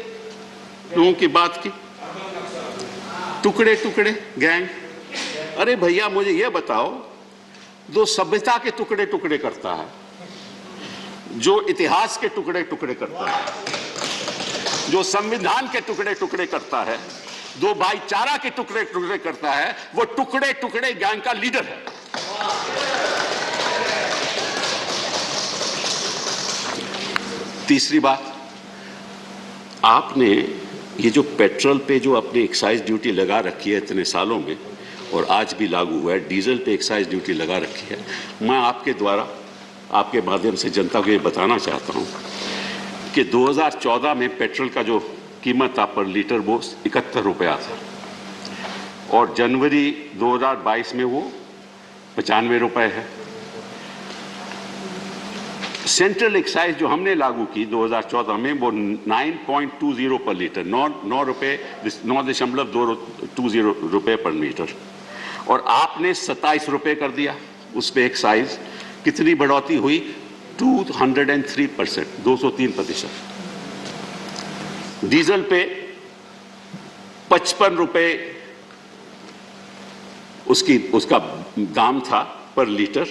लोगों की बात की, टुकड़े टुकड़े गैंग। अरे भैया मुझे ये बताओ, जो सभ्यता के टुकड़े टुकड़े करता है, जो इतिहास के टुकड़े टुकड़े करता है, जो संविधान के टुकड़े टुकड़े करता है, जो भाईचारा के टुकड़े टुकड़े करता है, वो टुकड़े टुकड़े गैंग का लीडर है। तीसरी बात, आपने ये जो पेट्रोल पे जो अपनी एक्साइज ड्यूटी लगा रखी है इतने सालों में, और आज भी लागू हुआ है, डीजल पे एक्साइज ड्यूटी लगा रखी है। मैं आपके द्वारा, आपके माध्यम से जनता को ये बताना चाहता हूं कि 2014 में पेट्रोल का जो कीमत था पर लीटर वो 71 रुपया था, और जनवरी 2022 में वो 95 रुपए है। सेंट्रल एक्साइज जो हमने लागू की 2014 में वो 9.20 पर लीटर, 9.20 रुपए पर लीटर, और आपने 27 रुपए कर दिया उस पे एक्साइज। कितनी बढ़ोतरी हुई? 203%, 203%। डीजल पे 55 रुपए उसका दाम था पर लीटर,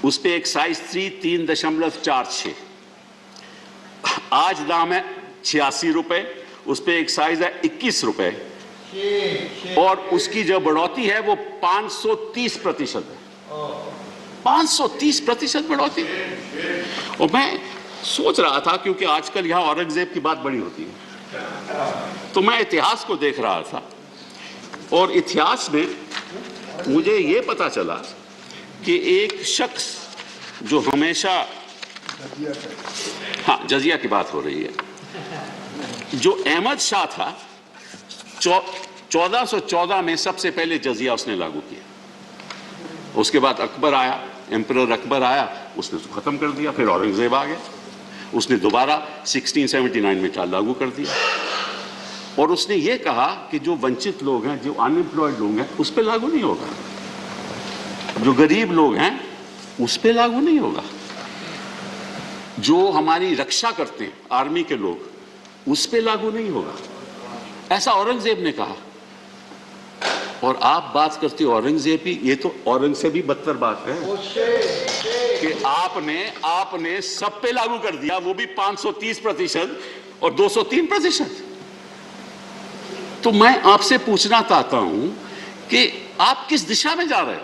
उस पे एक्साइज थी 3.46। आज दाम है 86 रुपए, उस पे एक्साइज है 21 रुपए, और उसकी जो बढ़ोतरी है वो 530% है। 530% बढ़ोतरी। और मैं सोच रहा था, क्योंकि आजकल यहां औरंगजेब की बात बड़ी होती है, तो मैं इतिहास को देख रहा था, और इतिहास में मुझे ये पता चला कि एक शख्स जो हमेशा, हाँ जजिया की बात हो रही है, जो अहमद शाह था, 1414 में सबसे पहले जजिया उसने लागू किया। उसके बाद अकबर आया, एम्परर अकबर आया, उसने उसको खत्म कर दिया। फिर औरंगजेब आ गया, उसने दोबारा 1679 में लागू कर दिया, और उसने ये कहा कि जो वंचित लोग हैं, जो अनएम्प्लॉयड लोग हैं, उस पर लागू नहीं होगा, जो गरीब लोग हैं उस पर लागू नहीं होगा, जो हमारी रक्षा करते हैं आर्मी के लोग, उस पर लागू नहीं होगा। ऐसा औरंगजेब ने कहा। और आप बात करते हो औरंगजेब की, ये तो औरंग से भी बदतर बात है कि आपने सब पे लागू कर दिया, वो भी 530% और 203%। तो मैं आपसे पूछना चाहता हूं कि आप किस दिशा में जा रहे हो?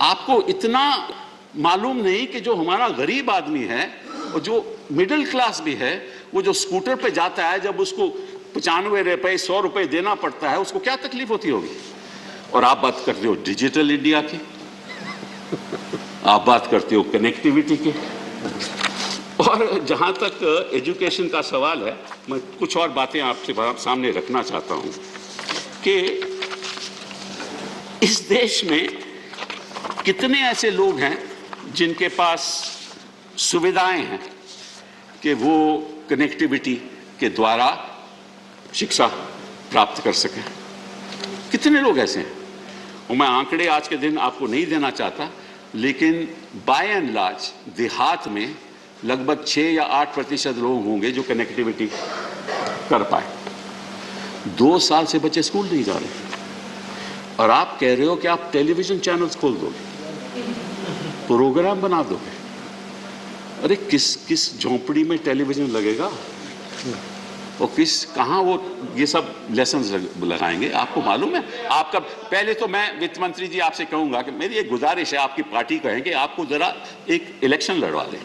आपको इतना मालूम नहीं कि जो हमारा गरीब आदमी है और जो मिडिल क्लास भी है, वो जो स्कूटर पे जाता है, जब उसको 95 रुपए 100 रुपए देना पड़ता है, उसको क्या तकलीफ होती होगी? और आप बात करते हो डिजिटल इंडिया की, आप बात करते हो कनेक्टिविटी की, और जहां तक एजुकेशन का सवाल है, मैं कुछ और बातें आपके सामने रखना चाहता हूं कि इस देश में कितने ऐसे लोग हैं जिनके पास सुविधाएं हैं कि वो कनेक्टिविटी के द्वारा शिक्षा प्राप्त कर सकें। कितने लोग ऐसे हैं? और मैं आंकड़े आज के दिन आपको नहीं देना चाहता, लेकिन बाय एंड लार्ज देहात में लगभग 6 या 8% लोग होंगे जो कनेक्टिविटी कर पाए। 2 साल से बच्चे स्कूल नहीं जा रहे, और आप कह रहे हो कि आप टेलीविजन चैनल्स खोल दोगे, प्रोग्राम बना दोगे। अरे किस झोंपड़ी में टेलीविजन लगेगा और कहां वो ये सब लेसन्स लगाएंगे? आपको मालूम है? आपका पहले तो मैं वित्त मंत्री जी आपसे कहूंगा कि मेरी एक गुजारिश है, आपकी पार्टी कहेंगे आपको जरा एक इलेक्शन लड़वा दे,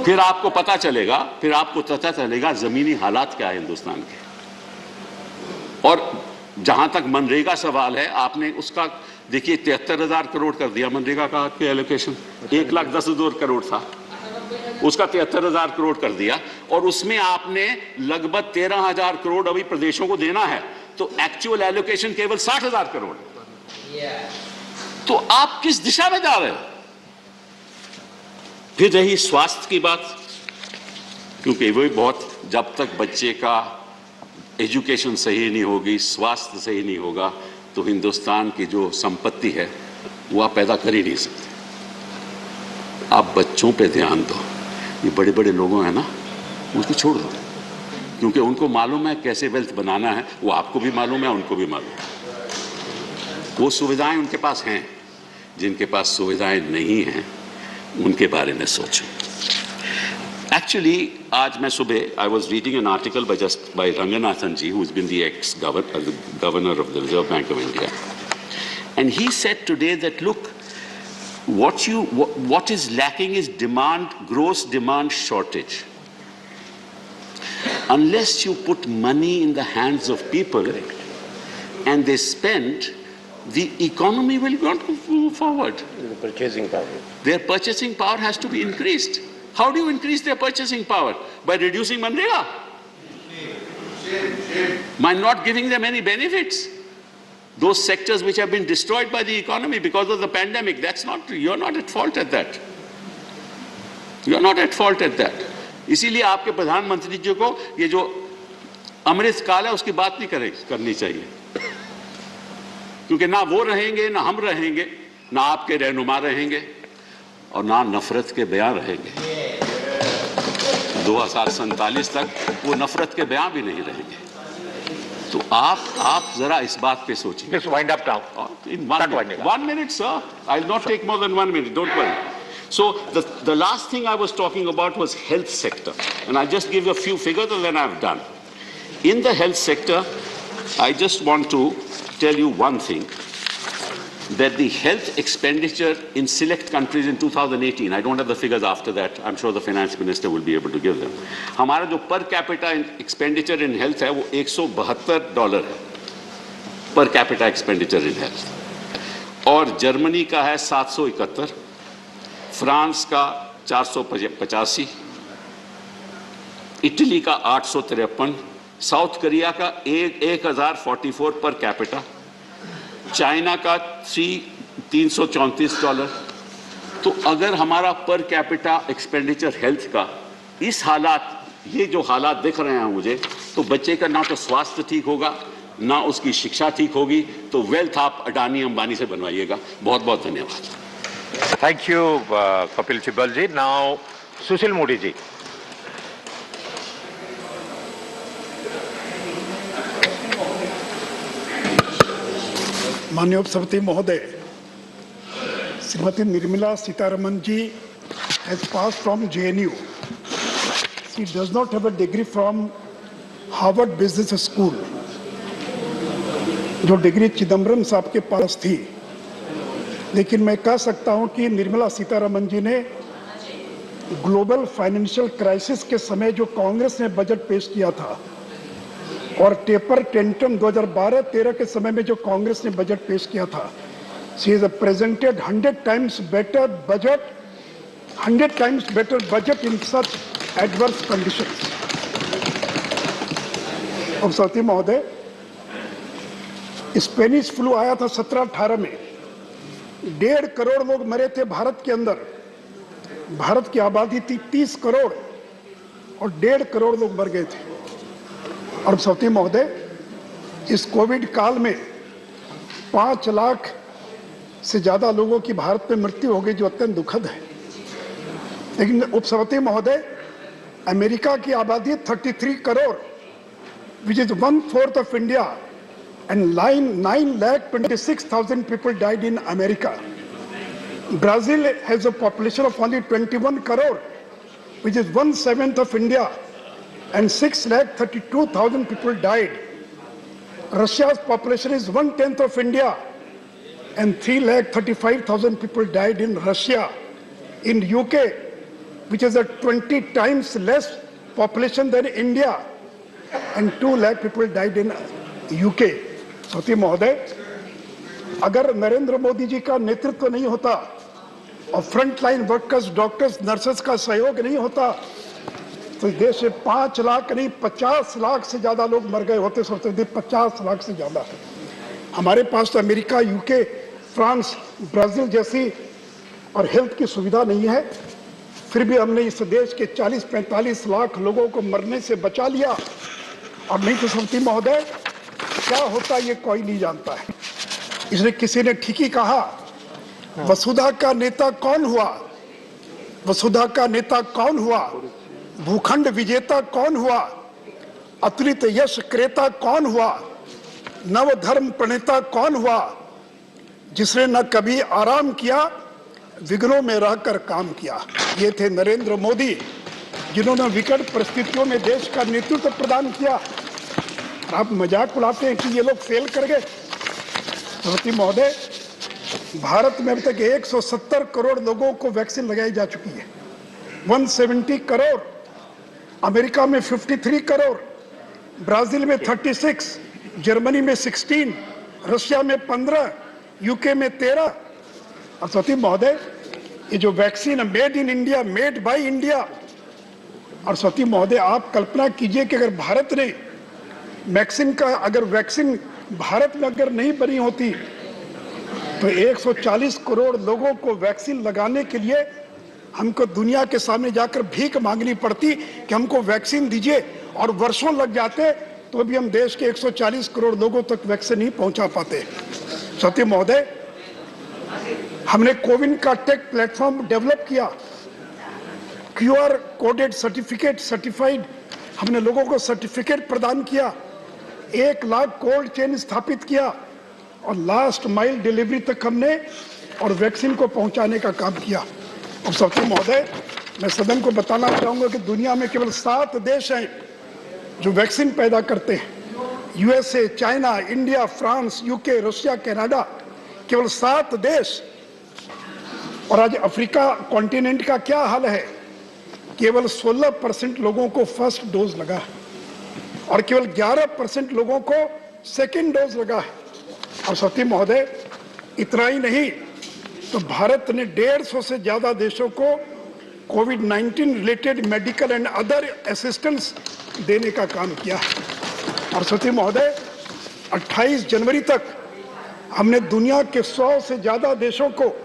फिर आपको पता चलेगा जमीनी हालात क्या है हिंदुस्तान के। और जहां तक मनरेगा सवाल है, आपने उसका देखिए 73,000 करोड़ कर दिया मनरेगा का आपके एलोकेशन, 1,10,000 करोड़ था, उसका 73,000 करोड़ कर दिया, और उसमें आपने लगभग 13,000 करोड़ अभी प्रदेशों को देना है, तो एक्चुअल एलोकेशन केवल 60,000 करोड़। तो आप किस दिशा में जा रहे हो? फिर रही स्वास्थ्य की बात, क्योंकि वही बहुत, जब तक बच्चे का एजुकेशन सही नहीं होगी, स्वास्थ्य सही नहीं होगा, तो हिंदुस्तान की जो संपत्ति है वो आप पैदा कर ही नहीं सकते। आप बच्चों पे ध्यान दो, ये बड़े बड़े लोग हैं ना, उनको छोड़ दो, क्योंकि उनको मालूम है कैसे वेल्थ बनाना है, वो आपको भी मालूम है, उनको भी मालूम है। वो सुविधाएं उनके पास हैं, जिनके पास सुविधाएं नहीं हैं उनके बारे में सोचो। Actually, आज मैं सुबह I was reading an article by Ranganathan ji, who's been the ex-governor of the Reserve Bank of India, and he said today that look, what is lacking is gross demand shortage. Unless you put money in the hands of people and they spend, the economy will not move forward. Their purchasing power has to be increased. How do you increase their purchasing power? By reducing Manrega? By not giving them any benefits. Those sectors which have been destroyed by the economy because of the pandemic, you're not at fault at that. You're not at fault at that. इसीलिए आपके प्रधानमंत्री जी को ये जो अमृत काल है उसकी बात नहीं करनी चाहिए, क्योंकि ना वो रहेंगे, ना हम रहेंगे, ना आपके रहनुमा रहेंगे, और ना नफरत के बयान रहेंगे। 2047 तक वो नफरत के बयान भी नहीं रहेंगे। तो आप जरा इस बात पे सोचिए। Just wind up now. In 1 minute, sir. I'll not take more than 1 minute. Don't worry. So the last thing I was talking about was health sector, and I'll just give you a few figures and then I'm done. In the health sector, I just want to tell you one thing, that the health expenditure in select countries in 2018, I don't have the figures after that, I'm sure the finance minister will be able to give them. हमारा जो per capita expenditure in health है वो $172 है, per capita expenditure in health, और Germany का है 771, France का 485, Italy का 853, साउथ कोरिया का 1044 पर कैपिटा, चाइना का $334। तो अगर हमारा पर कैपिटा एक्सपेंडिचर हेल्थ का इस हालात, ये जो हालात दिख रहे हैं मुझे, तो बच्चे का ना तो स्वास्थ्य ठीक होगा, ना उसकी शिक्षा ठीक होगी, तो वेल्थ आप अडानी अंबानी से बनवाइएगा। बहुत बहुत धन्यवाद। Thank you, Kapil Sibal ji. Now, Sushil Modi ji. माननीय उपसभापति महोदय, श्रीमती निर्मला सीतारमन जी has passed from JNU. She does not have a degree from Harvard Business School, जो डिग्री चिदम्बरम साहब के पास थी। लेकिन मैं कह सकता हूं कि निर्मला सीतारमन जी ने ग्लोबल फाइनेंशियल क्राइसिस के समय जो कांग्रेस ने बजट पेश किया था, और टेपर टेंटम 2012-13 के समय में जो कांग्रेस ने बजट पेश किया था, she is presented 100 times better budget in such adverse conditions. अब सती महोदय, स्पेनिश फ्लू आया था 17-18 में, 1.5 करोड़ लोग मरे थे भारत के अंदर। भारत की आबादी थी 30 करोड़ और 1.5 करोड़ लोग मर गए थे। और सती महोदय, इस कोविड काल में 5 लाख से ज्यादा लोगों की भारत में मृत्यु हो गई, जो अत्यंत दुखद है। लेकिन उपसभापति महोदय, अमेरिका की आबादी 33 crore, which is 1/4 of India, and 9,26,000 people died in America. Brazil has a population of only 21 crore, which is 1/7 of India, and 6,32,000 people died. Russia's population is 1/10 of India, and 3,35,000 people died in Russia. In UK, which is a 20 times less population than India, and 2 lakh people died in UK. सती महोदय, अगर नरेंद्र मोदी जी का नेतृत्व नहीं होता और front line workers, doctors, nurses का सहयोग नहीं होता तो इस देश में 5 लाख नहीं 50 लाख से ज्यादा लोग मर गए होते। सोचते थे 50 लाख से ज्यादा। हमारे पास तो अमेरिका, यूके, फ्रांस, ब्राजील जैसी और हेल्थ की सुविधा नहीं है, फिर भी हमने इस देश के 40-45 लाख लोगों को मरने से बचा लिया। और नहीं तो सती महोदय, क्या होता ये कोई नहीं जानता है। इसलिए किसी ने ठीक ही कहा, वसुधा का नेता कौन हुआ? वसुधा का नेता कौन हुआ? भूखंड विजेता कौन हुआ? अतुलित यश क्रेता कौन हुआ? नव धर्म प्रणेता कौन हुआ? जिसने न कभी आराम किया, विघ्नों में रहकर काम किया। ये थे नरेंद्र मोदी, जिन्होंने विकट परिस्थितियों में देश का नेतृत्व प्रदान किया। आप मजाक उड़ाते हैं कि ये लोग फेल कर गए। श्रीमती महोदय, भारत में अभी तक 170 करोड़ लोगों को वैक्सीन लगाई जा चुकी है। 170 करोड़, अमेरिका में 53 करोड़, ब्राजील में 36, जर्मनी में 16, रशिया में 15, यूके में 13। और सती महोदय, ये जो vaccine made in India, made by India, और सती महोदय आप कल्पना कीजिए कि अगर भारत ने वैक्सीन भारत में अगर नहीं बनी होती तो 140 करोड़ लोगों को वैक्सीन लगाने के लिए हमको दुनिया के सामने जाकर भीख मांगनी पड़ती कि हमको वैक्सीन दीजिए, और वर्षों लग जाते तो भी हम देश के 140 करोड़ लोगों तक वैक्सीन नहीं पहुंचा पाते। सत्य महोदय, हमने कोविन का टेक प्लेटफॉर्म डेवलप किया, QR कोडेड सर्टिफाइड हमने लोगों को सर्टिफिकेट प्रदान किया, 1 लाख कोल्ड चेन स्थापित किया, और लास्ट माइल डिलीवरी तक हमने और वैक्सीन को पहुंचाने का काम किया। और सत्य महोदय, मैं सदन को बताना चाहूंगा कि दुनिया में केवल 7 देश हैं जो वैक्सीन पैदा करते हैं। USA, China, India, France, UK, Russia, Canada, केवल 7 देश। और आज अफ्रीका कॉन्टिनेंट का क्या हाल है? केवल 16% लोगों को फर्स्ट डोज लगा है और केवल 11% लोगों को सेकेंड डोज लगा है। और सती महोदय, इतना ही नहीं तो भारत ने 150 से ज्यादा देशों को कोविड-19 related medical and other assistance देने का काम किया है। और सती महोदय, 28 जनवरी तक हमने दुनिया के 100 से ज्यादा देशों को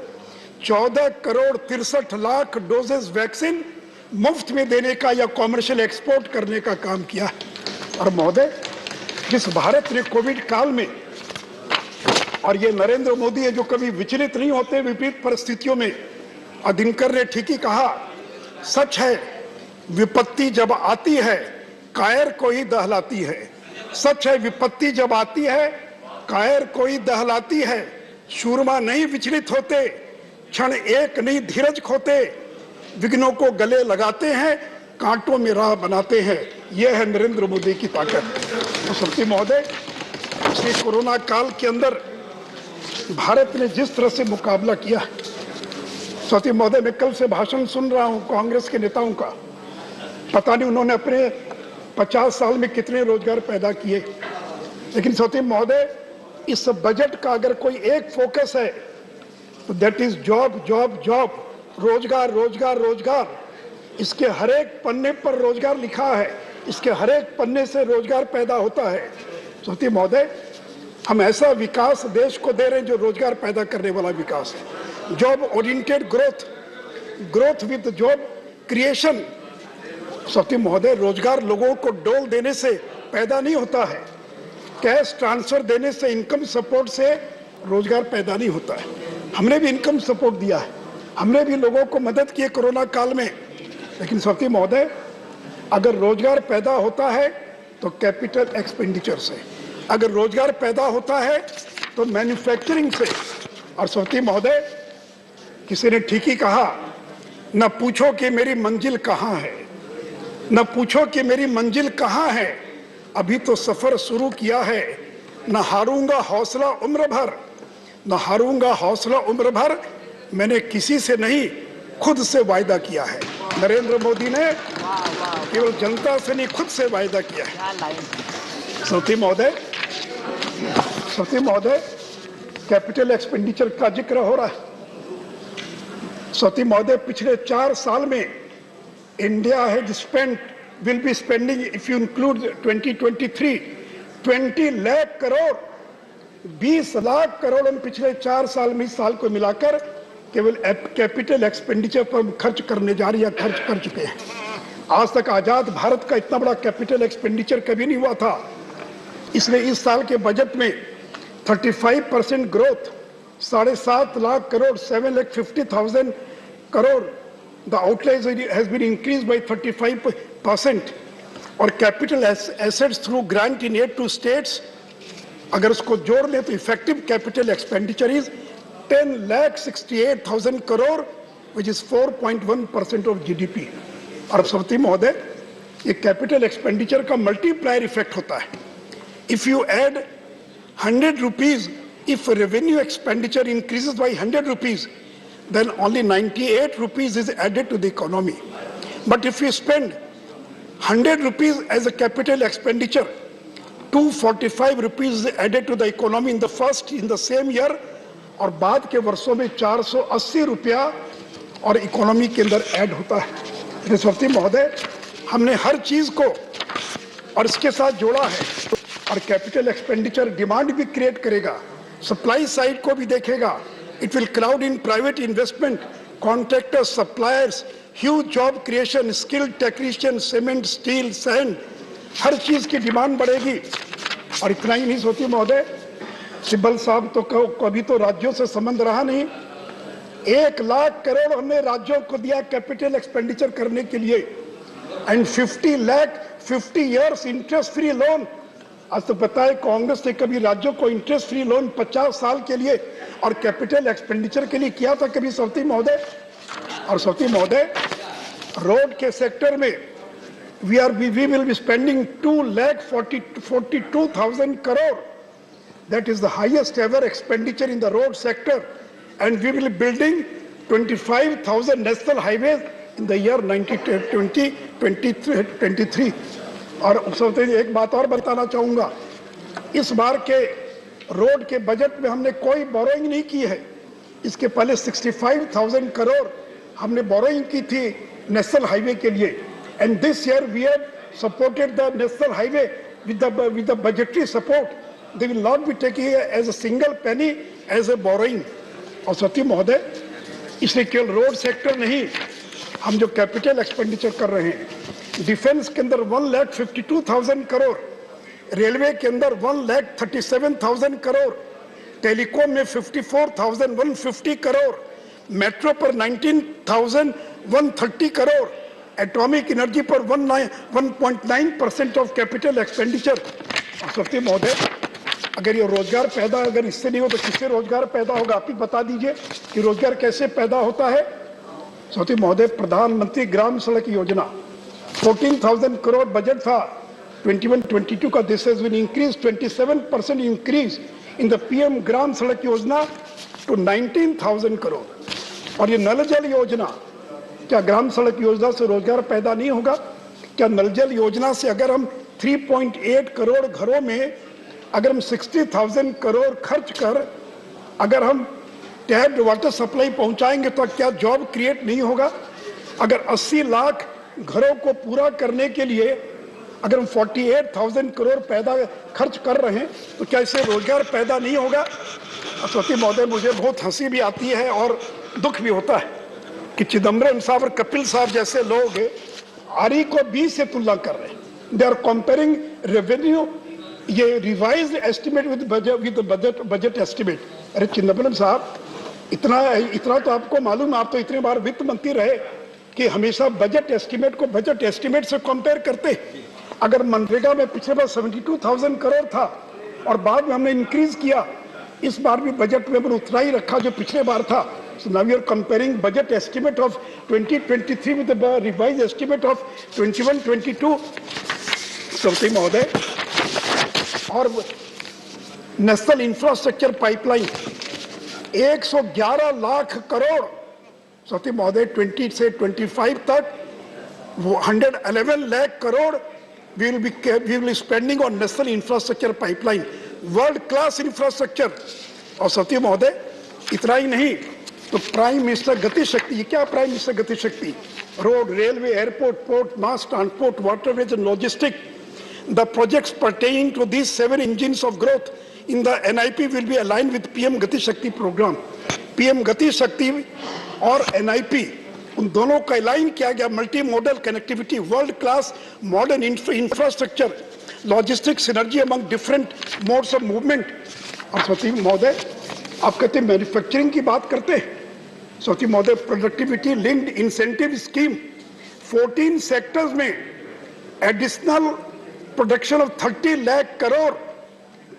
14 करोड़ 63 लाख डोजेस वैक्सीन मुफ्त में देने का या कॉमर्शियल एक्सपोर्ट करने का काम किया है। और महोदय, जिस भारत ने कोविड काल में, और ये नरेंद्र मोदी है जो कभी विचलित नहीं होते विपरीत परिस्थितियों में, और दिनकर ने ठीक ही कहा, सच है विपत्ति जब आती है कायर को ही दहलाती है। सच है विपत्ति जब आती है कायर को ही दहलाती है। शूरमा नहीं विचलित होते, क्षण एक नहीं धीरज खोते, विघ्नों को गले लगाते हैं, कांटों में राह बनाते हैं। यह है नरेंद्र मोदी की ताकत। तो सत्य महोदय, इस कोरोना काल के अंदर भारत ने जिस तरह से मुकाबला किया, सत्य महोदय, मैं कल से भाषण सुन रहा हूं कांग्रेस के नेताओं का, पता नहीं उन्होंने अपने 50 साल में कितने रोजगार पैदा किए। लेकिन सत्य महोदय, इस बजट का अगर कोई एक फोकस है तो that is job job job, रोजगार रोजगार रोजगार। इसके हर एक पन्ने पर रोजगार लिखा है, इसके हर एक पन्ने से रोजगार पैदा होता है। सत्य महोदय, हम ऐसा विकास देश को दे रहे हैं जो रोजगार पैदा करने वाला विकास है। Job oriented growth, growth with job creation. सत्य महोदय, रोजगार लोगों को डोल देने से पैदा नहीं होता है, कैश ट्रांसफर देने से, इनकम सपोर्ट से रोजगार पैदा नहीं होता है। हमने भी इनकम सपोर्ट दिया है, हमने भी लोगों को मदद की कोरोना काल में। लेकिन सत्य महोदय, अगर रोजगार पैदा होता है तो कैपिटल एक्सपेंडिचर से, अगर रोजगार पैदा होता है तो मैन्युफैक्चरिंग से। और सरस्वती महोदय, किसी ने ठीक ही कहा, न पूछो कि मेरी मंजिल कहाँ है, न पूछो कि मेरी मंजिल कहाँ है, अभी तो सफर शुरू किया है, न हारूंगा हौसला उम्र भर, न हारूंगा हौसला उम्र भर, मैंने किसी से नहीं खुद से वायदा किया है। नरेंद्र मोदी ने केवल जनता से नहीं, खुद से वायदा किया है। सरस्वती महोदय, कैपिटल एक्सपेंडिचर का जिक्र हो रहा है। सरस्वती महोदय, पिछले 4 साल में India has spent, will be spending, if you include 2023, 20 lakh crore, 20 lakh crore हम पिछले 4 साल में, इस साल को मिलाकर केवल कैपिटल एक्सपेंडिचर पर खर्च करने जा रही है, खर्च कर चुके हैं। आज तक आजाद भारत का इतना बड़ा कैपिटल एक्सपेंडिचर कभी नहीं हुआ था। इसलिए इस साल के बजट में 35% growth, 7.5 lakh crore, 7,50,000 crore, the outlay has been increase by 35%। और capital assets through grant in aid to states, अगर उसको जोड़ ले तो effective capital expenditure is 10,68,000 crore, which is 4.1% of GDP. और सरस्वती महोदय, ये कैपिटल एक्सपेंडिचर का मल्टीप्लायर इफेक्ट होता है। If you add 100 rupees, if revenue expenditure increases by 100 rupees, then only 98 rupees is added to the economy. But if you spend 100 rupees as a capital expenditure, 245 rupees is added to the economy in the same year, और बाद के वर्षों में 480 रुपया और economy के अंदर add होता है। सरस्वती महोदय, हमने हर चीज को और इसके साथ जोड़ा है। और कैपिटल एक्सपेंडिचर डिमांड भी क्रिएट करेगा, सप्लाई साइड को भी देखेगा। It will crowd in private investment, contractors, suppliers, huge job creation, skilled technician, cement, steel, sand, हर चीज की डिमांड बढ़ेगी। और इतना ही नहीं सोती महोदय, सिब्बल साहब तो कभी तो राज्यों से संबंध रहा नहीं, 1 लाख करोड़ हमने राज्यों को दिया कैपिटल एक्सपेंडिचर करने के लिए, and 50 lakh 50 years interest free loan. आज तो पता है कांग्रेस ने कभी राज्यों को इंटरेस्ट फ्री लोन 50 साल के लिए और कैपिटल एक्सपेंडिचर के लिए किया था कभी, सरस्वती महोदय? और सरस्वती महोदय, रोड के सेक्टर में we will be spending 2,42,000 crore. That is the highest ever expenditure in the road sector, and we will be building 25,000 national highways in the year 2023. और एक बात और बताना चाहूंगा, इस बार के रोड के बजट में हमने कोई बोरोइंग नहीं की है। इसके पहले 65,000 करोड़ हमने बोरोइंग की थी नेशनल हाईवे के लिए, and this year we have supported the national highway with the budgetary support. They will not be taking as a single penny as a borrowing. और सती महोदय, इसलिए केवल रोड सेक्टर नहीं, हम जो कैपिटल एक्सपेंडिचर कर रहे हैं, डिफेंस के अंदर 1,52,000 करोड़, रेलवे के अंदर 1,37,000 करोड़, टेलीकॉम में 54,150 करोड़, मेट्रो पर 19,130 करोड़, एटॉमिक एनर्जी पर 1.9% ऑफ कैपिटल एक्सपेंडिचर। सरस्वती महोदय, अगर ये रोजगार पैदा, अगर इससे नहीं हो तो किससे रोजगार पैदा होगा? आप ही बता दीजिए कि रोजगार कैसे पैदा होता है। सरस्वती महोदय, प्रधानमंत्री ग्राम सड़क योजना 14,000 करोड़ बजट था 21-22 का। This has been increase 27% increase in the PM Gram Sadak Yojana to 19,000 crore. और ये नल जल योजना, क्या ग्राम सड़क योजना से रोजगार पैदा नहीं होगा? क्या नल जल योजना से अगर हम 3.8 करोड़ घरों में अगर हम 60,000 करोड़ खर्च कर अगर हम टैप्ड वाटर सप्लाई पहुंचाएंगे तो क्या जॉब क्रिएट नहीं होगा? अगर 80 लाख घरों को पूरा करने के लिए अगर हम 48,000 करोड़ पैदा खर्च कर रहे हैं तो क्या इससे रोजगार पैदा नहीं होगा? सरस्वती महोदय, मुझे बहुत हंसी भी आती है और दुख भी होता है कि चिदम्बरम साहब और कपिल साहब जैसे लोग आरई को 20 से तुलना कर रहे हैं। दे आर कंपेयरिंग रेवेन्यू, ये revised estimate with budget estimate. अरे चिदम्बरम साहब, इतना तो आपको मालूम, आप तो इतने बार वित्त मंत्री रहे कि हमेशा बजट एस्टिमेट को बजट एस्टिमेट से कंपेयर करते हैं। अगर मनरेगा में पिछले बार 72,000 करोड़ था और बाद में हमने इंक्रीज किया। इस बार भी बजट में हमने उतना ही रखा जो पिछले बार था। So now you are comparing budget estimate of 2023 with the revised estimate of 21-22. Something महोदय, और national infrastructure pipeline 111 lakh crore, सती महोदय 20 से 25 तक 111 lakh crore we will be spending on national infrastructure pipeline, world class infrastructure. और सती महोदय इतना ही नहीं, तो प्राइम मिनिस्टर गति शक्ति, ये क्या प्राइम मिनिस्टर गति शक्ति? Road, railway, airport, port, mass transport, waterways and logistic. The projects pertaining to these 7 engines of growth in the NIP will be aligned with PM Gati Shakti program. PM Gati Shakti और NIP, उन दोनों का align किया गया. Multi modal connectivity, world class modern infrastructure, logistic synergy among different modes of movement. और सती महोदय, आप कहते हैं मैन्युफैक्चरिंग की बात करते हैं. सती महोदय, productivity linked incentive scheme 14 sectors में additional production of 30 lakh crore,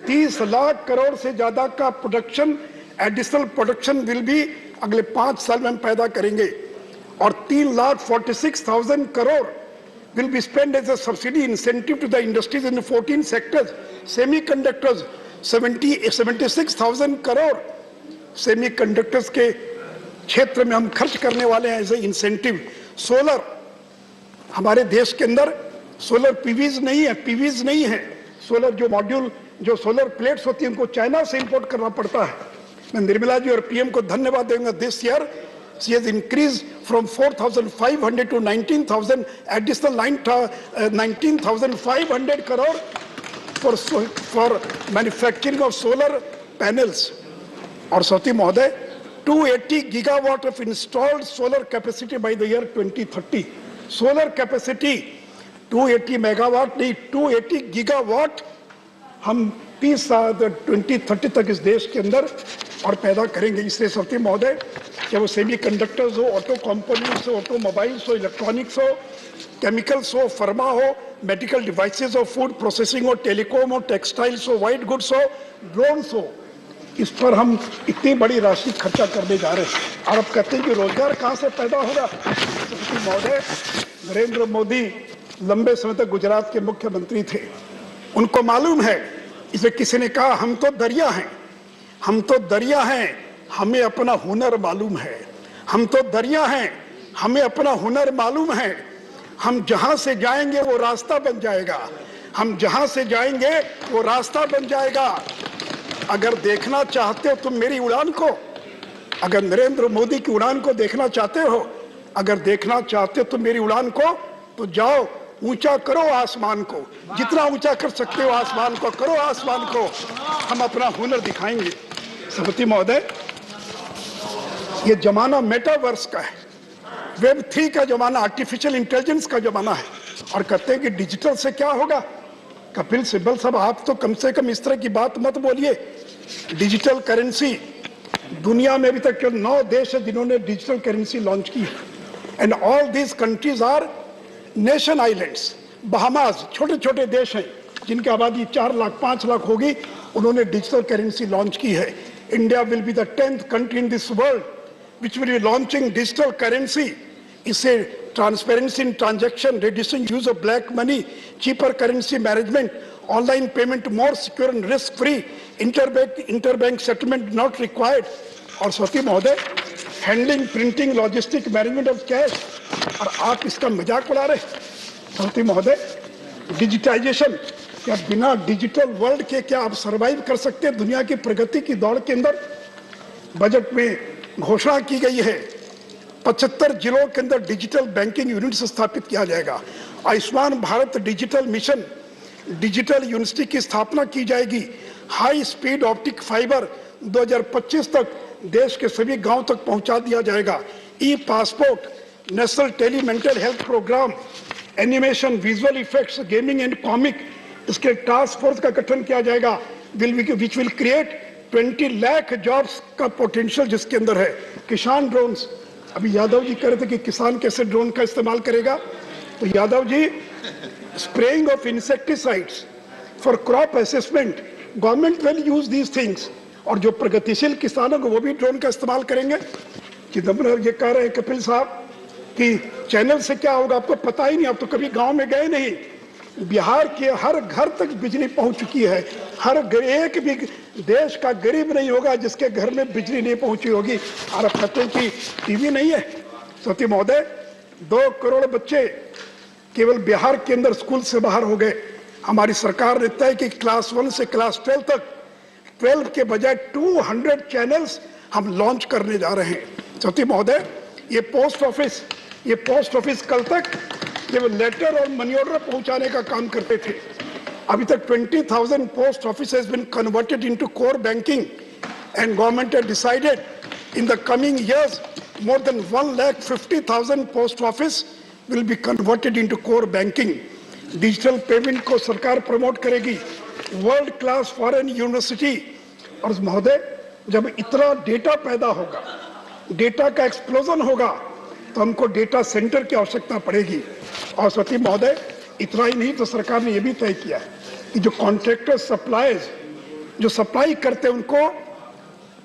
30 lakh crore से ज्यादा का प्रोडक्शन, एडिशनल प्रोडक्शन विल भी अगले 5 साल में हम पैदा करेंगे. और 3,46,000 crore will be spent as a subsidy incentive to the industries in the 14 sectors. Semiconductors 76,000 crore semiconductors के क्षेत्र में हम खर्च करने वाले हैं एज ए इंसेंटिव. सोलर, हमारे देश के अंदर सोलर पीवीज नहीं है. सोलर जो मॉड्यूल, जो सोलर प्लेट्स होती हैं, उनको चाइना से इंपोर्ट करना पड़ता है. मैं निर्मला जी और पीएम को धन्यवाद दूंगा. This year she has increased from 4,500 to 19,000, additional 19,500 crore for manufacturing of solar panels. और सती महोदय, 280 gigawatt of installed solar capacity by the year 2030. Solar capacity 280 megawatt नहीं, 280 गीगावाट हम 2030 तक इस देश के अंदर और पैदा करेंगे. इसलिए सती महोदय, चाहे वो सेमी कंडक्टर्स हो, ऑटो कंपोनेंट्स हो, ऑटोमोबाइल्स हो, इलेक्ट्रॉनिक्स हो, केमिकल्स हो, फार्मा हो, मेडिकल डिवाइसेस हो, फूड प्रोसेसिंग हो, टेलीकॉम हो, टेक्सटाइल्स हो, व्हाइट गुड्स हो, ड्रोन्स हो, इस पर हम इतनी बड़ी राशि खर्चा करने जा रहे हैं. और अब कहते हैं कि रोजगार कहाँ से पैदा होगा? सती महोदय, नरेंद्र मोदी लंबे समय तक गुजरात के मुख्यमंत्री थे. उनको मालूम है, इसे किसी ने कहा हम तो दरिया हैं, हम तो दरिया हैं, हमें अपना हुनर मालूम है. हम तो दरिया हैं, हमें अपना हुनर मालूम है. हम जहां से जाएंगे वो रास्ता बन जाएगा. हम जहां से जाएंगे वो रास्ता बन जाएगा. अगर देखना चाहते हो तुम मेरी उड़ान को, अगर नरेंद्र मोदी की उड़ान को देखना चाहते हो, अगर देखना चाहते हो तुम मेरी उड़ान को, तो जाओ ऊंचा करो आसमान को. जितना ऊंचा कर सकते हो आसमान को करो, आसमान को. हम अपना हुनर दिखाएंगे. सती महोदय, ये जमाना मेटावर्स का है, वेब 3 का जमाना, आर्टिफिशियल इंटेलिजेंस का जमाना है. और कहते हैं कि डिजिटल से क्या होगा? कपिल सिब्बल साहब, आप तो कम से कम इस तरह की बात मत बोलिए. डिजिटल करेंसी, दुनिया में अभी तक केवल 9 देश है जिन्होंने डिजिटल करेंसी लॉन्च की है. And all these countries our nation islands. Bahamas छोटे छोटे देश हैं जिनकी आबादी 4 लाख 5 लाख होगी, उन्होंने डिजिटल करेंसी लॉन्च की है. India will be the 10th country in this world which will be launching digital currency. इससे transparency in transaction, reducing use of black money, cheaper currency management, online payment more secure and risk free, interbank settlement not required. और सती महोदय, handling, printing, logistic, management of cash. और आप इसका मजाक उड़ा रहे. सती महोदय, डिजिटाइजेशन, क्या बिना डिजिटल वर्ल्ड के क्या आप सर्वाइव कर सकते हैं दुनिया की प्रगति की दौड़ के अंदर? बजट में घोषणा की गई है 75 जिलों के अंदर डिजिटल बैंकिंग यूनिट्स स्थापित किया जाएगा. Ayushman Bharat digital mission, digital university की स्थापना की जाएगी. हाई स्पीड ऑप्टिक फाइबर 2025 तक देश के सभी गांव तक पहुंचा दिया जाएगा. E passport, national tele mental health programme, animation, visual effects, gaming and comic, इसके टास्क फोर्स का गठन किया जाएगा. Which will create 20 lakh jobs का पोटेंशियल जिसके अंदर है. किसान ड्रोन्स, अभी यादव जी कह रहे थे कि किसान कैसे ड्रोन का इस्तेमाल करेगा, तो Yadav ji, spraying of insecticides for crop assessment government will use these things, और जो प्रगतिशील किसान होंगे वो भी ड्रोन का इस्तेमाल करेंगे। चिदम्बरम ये कह रहे हैं कपिल साहब कि चैनल से क्या होगा, आपको पता ही नहीं, आप तो कभी गांव में गए नहीं। बिहार के हर घर तक बिजली पहुंच चुकी है। हर एक भी देश का गरीब नहीं होगा जिसके घर में बिजली नहीं पहुंची होगी। और आप कहते हैं कि टीवी नहीं है। सती महोदय, 2 करोड़ बच्चे केवल बिहार के अंदर स्कूल से बाहर हो गए। हमारी सरकार ने तय कि क्लास 1 से क्लास 12 तक 12 के बजाय 200 चैनल्स हम लॉन्च करने जा रहे हैं। सती महोदय, ये पोस्ट ऑफिस कल तक केवल लेटर और मनी ऑर्डर पहुंचाने का काम करते थे। अभी तक 20,000 post office has been converted into core banking, and government has decided in the coming years more than 1,50,000 post office will be converted into core banking. Digital payment को सरकार प्रमोट करेगी। World class foreign university. और महोदय, जब इतना data पैदा होगा, data का एक्सप्लोजन होगा, तो हमको डेटा सेंटर की आवश्यकता पड़ेगी। और सती महोदय, इतना ही नहीं, तो सरकार ने यह भी तय किया है कि जो कॉन्ट्रैक्टर सप्लायर्स जो सप्लाई करते हैं उनको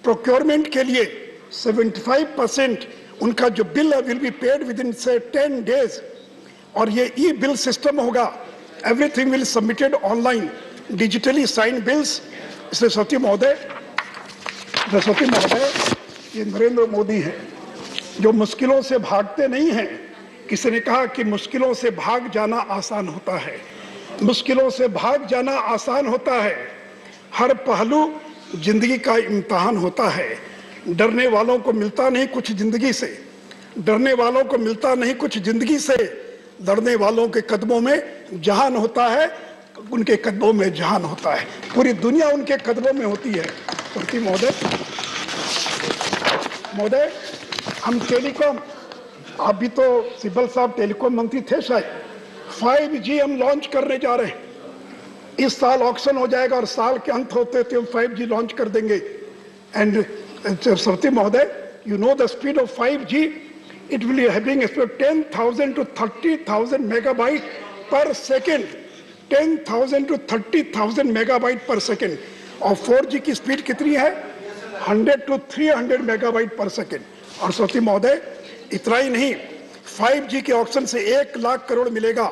प्रोक्योरमेंट के लिए 75% उनका जो बिल है will be paid within से 10 डेज। और ये ई बिल सिस्टम होगा। Everything will submitted online, digitally sign bills. इसलिए सती महोदय, ये नरेंद्र मोदी हैं जो मुश्किलों से भागते नहीं हैं। किसी ने कहा कि मुश्किलों से भाग जाना आसान होता है। मुश्किलों से भाग जाना आसान होता है। हर पहलू जिंदगी का इम्तिहान होता है। डरने वालों को मिलता नहीं कुछ जिंदगी से, डरने वालों को मिलता नहीं कुछ जिंदगी से। लड़ने वालों के कदमों में जहान होता है, उनके कदमों में जहान होता है। पूरी दुनिया उनके कदमों में होती है। तो महोदय, हम टेलीकॉम, आप भी तो सिब्बल साहब टेलीकॉम मंत्री थे शायद, 5G हम लॉन्च करने जा रहे हैं। इस साल ऑक्शन हो जाएगा और साल के अंत होते होते हम 5G लॉन्च कर देंगे। एंड सरस्वती महोदय, you know the speed of 5G, it will be having a speed of 10,000 to 30,000 megabyte per second, 10,000 to 30,000 megabyte per second। और 4G की स्पीड कितनी है? 100 to 300 megabyte per second। और सरस्वती महोदय, इतना ही नहीं, 5G के ऑक्शन से 1 लाख करोड़ मिलेगा।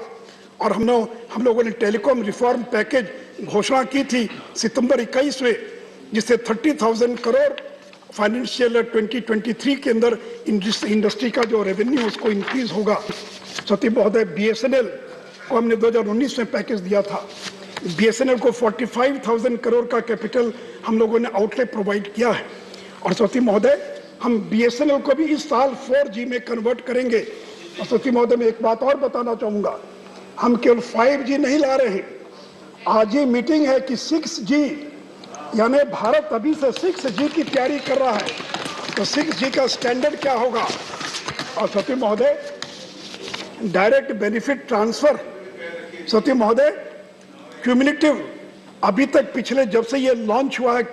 और हम लोगों ने टेलीकॉम रिफॉर्म पैकेज घोषणा की थी सितंबर 21 में, जिससे 30,000 करोड़ फाइनेंशियल 2023 के अंदर इंडस्ट्री का जो रेवेन्यू उसको इंक्रीज होगा। सती महोदय, BSNL को हमने 2019 में पैकेज दिया था। BSNL को 45,000 करोड़ का कैपिटल हम लोगों ने आउटले प्रोवाइड किया है। और सती महोदय, हम BSNL को भी इस साल 4G में कन्वर्ट करेंगे। और सती महोदय, मैं एक बात और बताना चाहूंगा, हम केवल 5G नहीं ला रहे हैं। आज ही मीटिंग है कि 6G, यानी भारत अभी से 6G की तैयारी कर रहा है। तो 6G का स्टैंडर्ड क्या होगा? और सती महोदय, डायरेक्ट बेनिफिट ट्रांसफर, सती महोदय, क्यूमुलेटिव, अभी तक पिछले जब से ये लॉन्च हुआ है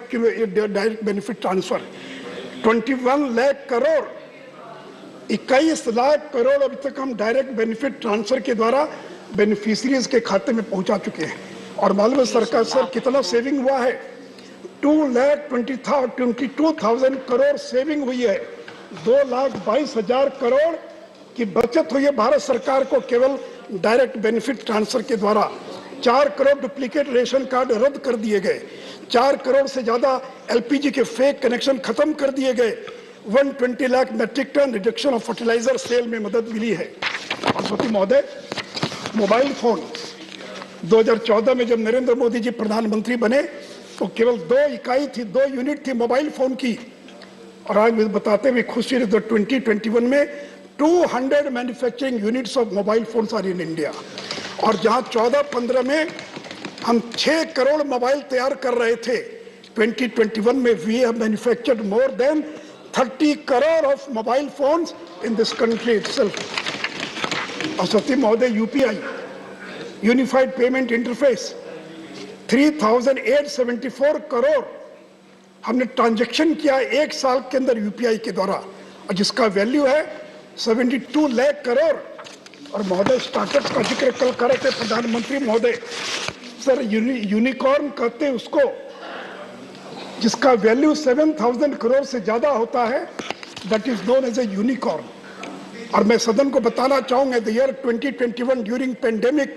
direct benefit transfer, 21 lakh crore, 21 lakh crore अभी तक हम डायरेक्ट बेनिफिट ट्रांसफर के द्वारा बेनिफिशियरीज के खाते में पहुंचा चुके हैं। और मालूम है सरकार सर कितना सेविंग हुआ है? 2,22,000 करोड़ सेविंग हुई है। 2,22,000 करोड़ की बचत हुई है भारत सरकार को केवल डायरेक्ट बेनिफिट ट्रांसफर के द्वारा। 4 करोड़ डुप्लीकेट रेशन कार्ड रद्द कर दिए गए। 4 करोड़ से ज्यादा LPG के फेक कनेक्शन खत्म कर दिए गए। 120 lakh metric tonne reduction of fertiliser sale में मदद मिली है। और सती महोदय, मोबाइल फोन 2014 में जब नरेंद्र मोदी जी प्रधानमंत्री बने तो केवल 2 इकाई थी, 2 यूनिट थी मोबाइल फोन की। और आज मुझे बताते हुए खुशी है, 2021 में 200 manufacturing units of mobile phones are in India. और जहां 14-15 में हम 6 करोड़ मोबाइल तैयार कर रहे थे, 2021 में we have manufactured more than 30 crore of mobile phones in this country itself. और सती महोदय, UPI, unified payment interface, 3,874 crore हमने ट्रांजैक्शन किया 1 साल के अंदर UPI के द्वारा, और जिसका वैल्यू है 72 लाख करोड़। और महोदय, स्टार्टअप का जिक्र कल कर रहे थे प्रधानमंत्री महोदय, सर यूनिकॉर्न कहते हैं उसको, जिसका वैल्यू 7,000 करोड़ से ज्यादा होता है, that is known as a unicorn. और मैं सदन को बताना चाहूंगा, the year 2021 during pandemic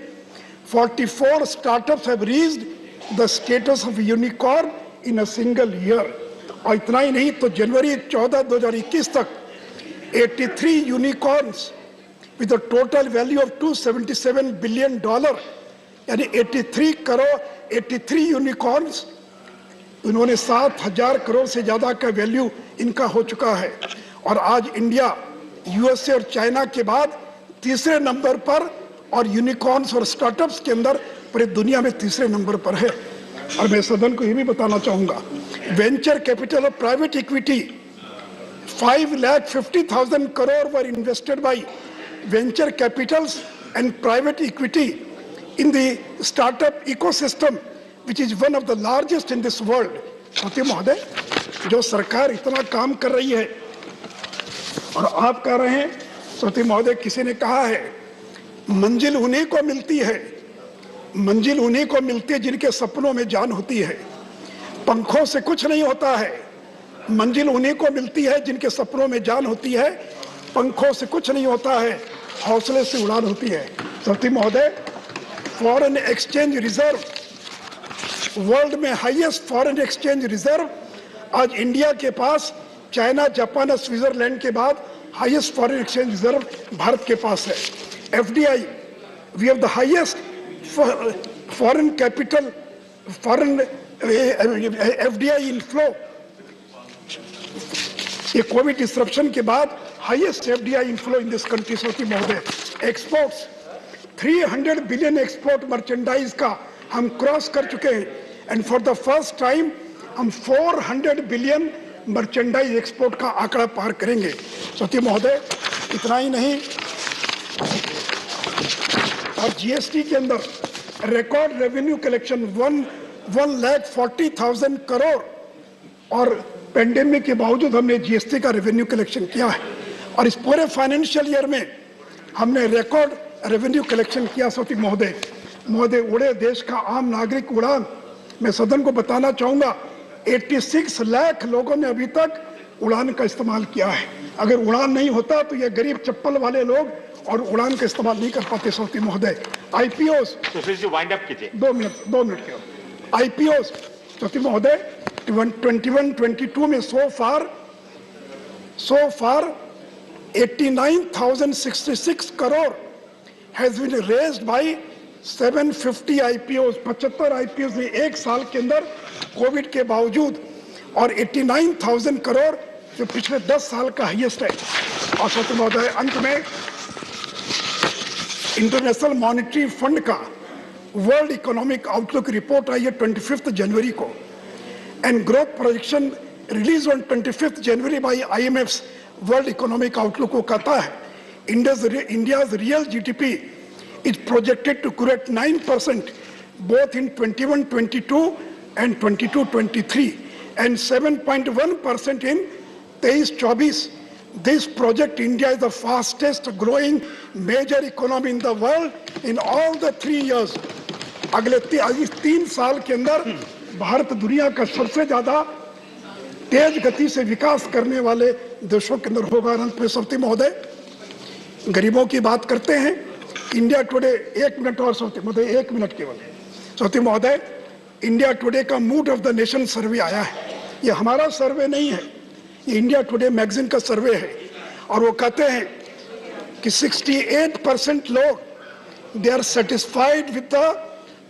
44 startups have reached the status of unicorn in a single year. और इतना ही नहीं, तो जनवरी 14, 2021 तक 83 unicorns with a total value of $277 billion, यानी 83 यूनिकॉर्न्स, उन्होंने 7,000 करोड़ से ज्यादा का वैल्यू इनका हो चुका है। और आज इंडिया यूएसए और चाइना के बाद तीसरे नंबर पर, और यूनिकॉर्न्स और स्टार्टअप्स के अंदर पूरी दुनिया में तीसरे नंबर पर है। और मैं सदन को ये भी बताना चाहूंगा, वेंचर कैपिटल और private equity 5,50,000 crore were invested by venture capitals and private equity in the startup ecosystem, which is one of the largest in this world. सत्य महोदय, जो सरकार इतना काम कर रही है और आप कह रहे हैं, सत्य महोदय, किसी ने कहा है मंजिल उन्हीं को मिलती है, मंजिल उन्हीं को मिलती है जिनके सपनों में जान होती है। पंखों से कुछ नहीं होता है, मंजिल उन्हीं को मिलती है जिनके सपनों में जान होती है। पंखों से कुछ नहीं होता है, हौसले से उड़ान होती है। सत्य महोदय, फॉरेन एक्सचेंज रिजर्व, वर्ल्ड में हाईएस्ट फॉरेन एक्सचेंज रिजर्व आज इंडिया के पास, चाइना, जापान और स्विट्जरलैंड के बाद highest foreign exchange reserve Bharat के पास है। FDI, we have the highest foreign capital, foreign FDI inflow, ये कोविड डिस्ट्रप्शन के बाद highest FDI inflow in this country. सत्य महोदय, एक्सपोर्ट्स 300 बिलियन एक्सपोर्ट मर्चेंडाइज का हम क्रॉस कर चुके हैं, and for the first time हम 400 बिलियन मर्चेंडाइज एक्सपोर्ट का आंकड़ा पार करेंगे। सत्य महोदय, इतना ही नहीं, और जीएसटी के अंदर रिकॉर्ड रेवेन्यू कलेक्शन 1,40,000 करोड़, और पेंडेमिक के बावजूद हमने जीएसटी का रेवेन्यू कलेक्शन किया है। और इस पूरे फाइनेंशियल ईयर में हमने रिकॉर्ड रेवेन्यू कलेक्शन किया। सत्य महोदय, उड़े देश का आम नागरिक उड़ान, मैं सदन को बताना चाहूंगा 86 लाख लोगों ने अभी तक उड़ान का इस्तेमाल किया है। अगर उड़ान नहीं होता तो ये गरीब चप्पल वाले लोग और उड़ान का इस्तेमाल नहीं कर पाते। सत्य महोदय, आईपीओस, वाइंड अप कीजिए, 2 मिनट के आईपीओस। सत्य महोदय, 21-22 में सो फार 89,066 crore has been raised by 750 IPOs, 75 IPOs ने एक साल के अंदर कोविड के बावजूद, और 89,000 करोड़ जो पिछले 10 साल का हाईएस्ट है। और सत्य महोदय, अंत में इंटरनेशनल मॉनेटरी फंड का वर्ल्ड इकोनॉमिक आउटलुक रिपोर्ट आई है 25 जनवरी को, and growth projection released on 25th January by IMF's World Economic Outlook को कहता है India's real GDP is projected to grow at 9% both in 21-22 and 22-23 and 7.1% in 23-24. This project India is the fastest growing major economy in the world in all the 3 years. अगले 3 साल के अंदर भारत दुनिया का सबसे ज्यादा तेज गति से विकास करने वाले देशों के अंदर होगा। अंत में सत्य महोदय, गरीबों की बात करते हैं, इंडिया टुडे, 1 मिनट और सत्य महोदय, 1 मिनट केवल। सत्य महोदय, इंडिया टुडे का मूड ऑफ द नेशन सर्वे आया है। ये हमारा सर्वे नहीं है, ये इंडिया टुडे मैगजीन का सर्वे है, और वो कहते हैं कि 68% लोग they are satisfied with the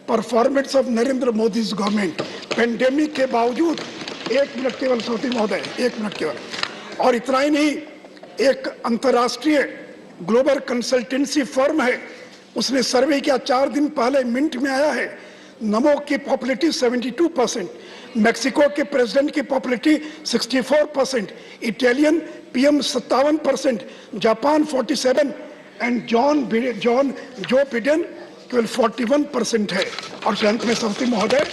performance of Narendra Modi government pandemic के बावजूद। 1 मिनट केवल सौती महोदय, 1 मिनट केवल। और इतना ही नहीं, एक अंतर्राष्ट्रीय ग्लोबल कंसल्टेंसी फर्म है, उसने सर्वे किया 4 दिन पहले, मिनट में आया है। नमो की पॉपुलरिटी 72%, मैक्सिको के प्रेसिडेंट की popularity 64%, Italian PM 57%, Japan 47 and Joe Biden केवल 41% है। और अंत में सौती महोदय,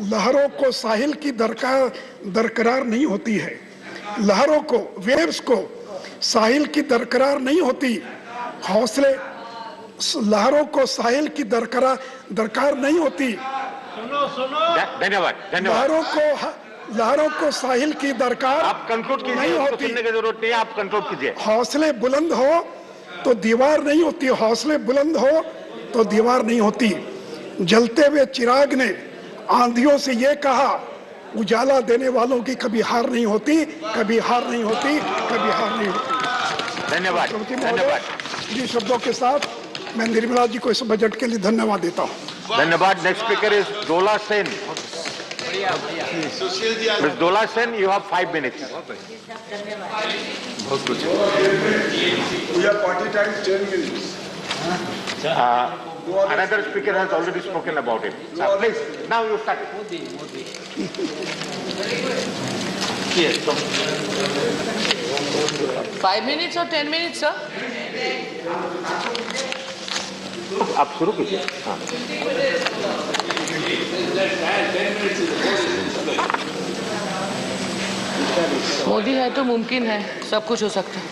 लहरों को साहिल की दरकरार नहीं होती है, लहरों को, वेव्स को साहिल की दरकरार नहीं होती, हौसले, लहरों को साहिल की दरकार नहीं होती, धन्यवाद। लहरों को साहिल की दरकार आप कंक्लूड कीजिए, नहीं उसको होती। सुनने की जरूरत नहीं है, आप कंक्लूड कीजिए। हौसले बुलंद हो तो दीवार नहीं होती, हौसले बुलंद हो तो दीवार नहीं होती। जलते हुए चिराग ने आंधियों से ये कहा, उजाला देने वालों की कभी हार नहीं होती, कभी हार नहीं होती, कभी हार नहीं होती। धन्यवाद, धन्यवाद। जी शब्दों के साथ मैं निर्मला जी को इस बजट के लिए धन्यवाद देता हूँ। धन्यवाद। Next speaker is Dola Sen. Ms. Dola Sen, you have 5 minutes. We have 40 times 10 minutes. Another speaker has already spoken about it. Please, now you start. 5 minutes or 10 minutes, sir? आप शुरू कीजिए। मोदी है तो मुमकिन है, सब कुछ हो सकता है।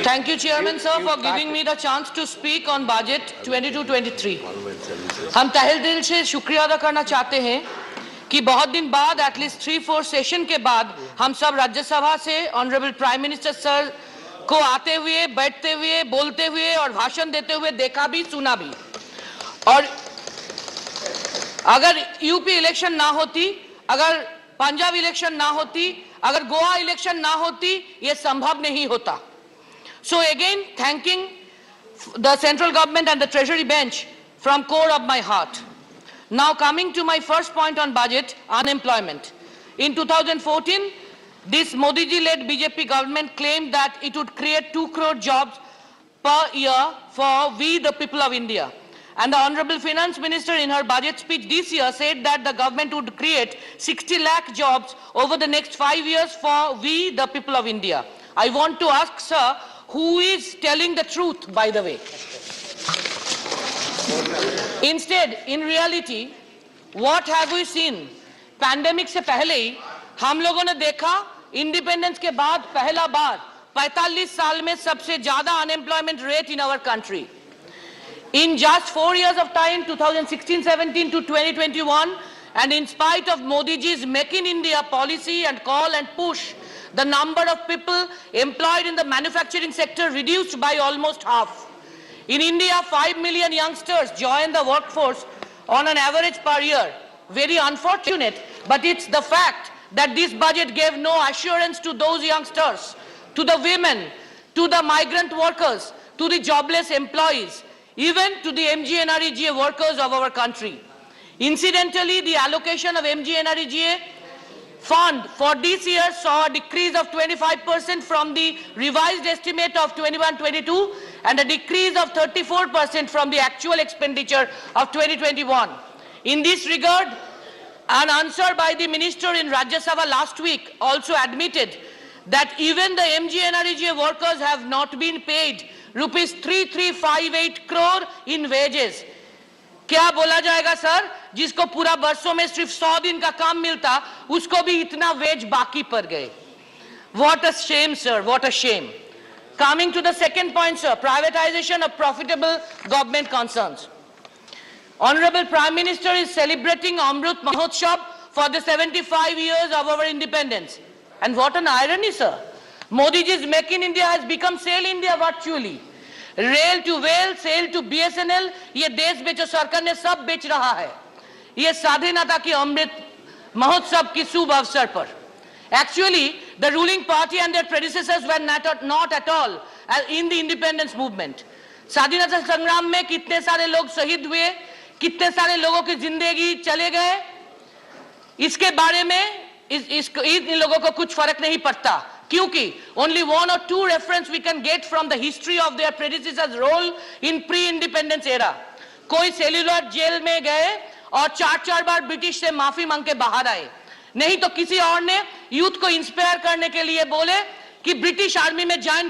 Thank you, Chairman sir, for giving me the chance to speak on budget 22-23. हम तहे दिल से शुक्रिया अदा करना चाहते हैं कि बहुत दिन बाद, एटलीस्ट 3-4 सेशन के बाद, हम सब राज्यसभा से ऑनरेबल प्राइम मिनिस्टर सर को आते हुए, बैठते हुए, बोलते हुए और भाषण देते हुए देखा भी, सुना भी। और अगर यूपी इलेक्शन ना होती, अगर पंजाब इलेक्शन ना होती, अगर गोवा इलेक्शन ना होती, ये संभव नहीं होता। So again, thanking the central government and the treasury bench from core of my heart. Now coming to my first point on budget, unemployment. In 2014, this Modi ji-led BJP government claimed that it would create 2 crore jobs per year for we the people of India. And the Honorable Finance Minister in her budget speech this year said that the government would create 60 lakh jobs over the next 5 years for we the people of India. I want to ask, sir, who is telling the truth, by the way? Instead, in reality, what have we seen? Pandemic से पहले ही हम लोगों ने देखा, independence के बाद पहला बार 45 साल में सबसे ज्यादा unemployment rate in our country. In just 4 years of time, 2016-17 to 2021, and in spite of Modi ji's Make in India policy and call and push, the number of people employed in the manufacturing sector reduced by almost half. In India, 5 million youngsters join the workforce on an average per year. Very unfortunate, but it's the fact that this budget gave no assurance to those youngsters, to the women, to the migrant workers, to the jobless employees, even to the MGNREGA workers of our country. Incidentally, the allocation of MGNREGA fund for this year saw a decrease of 25% from the revised estimate of 21-22 and a decrease of 34% from the actual expenditure of 2021. In this regard, an answer by the minister in Rajya Sabha last week also admitted that even the MGNREGA workers have not been paid rupees 3358 crore in wages. क्या बोला जाएगा sir, जिसको पूरा वर्षों में सिर्फ 100 दिन का काम मिलता, उसको भी इतना वेज बाकी पड़ गए. What a shame, sir, what a shame. Coming to the second point, sir, privatization of profitable government concerns. Honorable Prime Minister is celebrating Amrut Mahotsav for the 75 years of our independence. And what an irony, sir. Modi ji's Make in India has become Sail India virtually. Rail to well, Sail to BSNL, ये देश बेचो सरकार ने सब बेच रहा है, ये स्वाधीनता की अमृत महोत्सव की शुभ अवसर पर. Actually, the ruling party and their predecessors were not at all in the independence movement. स्वाधीनता संग्राम में कितने सारे लोग शहीद हुए, कितने सारे लोगों की जिंदगी चले गए, इसके बारे में इन लोगों को कुछ फर्क नहीं पड़ता, क्योंकि only 1 or 2 reference we can get from the history of their predecessors' role in pre-independence era. कोई सेल्युलर जेल में गए और 4 बार ब्रिटिश से माफी मांग के बाहर आए, नहीं तो किसी और ने यूथ को इंस्पायर करने के लिए बोले कि ब्रिटिश आर्मी में ज्वाइन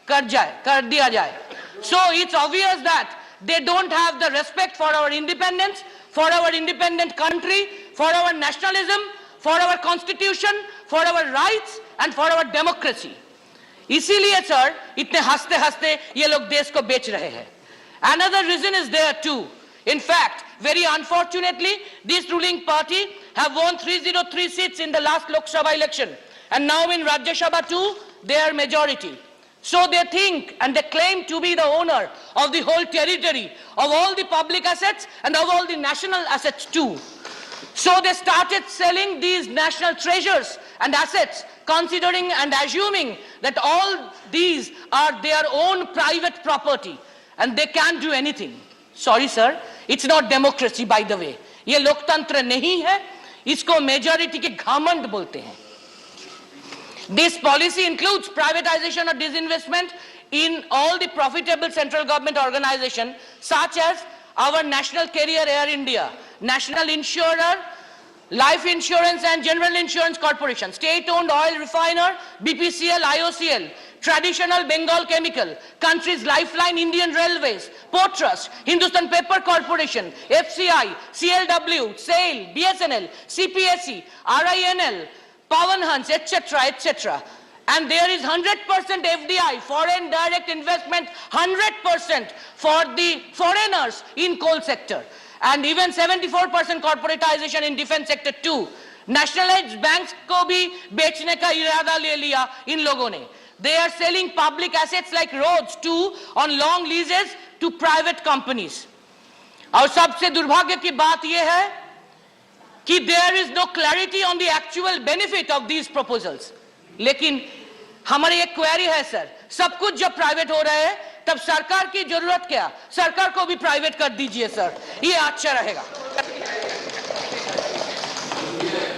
कर दिया जाए. So it's obvious that they don't have the respect for our independence, for our independent country, for our nationalism, for our constitution, for our rights and for our democracy. इसीलिए sir इतने हंसते हंसते ये लोग देश को बेच रहे हैं. Another reason is there too. In fact, very unfortunately, this ruling party have won 303 seats in the last Lok Sabha election. And now in Rajya Sabha too, they are majority. So they think and they claim to be the owner of the whole territory, of all the public assets and of all the national assets too. So they started selling these national treasures and assets, considering and assuming that all these are their own private property and they can't do anything. Sorry sir, it's not democracy by the way. ये लोकतंत्र नहीं है, इसको majority के घमंड बोलते हैं. This policy includes privatization or disinvestment in all the profitable central government organizations such as our national carrier Air India, national insurer, life insurance and general insurance corporation, state-owned oil refiner, BPCL, IOCL, traditional Bengal chemical, country's lifeline Indian Railways, Port Trust, Hindustan Paper Corporation, FCI, CLW, SAIL, BSNL, CPSE, RINL, Pawan Hans, etc., etc. And there is 100% FDI, foreign direct investment, 100% for the foreigners in coal sector. And even 74% corporatization in defense sector too. Nationalized banks को भी बेचने का इरादा ले लिया इन लोगों ने. They are selling public assets like roads too on long leases to private companies. और सबसे दुर्भाग्य की बात ये है कि there is no clarity on the actual benefit of these proposals. लेकिन हमारी एक क्वेरी है सर, सब कुछ जब प्राइवेट हो रहा है तब सरकार की जरूरत क्या? सरकार को भी प्राइवेट कर दीजिए सर, ये अच्छा रहेगा.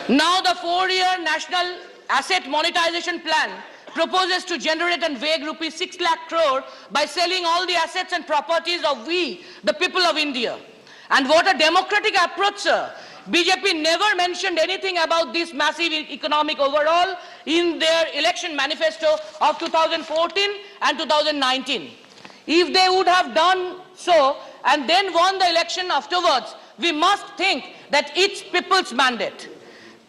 Now the 4-year national asset monetization plan proposes to generate and vague rupees 6 lakh crore by selling all the assets and properties of we, the people of India. And what a democratic approach, sir. BJP never mentioned anything about this massive economic overhaul in their election manifesto of 2014 and 2019. If they would have done so and then won the election afterwards, we must think that it's people's mandate.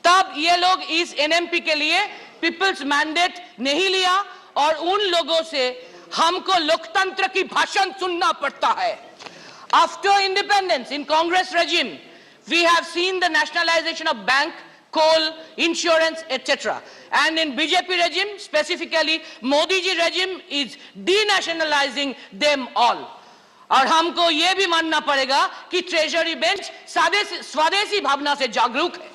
तब ये लोग इस NMP के लिए people's mandate नहीं लिया और उन लोगों से हमको लोकतंत्र की भाषण सुनना पड़ता है. After independence in Congress regime, we have seen the nationalization of bank, coal, insurance, etc. And in BJP regime, specifically Modi ji regime is denationalizing them all. और हमको ये भी मानना पड़ेगा कि ट्रेजरी बेंच स्वदेशी भावना से जागरूक है.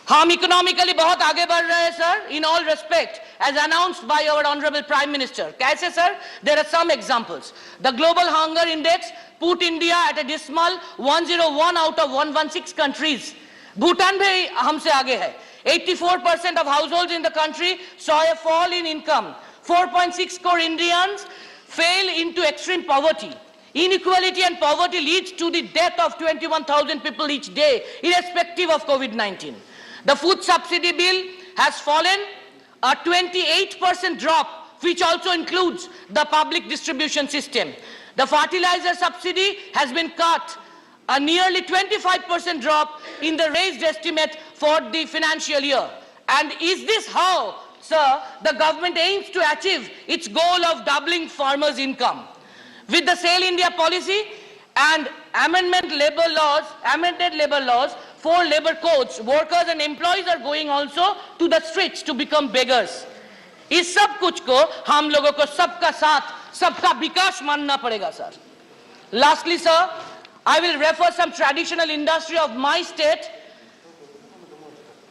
हम इकोनॉमिकली बहुत आगे बढ़ रहे हैं sir, in all respect, as announced by our honorable Prime Minister. कैसे sir? There are some examples. The global hunger index put India at a dismal 101 out of 116 countries. Bhutan भी हमसे आगे है. 84% of households in the country saw a fall in income. 4.6 crore Indians fell into extreme poverty. Inequality and poverty leads to the death of 21,000 people each day, irrespective of COVID-19. The food subsidy bill has fallen, a 28% drop, which also includes the public distribution system. The fertilizer subsidy has been cut, a nearly 25% drop in the raised estimate for the financial year. And is this how, sir, the government aims to achieve its goal of doubling farmers' income? With the Sale India policy and amended labor laws, 4 labor codes, workers and employees are going also to the streets to become beggars. इस सब कुछ को हम लोगों को सबका साथ, सबका विकास मानना पड़ेगा sir. Lastly, sir, I will refer some traditional industry of my state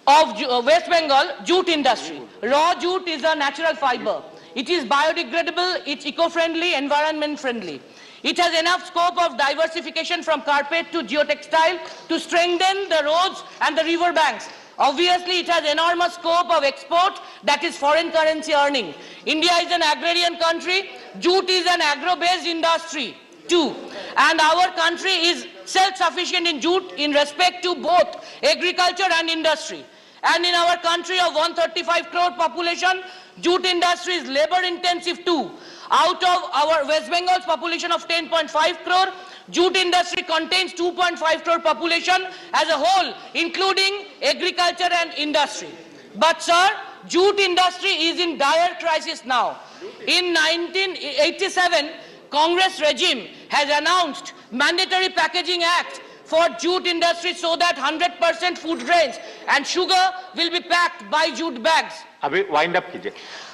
of West Bengal, jute industry. Raw jute is a natural fiber. It is biodegradable, it's eco-friendly, environment-friendly. It has enough scope of diversification from carpet to geotextile to strengthen the roads and the river banks. Obviously, it has enormous scope of export, that is foreign currency earning. India is an agrarian country. Jute is an agro-based industry too. And our country is self-sufficient in jute in respect to both agriculture and industry. And in our country of 135 crore population, jute industry is labor-intensive too. Out of our West Bengal's population of 10.5 crore, jute industry contains 2.5 crore population as a whole, including agriculture and industry. But sir, jute industry is in dire crisis now. In 1987, Congress regime has announced Mandatory Packaging Act for jute industry so that 100% food grains and sugar will be packed by jute bags. अभी wind up कीजिए.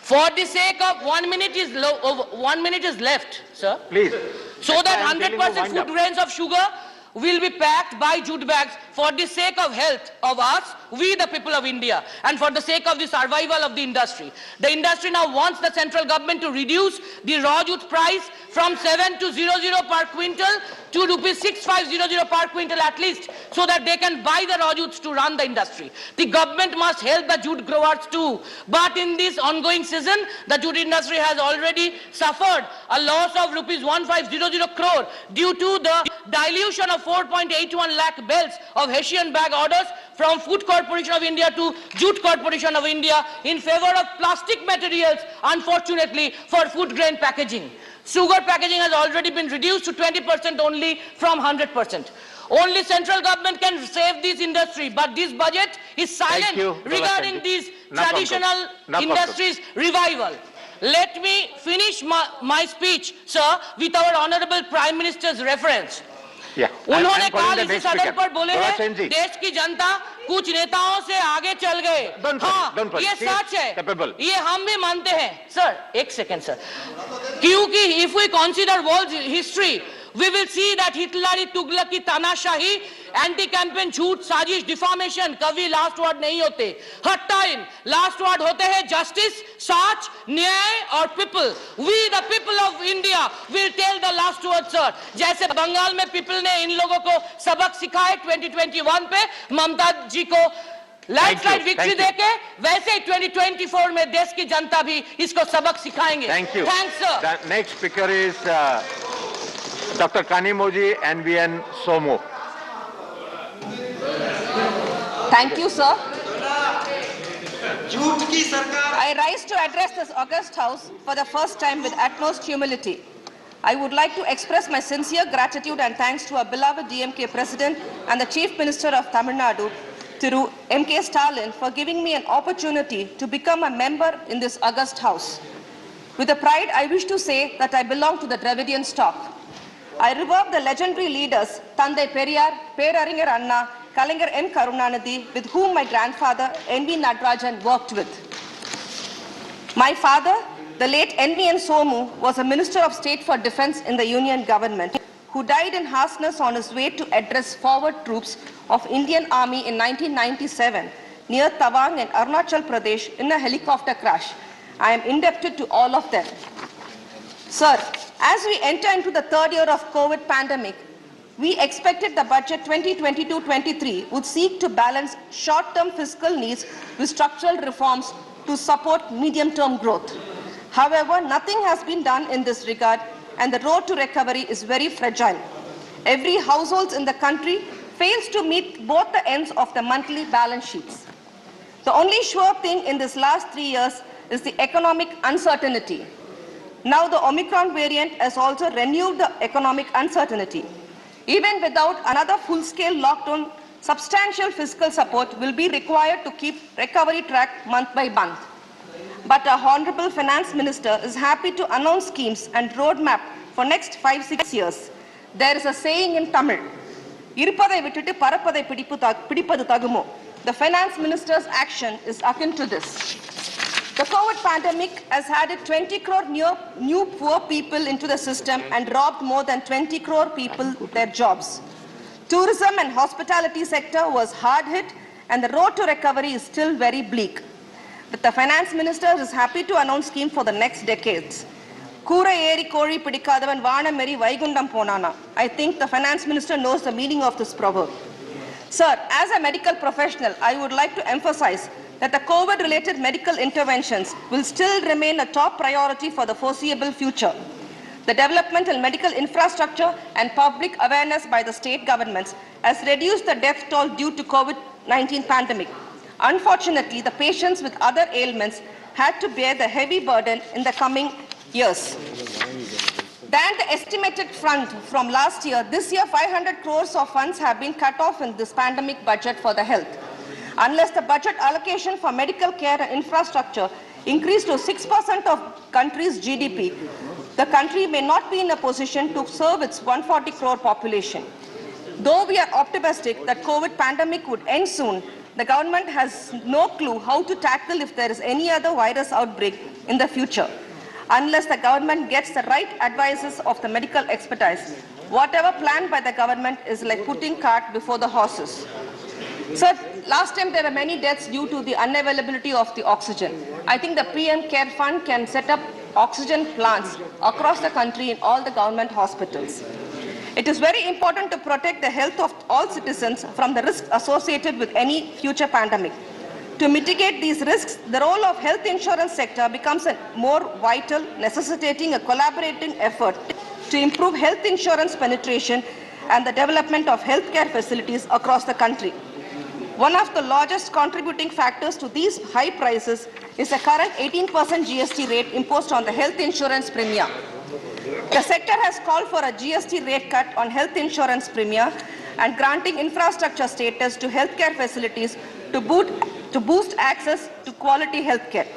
For the sake of 1 minute is 1 minute is left, sir. Please. So that 100% food grains of sugar will be packed by jute bags for the sake of health of us, we the people of India, and for the sake of the survival of the industry. The industry now wants the central government to reduce the raw jute price from 7,200 per quintal to rupees 6,500 per quintal at least, so that they can buy the raw jutes to run the industry. The government must help the jute growers too. But in this ongoing season, the jute industry has already suffered a loss of rupees 1,500 crore due to the dilution of 4.81 lakh belts of Hessian bag orders from Food Corporation of India to Jute Corporation of India in favor of plastic materials, unfortunately, for food grain packaging. Sugar packaging has already been reduced to 20% only from 100%. Only central government can save this industry, but this budget is silent regarding these traditional industries' revival. Let me finish my speech, sir, with our Honorable Prime Minister's reference. उन्होंने कल इस सदन पर बोले हैं देश की जनता कुछ नेताओं से आगे चल गए. हाँ, ये सच है, ये हम भी मानते हैं. सर, एक सेकंड सर, क्योंकि if we consider world history, we will see that हिटलरी, तुगलकी, तानाशाही, एंटी-कैंपेन, झूठ, साजिश, डिफॉर्मेशन कभी लास्ट वर्ड नहीं होते. हर टाइम लास्ट वर्ड होते हैं जस्टिस, सच, न्याय और people. We the people of India will tell the last word, sir. जैसे बंगाल में पीपल ने इन लोगों को सबक सिखाए 2021 पे ममता जी को लैंडस्लाइड विक्ट्री देके, वैसे ही 2024 में देश की जनता भी इसको सबक सिखाएंगे. Thanks sir. The next speaker is Dr. Kanimoji NVN Somo. Thank you, sir. I rise to address this august house for the first time with utmost humility. I would like to express my sincere gratitude and thanks to our beloved DMK President and the Chief Minister of Tamil Nadu, Thiru M.K. Stalin, for giving me an opportunity to become a member in this august house. With a pride, I wish to say that I belong to the Dravidian stock. I revere the legendary leaders Thandai Periyar, Peraringer Anna, Kalaignar N. Karunanidhi, with whom my grandfather N.V. Natarajan worked with. My father, the late N.V.N. Somu, was a Minister of State for Defence in the Union government, who died in harshness on his way to address forward troops of Indian Army in 1997 near Tawang in Arunachal Pradesh in a helicopter crash. I am indebted to all of them. Sir, as we enter into the third year of COVID pandemic, we expected the budget 2022-23 would seek to balance short-term fiscal needs with structural reforms to support medium-term growth. However, nothing has been done in this regard, and the road to recovery is very fragile. Every household in the country fails to meet both the ends of the monthly balance sheets. The only sure thing in this last 3 years is the economic uncertainty. Now the Omicron variant has also renewed the economic uncertainty. Even without another full-scale lockdown, substantial fiscal support will be required to keep recovery track month by month. But our Honorable Finance Minister is happy to announce schemes and roadmap for next 5-6 years. There is a saying in Tamil, "Iruppadai vittu parapadai pidipadu tagumo." The Finance Minister's action is akin to this. The COVID pandemic has added 20 crore new poor people into the system and robbed more than 20 crore people their jobs. Tourism and hospitality sector was hard hit, and the road to recovery is still very bleak. But the Finance Minister is happy to announce scheme for the next decades. Kura eri kori pidikadavan vaanameri vaigundam ponana. I think the Finance Minister knows the meaning of this proverb. Sir, as a medical professional, I would like to emphasize that the COVID-related medical interventions will still remain a top priority for the foreseeable future. The development in medical infrastructure and public awareness by the state governments has reduced the death toll due to COVID-19 pandemic. Unfortunately, the patients with other ailments had to bear the heavy burden in the coming years. Than the estimated fund from last year, this year 500 crores of funds have been cut off in this pandemic budget for the health. Unless the budget allocation for medical care and infrastructure increase to 6% of country's GDP, the country may not be in a position to serve its 140 crore population. Though we are optimistic that COVID pandemic would end soon, the government has no clue how to tackle if there is any other virus outbreak in the future. Unless the government gets the right advices of the medical expertise, whatever planned by the government is like putting cart before the horses. Sir, last time there were many deaths due to the unavailability of the oxygen. I think the PM Care Fund can set up oxygen plants across the country in all the government hospitals. It is very important to protect the health of all citizens from the risks associated with any future pandemic. To mitigate these risks, the role of health insurance sector becomes more vital, necessitating a collaborating effort to improve health insurance penetration and the development of healthcare facilities across the country. One of the largest contributing factors to these high prices is the current 18% GST rate imposed on the health insurance premium. The sector has called for a GST rate cut on health insurance premium and granting infrastructure status to healthcare facilities to boost access to quality healthcare.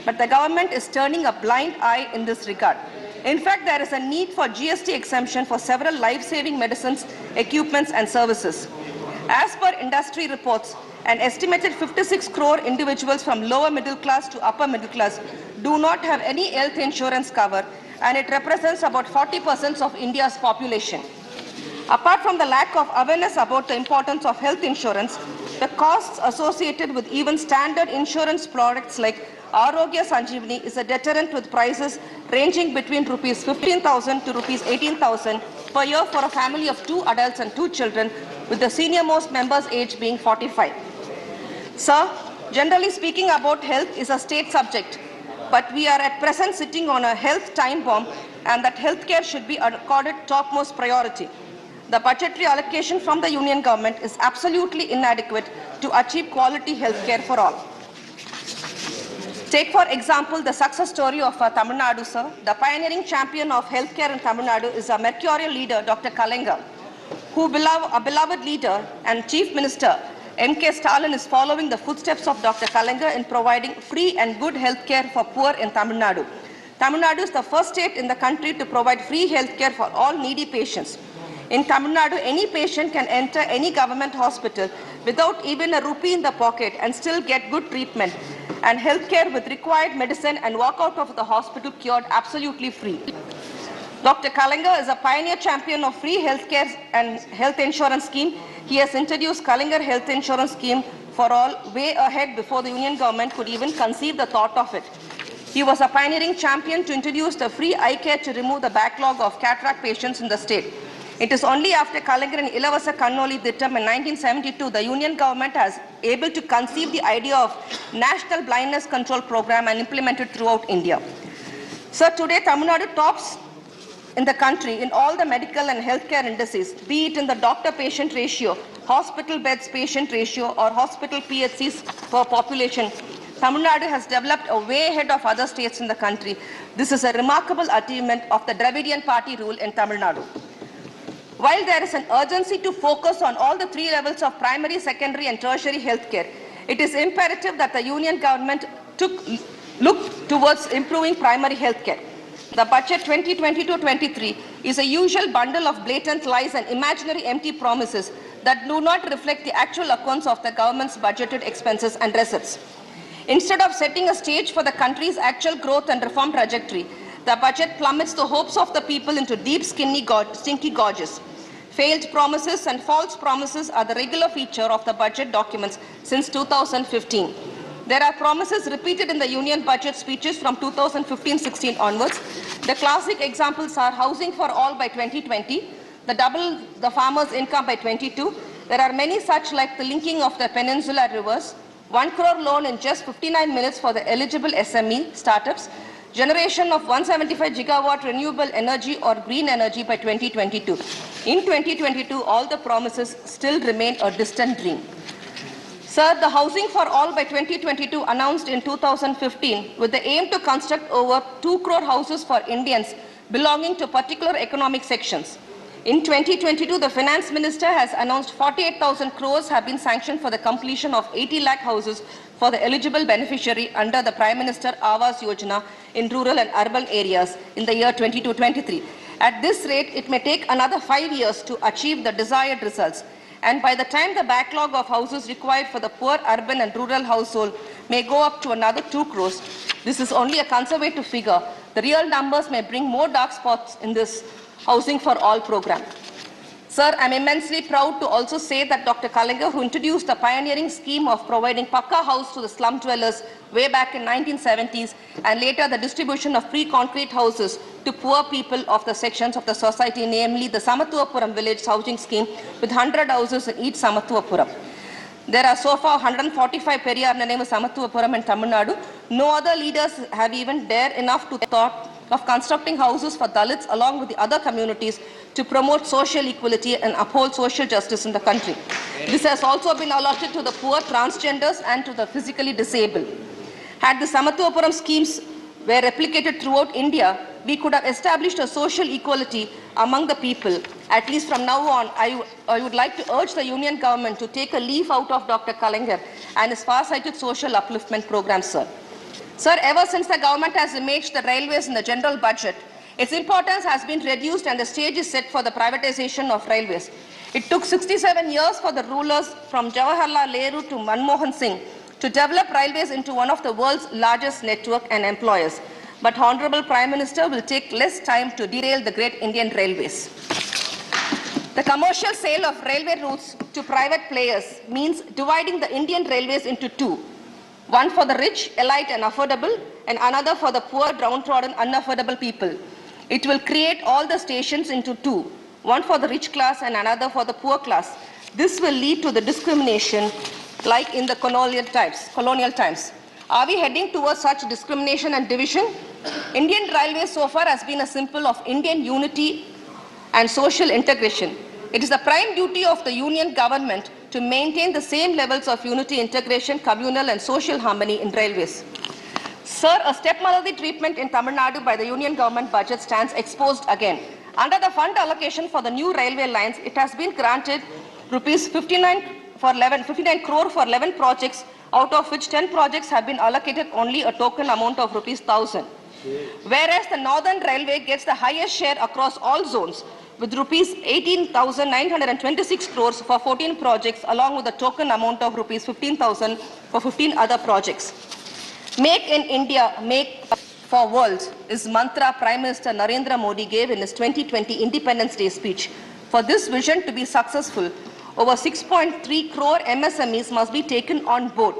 But the government is turning a blind eye in this regard. In fact, there is a need for GST exemption for several life-saving medicines, equipments and services. As per industry reports, an estimated 56 crore individuals from lower middle class to upper middle class do not have any health insurance cover, and it represents about 40% of India's population. Apart from the lack of awareness about the importance of health insurance, the costs associated with even standard insurance products like Arogya Sanjeevani is a deterrent, with prices ranging between rupees 15,000 to rupees 18,000 per year for a family of 2 adults and 2 children, with the senior-most member's age being 45. Sir, generally speaking about health is a state subject, but we are at present sitting on a health time bomb, and that healthcare should be accorded topmost priority. The budgetary allocation from the union government is absolutely inadequate to achieve quality healthcare for all. Take, for example, the success story of Tamil Nadu, sir. The pioneering champion of healthcare in Tamil Nadu is a mercurial leader, Dr. Kalenga, who a beloved leader and Chief Minister M.K. Stalin is following the footsteps of Dr. Kalenga in providing free and good healthcare for poor in Tamil Nadu. Tamil Nadu is the first state in the country to provide free healthcare for all needy patients. In Tamil Nadu, any patient can enter any government hospital without even a rupee in the pocket and still get good treatment and healthcare with required medicine and walk out of the hospital cured absolutely free. Dr. Kalenga is a pioneer champion of free healthcare and health insurance scheme. He has introduced Kalenga Health Insurance Scheme for all way ahead before the union government could even conceive the thought of it. He was a pioneering champion to introduce the free eye care to remove the backlog of cataract patients in the state. It is only after Kalengar and Ilavasa Kannoli Dittam in 1972, the union government has able to conceive the idea of National Blindness Control Program and implement it throughout India. Sir, today Tamil Nadu tops in the country in all the medical and healthcare indices, be it in the doctor-patient ratio, hospital beds patient ratio, or hospital PHCs per population. Tamil Nadu has developed a way ahead of other states in the country. This is a remarkable achievement of the Dravidian party rule in Tamil Nadu. While there is an urgency to focus on all the 3 levels of primary, secondary and tertiary healthcare, it is imperative that the union government look towards improving primary healthcare. The budget 2022-23 is a usual bundle of blatant lies and imaginary empty promises that do not reflect the actual accounts of the government's budgeted expenses and receipts. Instead of setting a stage for the country's actual growth and reform trajectory, the budget plummets the hopes of the people into deep, stinky gorges. Failed promises and false promises are the regular feature of the budget documents since 2015. There are promises repeated in the union budget speeches from 2015-16 onwards. The classic examples are housing for all by 2020, the double the farmers' income by 22. There are many such, like the linking of the peninsular rivers, 1 crore loan in just 59 minutes for the eligible SME startups, generation of 175 gigawatt renewable energy or green energy by 2022. In 2022, all the promises still remain a distant dream. Sir, the Housing for All by 2022 announced in 2015 with the aim to construct over 2 crore houses for Indians belonging to particular economic sections. In 2022, the Finance Minister has announced 48,000 crores have been sanctioned for the completion of 80 lakh houses for the eligible beneficiary under the Prime Minister Awas Yojana in rural and urban areas in the year 22-23. At this rate, it may take another 5 years to achieve the desired results. And by the time the backlog of houses required for the poor urban and rural household may go up to another 2 crores, this is only a conservative figure. The real numbers may bring more dark spots in this Housing for All program. Sir, I am immensely proud to also say that Dr. Kalaignar, who introduced the pioneering scheme of providing Pakka house to the slum dwellers way back in 1970s, and later the distribution of pre-concrete houses to poor people of the sections of the society, namely the Samathuvapuram village housing scheme with 100 houses in each Samathuvapuram. There are so far 145 Periyar Ninavu Samathuvapuram in Tamil Nadu. No other leaders have even dared enough to thought of constructing houses for Dalits along with the other communities to promote social equality and uphold social justice in the country. This has also been allotted to the poor, transgenders and to the physically disabled. Had the Samathuvapuram schemes were replicated throughout India, we could have established a social equality among the people. At least from now on, I would like to urge the Union government to take a leaf out of Dr. Kalaignar and his far-sighted social upliftment program, sir. Sir, ever since the government has imaged the railways in the general budget, its importance has been reduced and the stage is set for the privatization of railways. It took 67 years for the rulers from Jawaharlal Nehru to Manmohan Singh to develop railways into one of the world's largest network and employers. But Honorable Prime Minister will take less time to derail the great Indian railways. The commercial sale of railway routes to private players means dividing the Indian railways into two. One for the rich, elite and affordable, and another for the poor, downtrodden, unaffordable people. It will create all the stations into two, one for the rich class and another for the poor class. This will lead to the discrimination like in the colonial times. Are we heading towards such discrimination and division? Indian Railways so far has been a symbol of Indian unity and social integration. It is the prime duty of the Union government to maintain the same levels of unity, integration, communal and social harmony in railways. Sir, a stepmotherly treatment in Tamil Nadu by the Union government budget stands exposed again. Under the fund allocation for the new railway lines, it has been granted rupees 59 crore for 11 projects, out of which 10 projects have been allocated only a token amount of rupees 1,000. Whereas the Northern Railway gets the highest share across all zones, with rupees 18,926 crores for 14 projects, along with a token amount of rupees 15,000 for 15 other projects. Make in India, make for world is mantra Prime Minister Narendra Modi gave in his 2020 Independence Day speech. For this vision to be successful, over 6.3 crore MSMEs must be taken on board.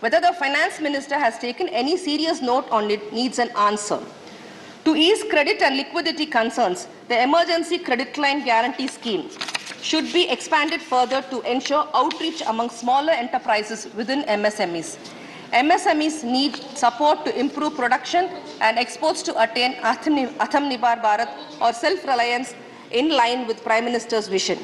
Whether the Finance Minister has taken any serious note on it needs an answer. To ease credit and liquidity concerns, the Emergency Credit Line Guarantee Scheme should be expanded further to ensure outreach among smaller enterprises within MSMEs. MSMEs need support to improve production and exports to attain Atmanirbhar Bharat or self-reliance in line with Prime Minister's vision.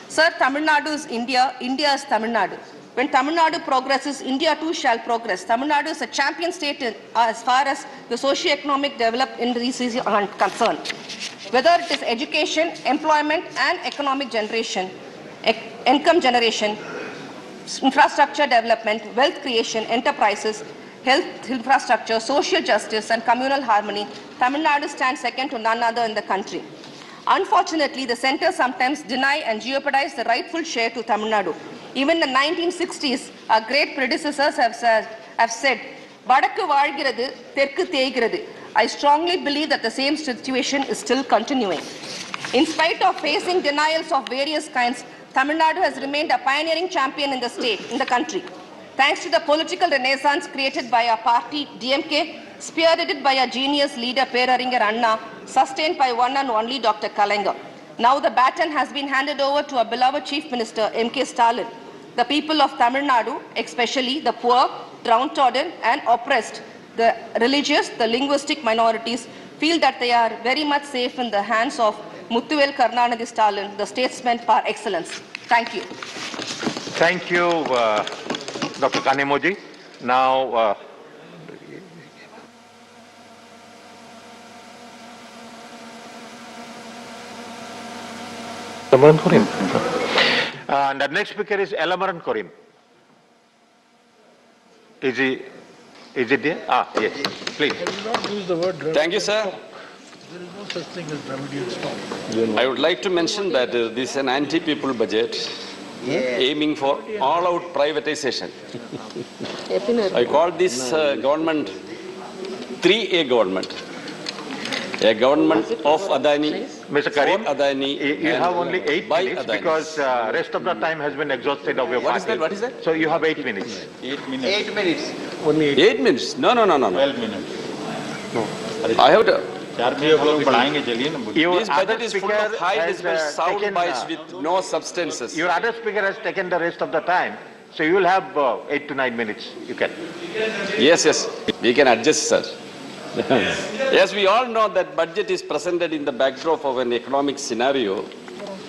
Sir, Tamil Nadu is India, India is Tamil Nadu. When Tamil Nadu progresses, India too shall progress. Tamil Nadu is a champion state as far as the socio-economic development in these is concerned. Whether it is education, employment and economic generation, income generation, infrastructure development, wealth creation, enterprises, health infrastructure, social justice and communal harmony, Tamil Nadu stands second to none other in the country. Unfortunately, the centre sometimes deny and jeopardize the rightful share to Tamil Nadu. Even in the 1960s, our great predecessors have said, "Vadakku vaalgirathu, terkku theigirathu." I strongly believe that the same situation is still continuing. In spite of facing denials of various kinds, Tamil Nadu has remained a pioneering champion in the state, in the country. Thanks to the political renaissance created by our party, DMK, spearheaded by our genius leader, Peraringar Anna, sustained by one and only Dr. Kalaignar. Now the baton has been handed over to our beloved Chief Minister, M.K. Stalin. The people of Tamil Nadu, especially the poor, downtrodden and oppressed, the religious, the linguistic minorities, feel that they are very much safe in the hands of Muthuvel Karunanidhi Stalin, the statesman par excellence. Thank you. Thank you, Dr. Kanemoji. Now, and the next speaker is Elamaran Korim. Is it there? Ah, yes, please. Thank you, sir. There is no such thing as Dravidian stock. I would like to mention that this is an anti-people budget aiming for all-out privatization. I call this government 3A government. A government of Adani, Mr. Karim, for Adani, you have only 8 by minutes Adani. because rest of the time has been exhausted of your What is party. that? What is that? So you have 8 minutes. 8 minutes. 8 minutes. Only 8 minutes? No. 12 minutes. I have to. Your This other budget is full of speaker high has, decibel sound taken, bites with no substances. Your other speaker has taken the rest of the time. So you will have 8 to 9 minutes. You can. Yes. We can adjust, sir. Yes, we all know that budget is presented in the backdrop of an economic scenario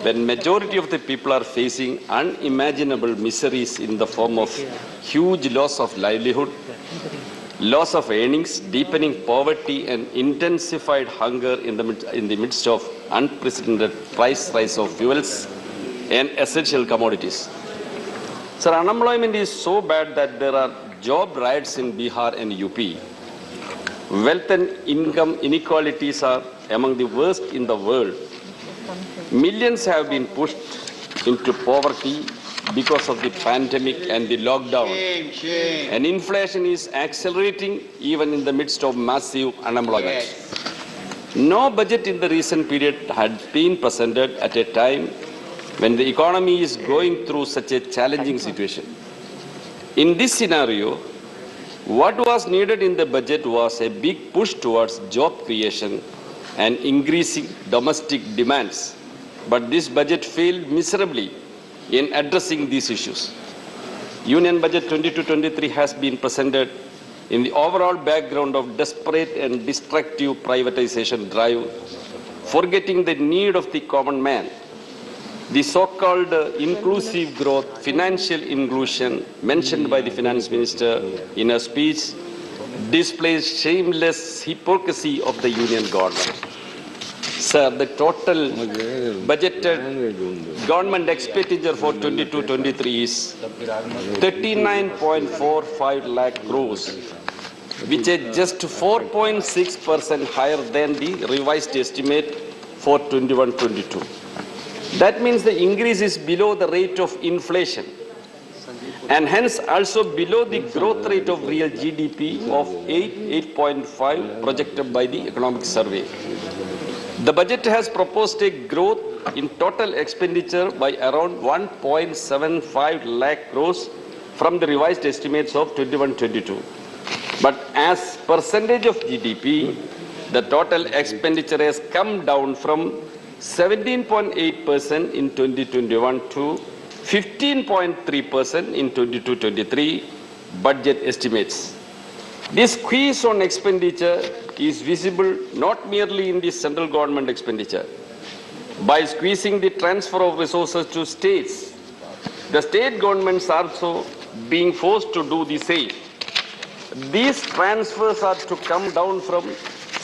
when majority of the people are facing unimaginable miseries in the form of huge loss of livelihood, loss of earnings, deepening poverty and intensified hunger in the midst of unprecedented price rise of fuels and essential commodities. Sir, unemployment is so bad that there are job riots in Bihar and UP. Wealth and income inequalities are among the worst in the world. Millions have been pushed into poverty because of the pandemic and the lockdown. And inflation is accelerating even in the midst of massive unemployment. No budget in the recent period had been presented at a time when the economy is going through such a challenging situation. In this scenario, what was needed in the budget was a big push towards job creation and increasing domestic demands. But this budget failed miserably in addressing these issues. Union Budget 22-23 has been presented in the overall background of desperate and destructive privatization drive, forgetting the need of the common man. The so-called inclusive growth, financial inclusion mentioned by the finance minister in her speech displays shameless hypocrisy of the union government. Sir, the total budgeted government expenditure for 22-23 is 39.45 lakh crores, which is just 4.6% higher than the revised estimate for 21-22. That means the increase is below the rate of inflation and hence also below the growth rate of real GDP of 8.5 projected by the economic survey. The budget has proposed a growth in total expenditure by around 1.75 lakh crores from the revised estimates of 21-22. But as percentage of GDP, the total expenditure has come down from 17.8% in 2021 to 15.3% in 22-23 budget estimates. This squeeze on expenditure is visible not merely in the central government expenditure. By squeezing the transfer of resources to states, the state governments are also being forced to do the same. These transfers are to come down from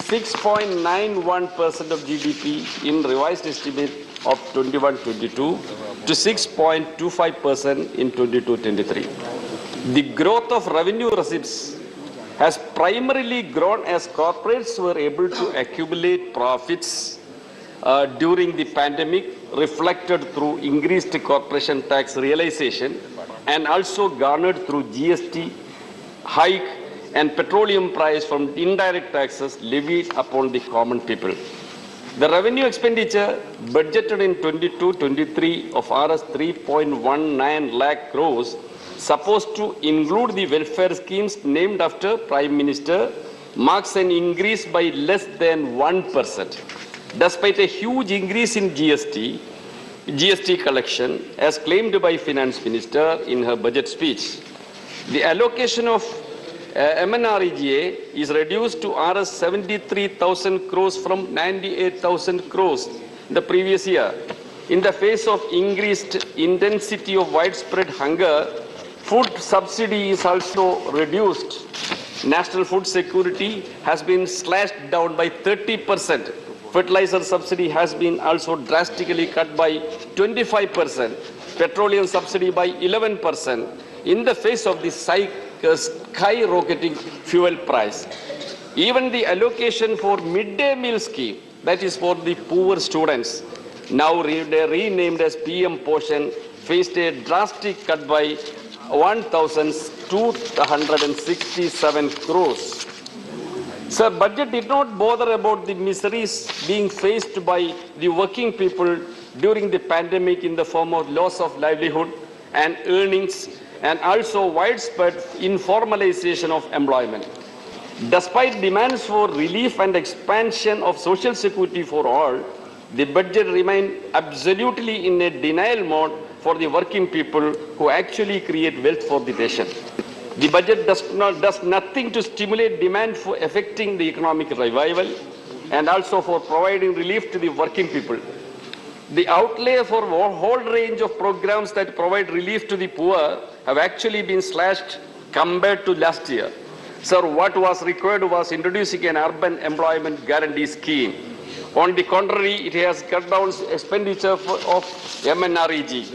6.91% of GDP in revised estimate of 21-22 to 6.25% in 22-23. The growth of revenue receipts has primarily grown as corporates were able to accumulate profits during the pandemic, reflected through increased corporation tax realization and also garnered through GST hike and petroleum price from indirect taxes levied upon the common people. The revenue expenditure budgeted in 22-23 of Rs 3.19 lakh crores supposed to include the welfare schemes named after Prime Minister marks an increase by less than 1%. Despite a huge increase in GST collection as claimed by Finance Minister in her budget speech. The allocation of MNREGA is reduced to Rs 73,000 crores from 98,000 crores the previous year. In the face of increased intensity of widespread hunger, food subsidy is also reduced. National food security has been slashed down by 30%. Fertilizer subsidy has been also drastically cut by 25%. Petroleum subsidy by 11% in the face of the skyrocketing fuel price. Even the allocation for midday meal scheme that is for the poor students, now renamed as PM Portion, faced a drastic cut by 1,267 crores. Sir, budget did not bother about the miseries being faced by the working people during the pandemic in the form of loss of livelihood and earnings, and also widespread informalization of employment. Despite demands for relief and expansion of social security for all, the budget remained absolutely in a denial mode for the working people who actually create wealth for the nation. The budget does nothing to stimulate demand for affecting the economic revival and also for providing relief to the working people. The outlay for a whole range of programs that provide relief to the poor have actually been slashed compared to last year. Sir, what was required was introducing an urban employment guarantee scheme. On the contrary, it has cut down expenditure of MNREG.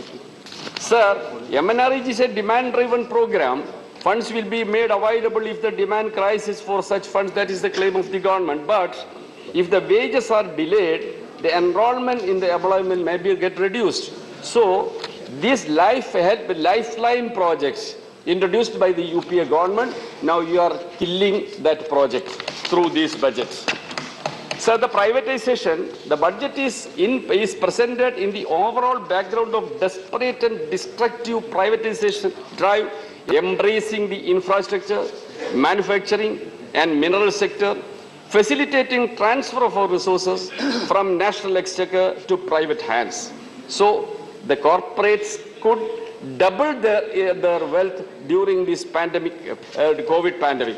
Sir, MNREG is a demand-driven program. Funds will be made available if the demand crisis for such funds, that is the claim of the government. But if the wages are delayed, the enrollment in the employment may get reduced. So, these lifeline projects introduced by the UPA government, now you are killing that project through these budgets. Sir, the privatization, the budget is presented in the overall background of desperate and destructive privatization drive, embracing the infrastructure, manufacturing and mineral sector, facilitating transfer of our resources from national exchequer to private hands. So the corporates could double their wealth during this pandemic, COVID pandemic.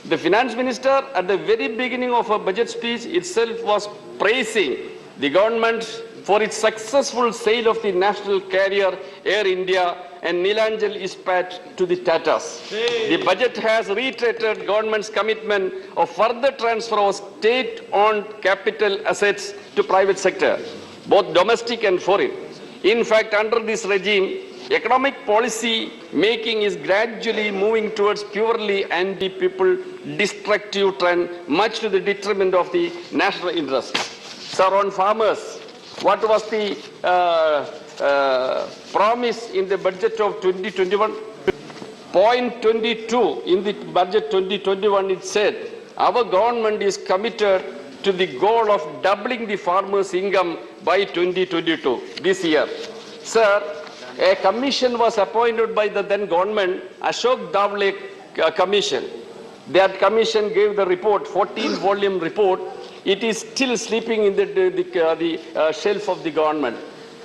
The finance minister at the very beginning of her budget speech itself was praising the government for its successful sale of the national carrier Air India and Neelachal Ispat to the Tatas. The budget has reiterated government's commitment of further transfer of state-owned capital assets to private sector, both domestic and foreign. In fact, under this regime, economic policy making is gradually moving towards purely anti-people destructive trend, much to the detriment of the national interest. Sir, on farmers, what was the promise in the budget of 2021? Point 22 in the budget 2021, it said, our government is committed to the goal of doubling the farmers' income by 2022, this year. Sir, a commission was appointed by the then government, Ashok Davle Commission. That commission gave the report, 14-volume report. It is still sleeping in the shelf of the government.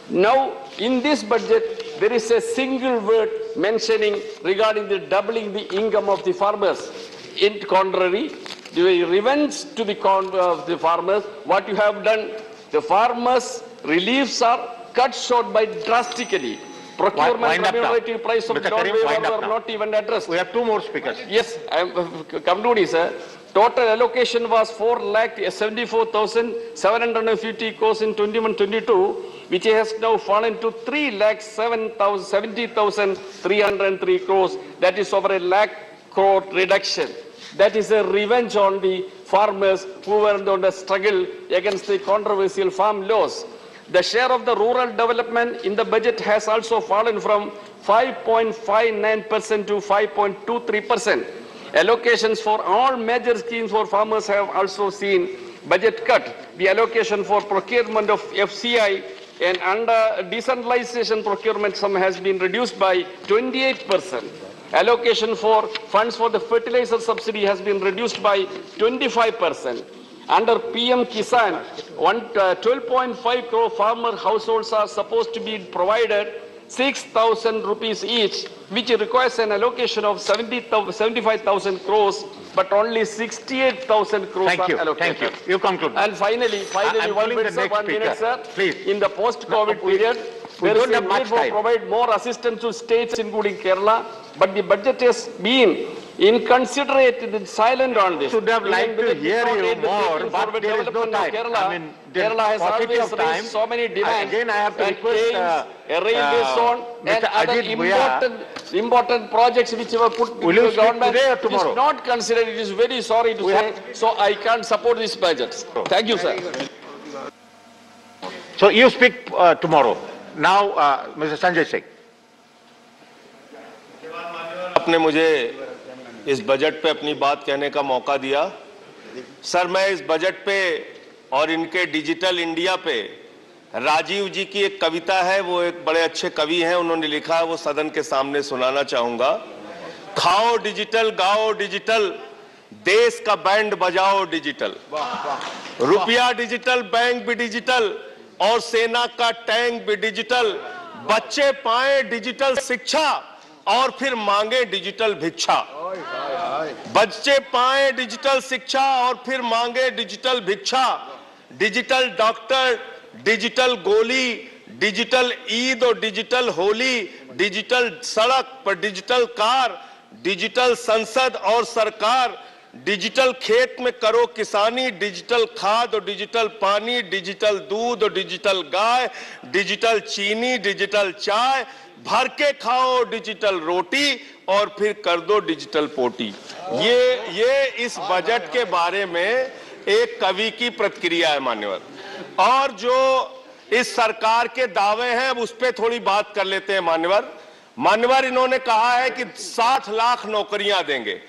Now, in this budget, there is a single word mentioning regarding the doubling the income of the farmers. In contrary, the revenge to the farmers, what you have done, the farmers' reliefs are cut short by drastically. Procurement remunerative price of non-waiver are not even addressed. We have two more speakers. Yes, I am concluding, sir. Total allocation was 4,74,750 crores in 21-22, which has now fallen to 3,70,303 crores. That is over a lakh crore reduction. That is a revenge on the farmers who were on the struggle against the controversial farm laws. The share of the rural development in the budget has also fallen from 5.59% to 5.23%. Allocations for all major schemes for farmers have also seen budget cut. The allocation for procurement of FCI and under decentralization procurement sum has been reduced by 28%. Allocation for funds for the fertilizer subsidy has been reduced by 25%. Under PM Kisan, 12.5 crore farmer households are supposed to be provided 6,000 rupees each, which requires an allocation of 75,000 crores, but only 68,000 crores are allocated. Thank you. You conclude. And finally, 1 minute, sir. Please. In the post-COVID period, there is a need to provide more assistance to states, including Kerala, but the budget has been inconsiderate and silent on this. Should have liked to hear you more, but there is no time. Kerala has always raised so many demands. Again, I have to request a railway zone and other important projects which were put into the government. It is not considered. It is very sorry to say. So I can't support this budget. Thank you, sir. So you speak tomorrow. Now, Mr. Sanjay Singh. आपने मुझे इस budget पे अपनी बात कहने का मौका दिया। सर, मैं इस बजट पे और इनके डिजिटल इंडिया पे राजीव जी की एक कविता है, वो एक बड़े अच्छे कवि हैं, उन्होंने लिखा है, वो सदन के सामने सुनाना चाहूंगा। खाओ डिजिटल, गाओ डिजिटल, देश का बैंड बजाओ डिजिटल, रुपया डिजिटल, बैंक भी डिजिटल और सेना का टैंक भी डिजिटल, बच्चे पाए डिजिटल शिक्षा और फिर मांगे डिजिटल भिक्षा, बच्चे पाए डिजिटल शिक्षा और फिर मांगे डिजिटल भिक्षा, डिजिटल डॉक्टर, डिजिटल गोली, डिजिटल ईद और डिजिटल होली, डिजिटल सड़क पर डिजिटल कार, डिजिटल संसद और सरकार, डिजिटल खेत में करो किसानी, डिजिटल खाद और डिजिटल पानी, डिजिटल दूध और डिजिटल गाय, डिजिटल चीनी, डिजिटल चाय, भर के खाओ डिजिटल रोटी और फिर कर दो डिजिटल पोटी। ये इस बजट के बारे में एक कवि की प्रतिक्रिया है मान्यवर। और जो इस सरकार के दावे हैं उस पे थोड़ी बात कर लेते हैं मान्यवर। इन्होंने कहा है कि 60 लाख नौकरियां देंगे।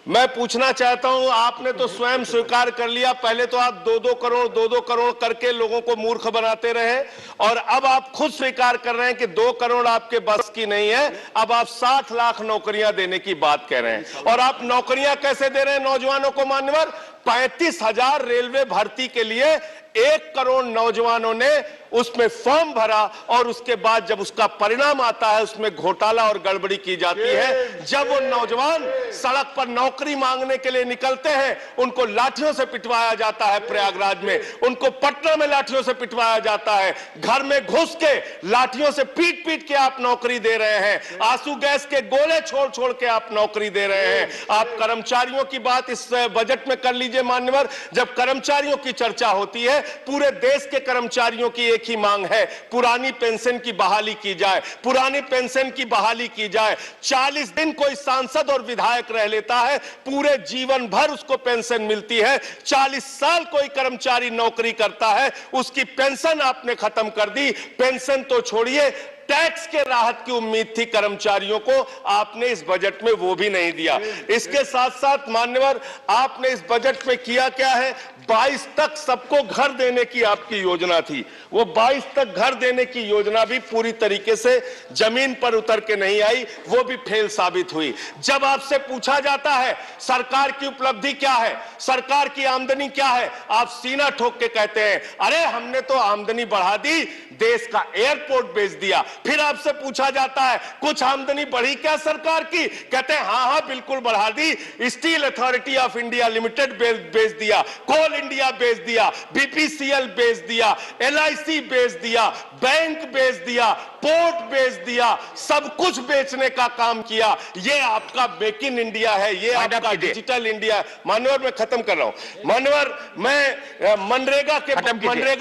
मैं पूछना चाहता हूं, आपने तो स्वयं स्वीकार कर लिया, पहले तो आप 2-2 करोड़ करके लोगों को मूर्ख बनाते रहे और अब आप खुद स्वीकार कर रहे हैं कि 2 करोड़ आपके बस की नहीं है, अब आप 60 लाख नौकरियां देने की बात कह रहे हैं। और आप नौकरियां कैसे दे रहे हैं नौजवानों को मान्यवर? 35,000 रेलवे भर्ती के लिए 1 करोड़ नौजवानों ने उसमें फॉर्म भरा और उसके बाद जब उसका परिणाम आता है उसमें घोटाला और गड़बड़ी की जाती है। जब वो नौजवान सड़क पर नौकरी मांगने के लिए निकलते हैं उनको लाठियों से पिटवाया जाता है प्रयागराज में, उनको पटना में लाठियों से पिटवाया जाता है, घर में घुस के लाठियों से पीट पीट के आप नौकरी दे रहे हैं, आंसू गैस के गोले छोड़ छोड़ के आप नौकरी दे रहे हैं। आप कर्मचारियों की बात इस बजट में कर लीजिए मान्यवर। जब कर्मचारियों की चर्चा होती है, पूरे देश के कर्मचारियों की एक ही मांग है, पुरानी पेंशन की बहाली की जाए, पुरानी पेंशन की बहाली की जाए। 40 दिन कोई सांसद और विधायक रह लेता है, पूरे जीवन भर उसको पेंशन मिलती है। 40 साल कोई कर्मचारी नौकरी करता है, उसकी पेंशन आपने खत्म कर दी। पेंशन तो छोड़िए, टैक्स के राहत की उम्मीद थी कर्मचारियों को, आपने इस बजट में वो भी नहीं दिया। इसके साथ साथ मान्यवर आपने इस बजट में किया क्या है? 22 तक सबको घर देने की आपकी योजना थी, वो 22 तक घर देने की योजना भी पूरी तरीके से जमीन पर उतर के नहीं आई, वो भी फेल साबित हुई। जब आपसे पूछा जाता है सरकार की उपलब्धि क्या है, सरकार की आमदनी क्या है, आप सीना ठोक के कहते हैं अरे हमने तो आमदनी बढ़ा दी, देश का एयरपोर्ट बेच दिया। फिर आपसे पूछा जाता है कुछ आमदनी बढ़ी क्या सरकार की, कहते हैं हाँ बिल्कुल बढ़ा दी, steel authority of India limited बेच दिया, कोल इंडिया बेच दिया, बीपीसीएल बेच दिया, एलआईसी बेच दिया, बैंक बेच दिया, पोर्ट बेच दिया, सब कुछ बेचने का काम किया। ये आपका मेक इन इंडिया है, ये आपका डिजिटल इंडिया है। मानवर मैं खत्म कर रहा हूं मानवर, मैं मनरेगा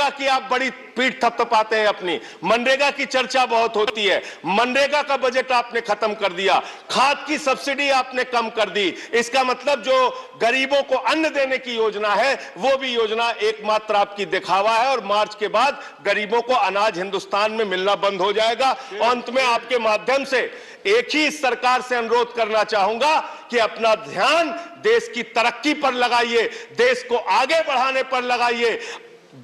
की आप बड़ी पीठ थपथपाते हैं अपनी, मनरेगा की चर्चा बहुत होती है, मनरेगा का बजट आपने खत्म कर दिया, खाद की सब्सिडी आपने कम कर दी। इसका मतलब जो गरीबों को अन्न देने की योजना है वो भी योजना एकमात्र आपकी दिखावा है और मार्च के बाद गरीबों को अनाज हिंदुस्तान में मिलना बंद हो जाएगा। अंत में आपके माध्यम से एक ही सरकार से अनुरोध करना चाहूंगा कि अपना ध्यान देश की तरक्की पर लगाइए, देश को आगे बढ़ाने पर लगाइए।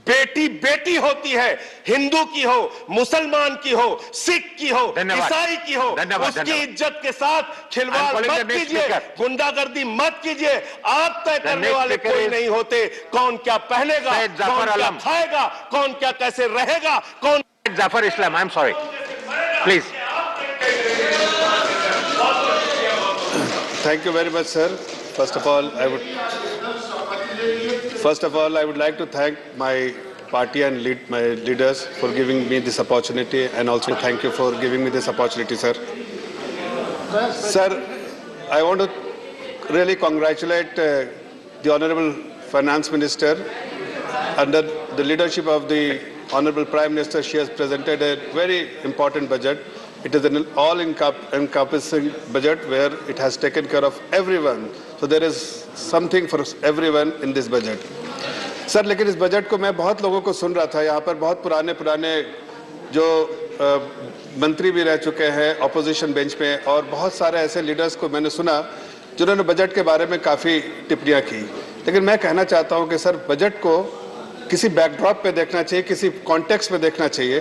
बेटी बेटी होती है, हिंदू की हो, मुसलमान की हो, सिख की हो, ईसाई की हो, उसकी इज्जत के साथ खिलवाड़ मत कीजिए, गुंडागर्दी मत कीजिए। आप तय करने वाले कोई नहीं होते, कौन क्या पहनेगा, कौन क्या खाएगा, कौन क्या कैसे रहेगा, कौन। Zafar Islam, I'm sorry. Please. Thank you very much, sir. First of all, I would like to thank my party and my leaders for giving me this opportunity, and also thank you for giving me this opportunity, sir. Sir, I want to really congratulate the Honorable Finance Minister. Under the leadership of the Honorable Prime Minister, she has presented a very important budget. It is an all-encompassing budget where it has taken care of everyone. So there is something for everyone in this budget. Sir लेकिन इस budget को मैं बहुत लोगों को सुन रहा था, यहाँ पर बहुत पुराने पुराने जो मंत्री भी रह चुके हैं ऑपोजिशन बेंच पे, और बहुत सारे ऐसे लीडर्स को मैंने सुना जिन्होंने बजट के बारे में काफ़ी टिप्पणियाँ की। लेकिन मैं कहना चाहता हूँ कि सर बजट को किसी बैकड्रॉप पे देखना चाहिए, किसी कॉन्टेक्स्ट में देखना चाहिए।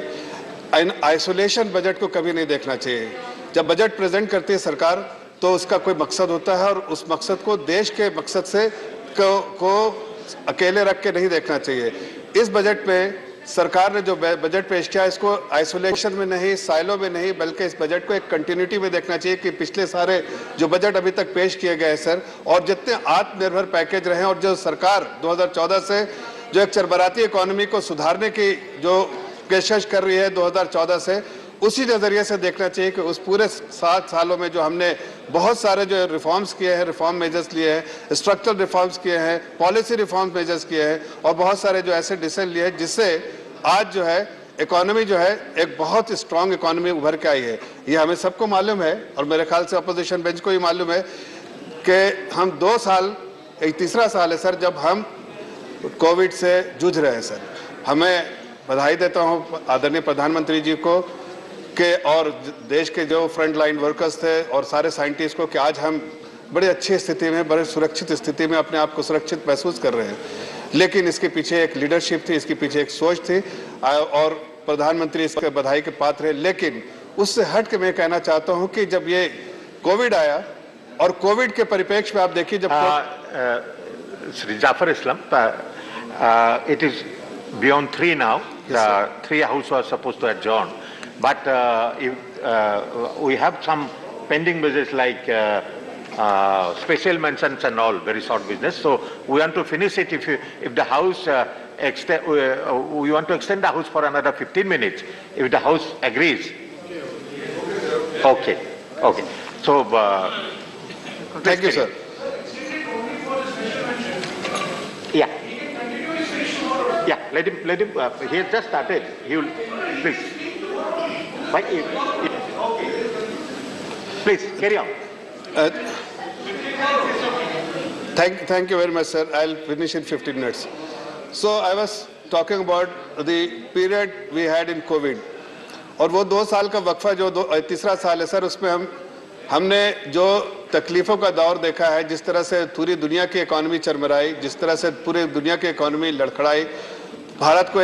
इन आइसोलेशन बजट को कभी नहीं देखना चाहिए। जब बजट प्रेजेंट करती है सरकार तो उसका कोई मकसद होता है, और उस मकसद को देश के मकसद से को अकेले रख के नहीं देखना चाहिए। इस बजट में सरकार ने जो बजट पेश किया इसको आइसोलेशन में नहीं, साइलो में नहीं, बल्कि इस बजट को एक कंटिन्यूटी में देखना चाहिए कि पिछले सारे जो बजट अभी तक पेश किए गए सर, और जितने आत्मनिर्भर पैकेज रहे और जो सरकार 2014 से जो एक चरबराती इकोनॉमी को सुधारने की जो पेशकश कर रही है 2014 से, उसी नज़रिए से देखना चाहिए कि उस पूरे 7 सालों में जो हमने बहुत सारे जो रिफॉर्म्स किए हैं, रिफॉर्म मेजर्स लिए हैं, स्ट्रक्चरल रिफॉर्म्स किए हैं, पॉलिसी रिफॉर्म मेजर्स किए हैं, और बहुत सारे जो ऐसे डिसीजन लिए हैं जिससे आज जो है इकोनॉमी जो है एक बहुत स्ट्रांग इकोनॉमी उभर के आई है। ये हमें सबको मालूम है, और मेरे ख्याल से अपोजिशन बेंच को ही मालूम है कि हम 2 साल, एक तीसरा साल है सर जब हम कोविड से जूझ रहे हैं। सर हमें बधाई देता हूँ आदरणीय प्रधानमंत्री जी को के और देश के जो फ्रंट लाइन वर्कर्स थे और सारे साइंटिस्ट को कि आज हम बड़ी अच्छी स्थिति में, बड़े सुरक्षित स्थिति में अपने आप को सुरक्षित महसूस कर रहे हैं। लेकिन इसके पीछे एक लीडरशिप थी, इसके पीछे एक सोच थी, और प्रधानमंत्री इसके बधाई के पात्र है। लेकिन उससे हट के मैं कहना चाहता हूँ कि जब ये कोविड आया, और कोविड के परिप्रेक्ष्य में आप देखिए जब Shri Jafar Islam, it is beyond 3 now. The 3 House was supposed to adjourn. But we have some pending business like special mentions and all, very short business. So we want to finish it if the House, we want to extend the House for another 15 minutes, if the House agrees. Okay, okay. So, thank you, sir. Yeah. Yeah, let him, he has just started. He will, please. Please, carry on. Thank you very much, sir. I'll finish in 15 minutes. So I was talking about the period we had in COVID. और वो 2 साल का वक्फा जो तीसरा साल है sir, उसमें हमने जो तकलीफों का दौर देखा है, जिस तरह से पूरी दुनिया की इकोनॉमी चरमराई, जिस तरह से पूरी दुनिया की इकोनॉमी लड़खड़ाई, भारत को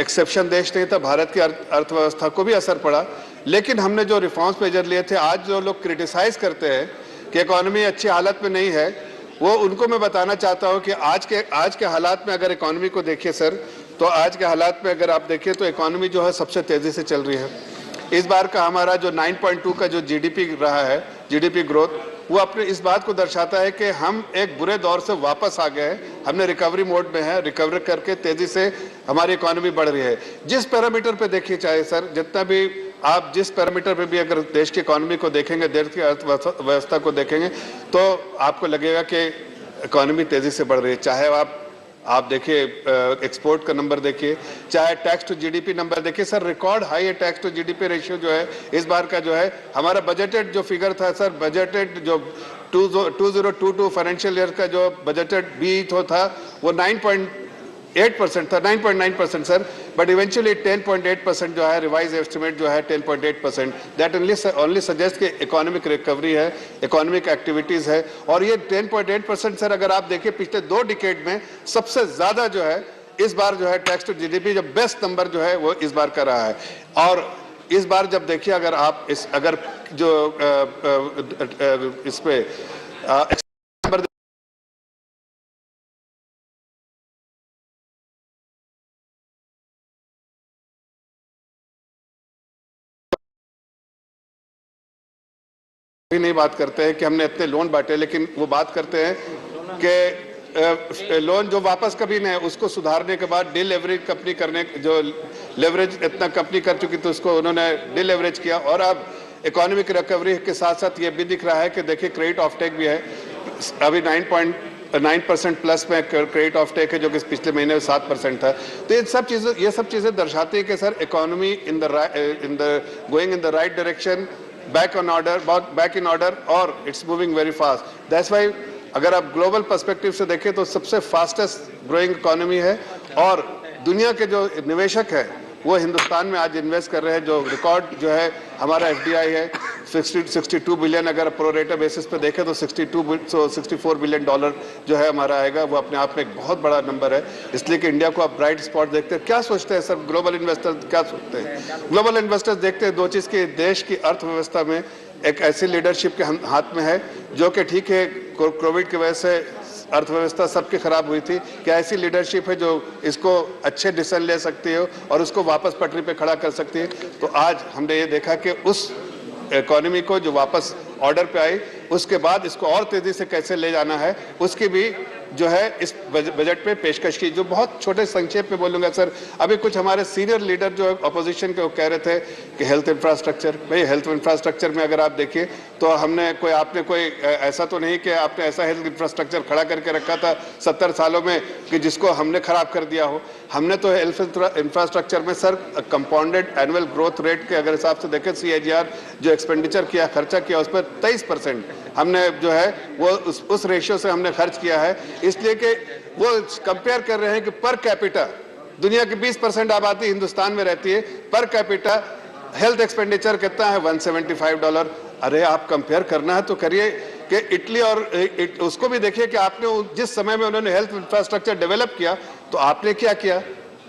एक्सेप्शन देश नहीं था, भारत की अर्थव्यवस्था को भी असर पड़ा। लेकिन हमने जो रिफॉर्म्स मेजर लिए थे, आज जो लोग क्रिटिसाइज करते हैं कि इकोनॉमी अच्छी हालत में नहीं है, वो उनको मैं बताना चाहता हूँ कि आज के हालात में अगर इकोनॉमी को देखिए सर, तो आज के हालात में अगर आप देखिए तो इकोनॉमी जो है सबसे तेजी से चल रही है। इस बार का हमारा जो 9.2 का जो जीडीपी रहा है, जीडीपी ग्रोथ, वो अपने इस बात को दर्शाता है कि हम एक बुरे दौर से वापस आ गए हैं। हमने रिकवरी मोड में है, रिकवर करके तेजी से हमारी इकोनॉमी बढ़ रही है। जिस पैरामीटर पे देखिए चाहे सर, जितना भी आप जिस पैरामीटर पे भी अगर देश की इकोनॉमी को देखेंगे, देश की अर्थव्यवस्था को देखेंगे, तो आपको लगेगा कि इकोनॉमी तेजी से बढ़ रही है। चाहे आप देखिए एक्सपोर्ट का नंबर देखिए, चाहे टैक्स टू जीडीपी नंबर देखिए सर, रिकॉर्ड हाई है टैक्स टू जीडीपी रेशियो जो है इस बार का जो है। हमारा बजटेड जो फिगर था सर, बजटेड जो 2022 फाइनेंशियल ईयर का जो बजटेड बी था वो 9.8% था, 9.9% सर, बट इवेंचुअली 10.8% जो है रिवाइज एस्टिमेट जो है 10.8%। दैट ओनली सजेस्ट कि इकोनॉमिक रिकवरी है, इकोनॉमिक एक्टिविटीज है। और ये 10.8% सर अगर आप देखिए पिछले 2 डिकेड में सबसे ज्यादा जो है इस बार जो है टैक्स टू जीडीपी जो बेस्ट नंबर जो है वो इस बार का रहा है। और इस बार जब देखिए अगर आप अगर जो इस पे नहीं बात करते हैं कि हमने इतने लोन बांटे, लेकिन वो बात करते हैं कि लोन जो वापस कभी नहीं, उसको सुधारने के बाद डिलेवरेज कंपनी करने, जो लेवरेज इतना कंपनी कर चुकी थी उसको उन्होंने डिलेवरेज किया। और अब इकोनॉमिक रिकवरी के साथ साथ ये भी दिख रहा है कि देखिए क्रेडिट ऑफ टेक भी है, अभी 9.9% प्लस में क्रेडिट ऑफ टेक है, जो कि पिछले महीने में 7% था। तो ये सब चीजें दर्शाती है कि sir economy going in the right direction, back in order, or it's moving very fast. That's why अगर आप ग्लोबल पर्सपेक्टिव से देखें तो सबसे फास्टेस्ट ग्रोइंग इकोनॉमी है और दुनिया के जो निवेशक हैं वो हिंदुस्तान में आज इन्वेस्ट कर रहे हैं। जो रिकॉर्ड जो है हमारा FDI है 62 बिलियन, अगर प्रोरेटा बेसिस पे देखें तो 64 बिलियन डॉलर जो है हमारा आएगा, वो अपने आप में एक बहुत बड़ा नंबर है। इसलिए कि इंडिया को आप ब्राइट स्पॉट देखते हैं। क्या सोचते हैं सर ग्लोबल इन्वेस्टर्स, क्या सोचते हैं ग्लोबल इन्वेस्टर्स? देखते हैं दो चीज़ की, देश की अर्थव्यवस्था में एक ऐसी लीडरशिप के हाथ में है जो कि ठीक है कोविड की वजह से अर्थव्यवस्था सबकी खराब हुई थी, क्या ऐसी लीडरशिप है जो इसको अच्छे डिसीजन ले सकती है और उसको वापस पटरी पे खड़ा कर सकती है? तो आज हमने ये देखा कि उस इकोनॉमी को जो वापस ऑर्डर पे आई, उसके बाद इसको और तेजी से कैसे ले जाना है उसकी भी जो है इस बजट पे पेशकश की। जो बहुत छोटे संक्षेप में बोलूंगा सर, अभी कुछ हमारे सीनियर लीडर जो अपोजिशन के वो कह रहे थे कि हेल्थ इंफ्रास्ट्रक्चर, भाई हेल्थ इंफ्रास्ट्रक्चर में अगर आप देखिए तो हमने कोई, आपने कोई ऐसा तो नहीं कि आपने ऐसा हेल्थ इंफ्रास्ट्रक्चर खड़ा करके रखा था 70 सालों में कि जिसको हमने खराब कर दिया हो। हमने तो हेल्थ इंफ्रास्ट्रक्चर में sir compounded annual growth rate के अगर हिसाब से देखें CAGR जो एक्सपेंडिचर किया, खर्चा किया, उस पर 23% हमने जो है वो उस रेशियो से हमने खर्च किया है। इसलिए कि वो कंपेयर कर रहे हैं कि पर कैपिटा दुनिया की 20% आबादी हिंदुस्तान में रहती है, पर कैपिटा हेल्थ एक्सपेंडिचर कितना है $175। अरे आप कंपेयर करना है तो करिए कि इटली और उसको भी देखिए कि आपने जिस समय में उन्होंने हेल्थ इंफ्रास्ट्रक्चर डेवलप किया तो आपने क्या किया?